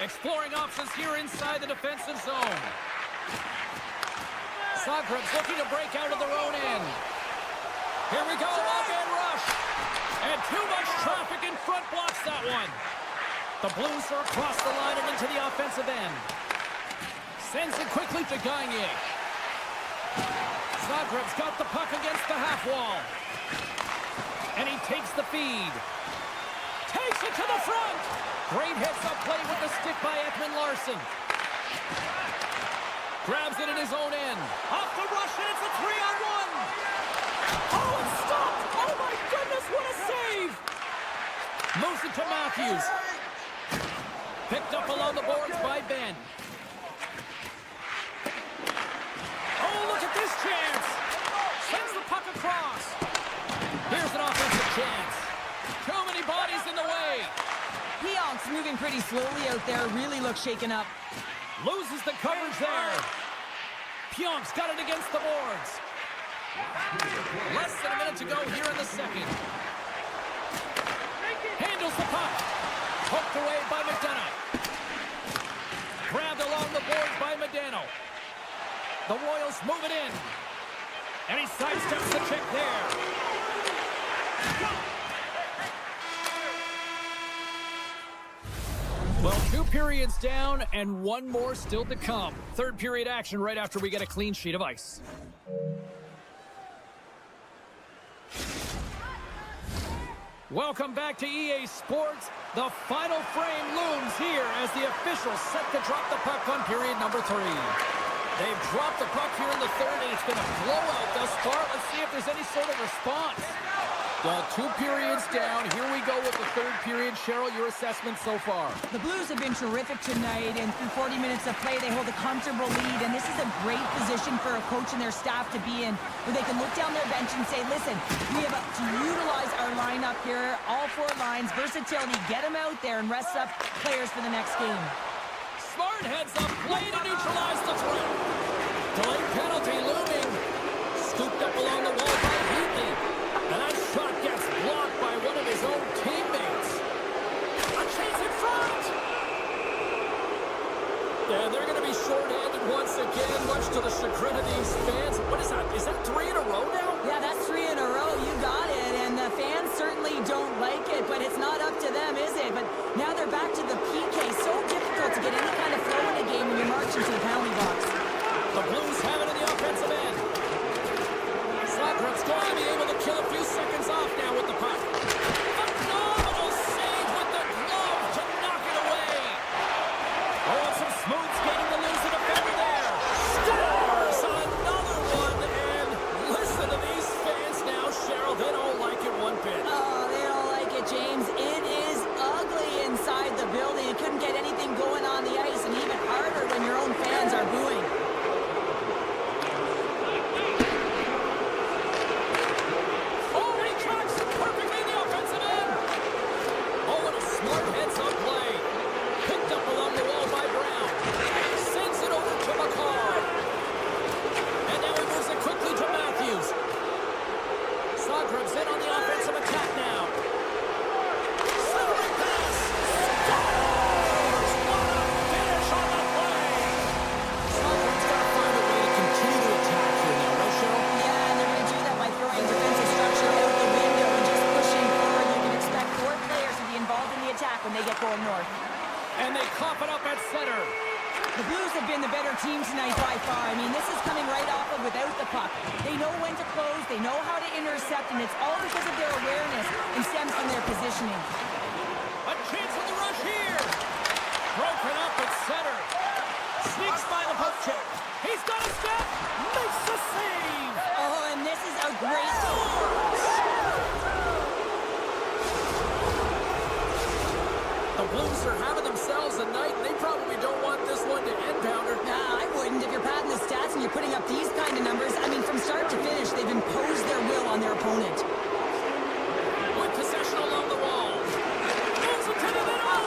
Exploring options here inside the defensive zone. Zagreb's looking to break out of their own end. Here we go, all-man rush. And too much traffic in front blocks that one. The Blues are across the line and into the offensive end. Sends it quickly to Gagne. Zagreb's got the puck against the half wall. And he takes the feed. Takes it to the front. Great heads-up play with the stick by Ekman Larsson. Grabs it in his own end. Off the rush, and it's a 3-on-1. Oh, it's stopped! Oh, my goodness, what a save! Moves it to Matthews. Picked up along the boards by Ben. Oh, look at this chance! Sends the puck across. Here's an offensive chance. Too many bodies in the way. Pionk's moving pretty slowly out there. Really looks shaken up. Loses the coverage there. Pionk's got it against the boards. Less than a minute to go here in the second. Handles the puck. Poked away by McDonough. Grabbed along the boards by Medano. The Royals move it in. And he sidesteps the check there. Well, 2 periods down and 1 more still to come. Third period action right after we get a clean sheet of ice. Welcome back to EA Sports. The final frame looms here as the officials set to drop the puck on period number 3. They've dropped the puck here in the third, and it's been a blowout thus far. Let's see if there's any sort of response. Well, 2 periods down. Here we go with the third period. Cheryl, your assessment so far? The Blues have been terrific tonight, and through 40 minutes of play, they hold a comfortable lead, and this is a great position for a coach and their staff to be in, where they can look down their bench and say, listen, we have to utilize our lineup here, all 4 lines, versatility, get them out there and rest up players for the next game. Smart heads up, play to neutralize the threat. Delayed penalty looming. Scooped up along the wall by Heatley. And that shot gets blocked by one of his own teammates. A chance in front. Yeah, they're going to be shorthanded once again, much to the chagrin of these fans. What is that? Is that 3 in a row now? Yeah, that's 3 in a row. You got it. And the fans certainly don't like it, but it's not up to them, is it? But now they're back to the PK. So difficult to get any kind of flow in a game when you're marching to the penalty box. The Blues have it in the offensive end. Zagreb's going to be able to kill a few seconds off now with the puck. Phenomenal save with the glove to knock it away. Oh, and some smooth skating to lose the defender there. Scores another one, and listen to these fans now, Cheryl. They don't like it one bit. Oh, they don't like it, James. It is ugly inside the building. You couldn't get anything going on the ice, and even harder when your own fans are booing. Team tonight by far. I mean, this is coming right off of without the puck. They know when to close, they know how to intercept, and it's all because of their awareness and stems from their positioning. A chance on the rush here. Broken up at center. Sneaks by the poke check. He's got a step. Makes the save. Oh, and this is a great score. The Blues are having themselves a night, and they probably don't want this one to end, Pounder. Nah, I wouldn't. If you're padding the stats and you're putting up these kind of numbers, I mean, from start to finish, they've imposed their will on their opponent. With possession along the wall. Moves it to the middle,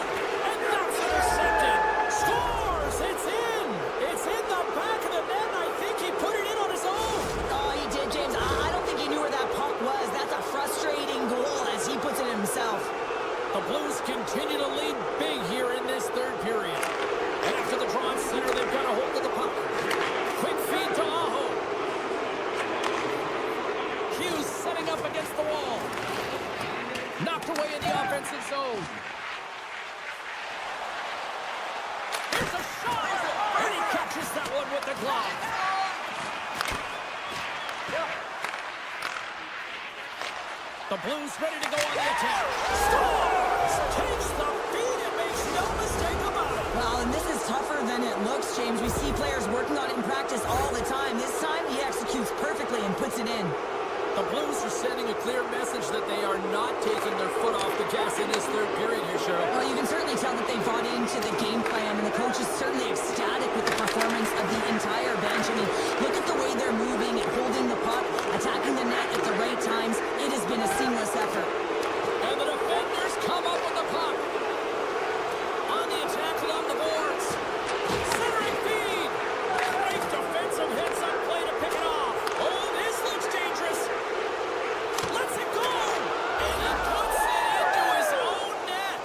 and that's intercepted. Scores! It's in! It's in the back of the net. I think he put it in on his own. Oh, he did, James. I don't think he knew where that puck was. That's a frustrating goal as he puts it in himself. The Blues continue to lead big here in this third period. And after the draw in center, they've got a hold of the puck. Quick feed to Aho. Hughes setting up against the wall. Knocked away in the offensive zone. glove. The Blues ready to go on the attack. Scores! Takes the feed and makes no mistake about it. Well, and this is tougher than it looks, James. We see players working on it in practice all the time. This time, he executes perfectly and puts it in. The Blues are sending a clear message that they are not taking their foot off the gas in this third period here, Cheryl. Well, you can certainly tell that they bought into the game plan, and the coach is certainly ecstatic with the performance of the entire bench. I mean, look at the way they're moving and holding the puck, attacking the net at the right times. It has been a seamless effort. And the defenders come up with the puck. On the attack along the boards. Centering feed. Great defensive heads-up play to pick it off. Oh, this looks dangerous. Lets it go. And he puts it into his own net.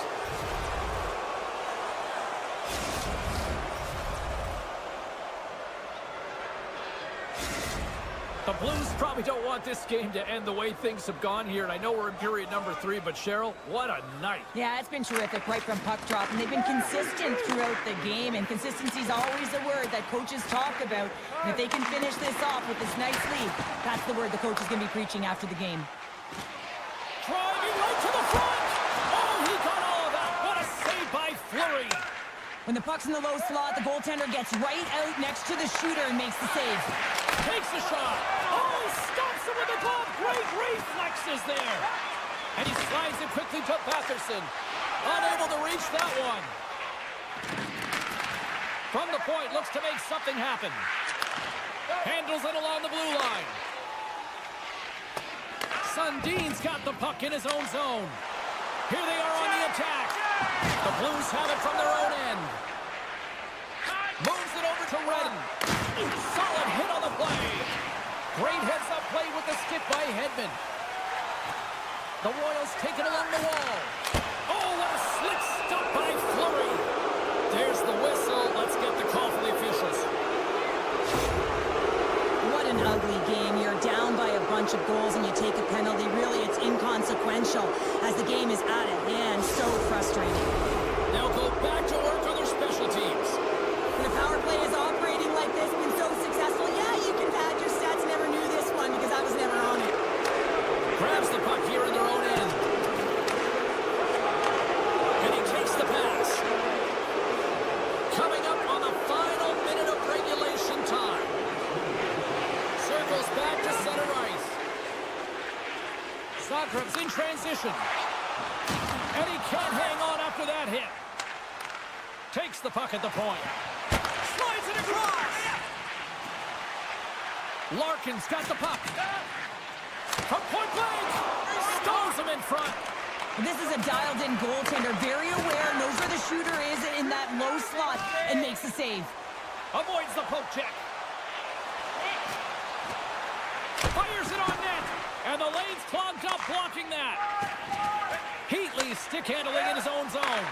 The Blues probably don't want this game to end the way things have gone here. And I know we're in period number 3, but Cheryl, what a night. Yeah, it's been terrific right from puck drop, and they've been consistent throughout the game, and consistency is always a word that coaches talk about. And if they can finish this off with this nice lead, that's the word the coach is going to be preaching after the game. Driving right to the front. Oh, he got all of that. What a save by Fleury. When the puck's in the low slot, the goaltender gets right out next to the shooter and makes the save. Takes the shot. Oh, he stops him with the glove. Great reflexes there. And he slides it quickly to Patterson. Unable to reach that one. From the point, looks to make something happen. Handles it along the blue line. Sundin's got the puck in his own zone. Here they are on the attack. The Blues have it from their own end. Moves it over to Redden. Solid hit on the play. Great heads-up play with the stick by Hedman. The Royals take it along the wall. Oh, what a slick stop by Fleury. There's the whistle. Let's get the call from the officials. What an ugly game. You're down by a bunch of goals and you take a penalty. Really, it's inconsequential as the game is out of hand. So frustrating. They'll go back to work on their special teams. When a power play is operating like this, been so successful, yeah, you can pad your stats. Never knew this one because I was never on it. Grabs the puck here in their own end. And he takes the pass. Coming up on the final minute of regulation time. Circles back to center ice. Sokram's in transition. And he can't hang on after that hit. Takes the puck at the point. Slides it across. Larkin's got the puck. From point blank. Stones him in front. This is a dialed-in goaltender, very aware, knows where the shooter is in that low slot, and makes the save. Avoids the poke check. Fires it on net. And the lane's clogged up, blocking that. Heatley stick handling in his own zone.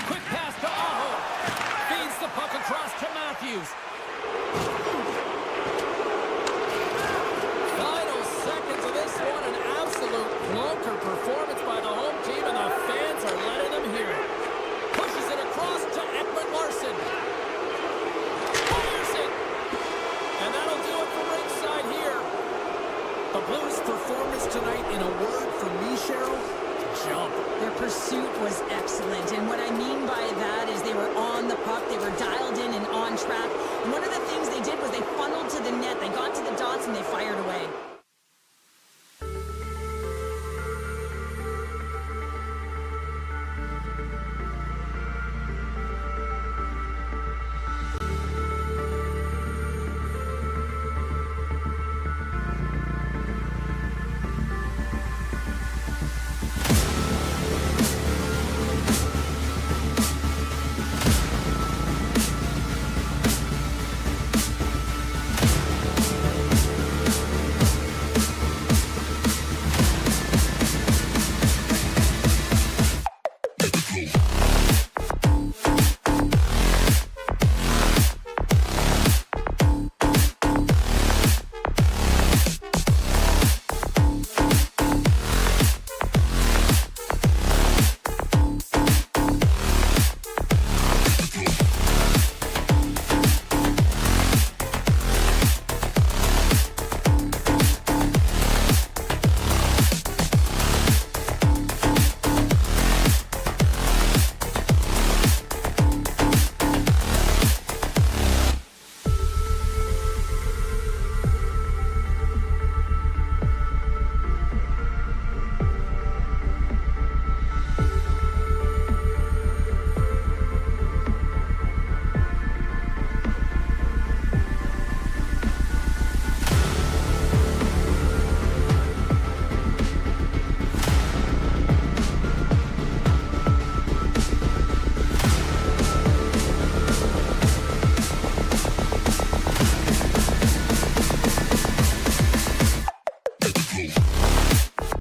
Quick pass to Aho. Feeds the puck across to Matthews. Final seconds of this one, an absolute clunker performance by the home team, and the fans are letting them hear it. Pushes it across to Ekman Larson. Fires it. And that'll do it from ringside here. The Blues' performance tonight, in a word from me, Cheryl, jump. Their pursuit was excellent, and what I mean by that is they were on the puck, they were dialed in and on track, and one of the things they did was they funneled to the net, they got to the dots, and they fired away.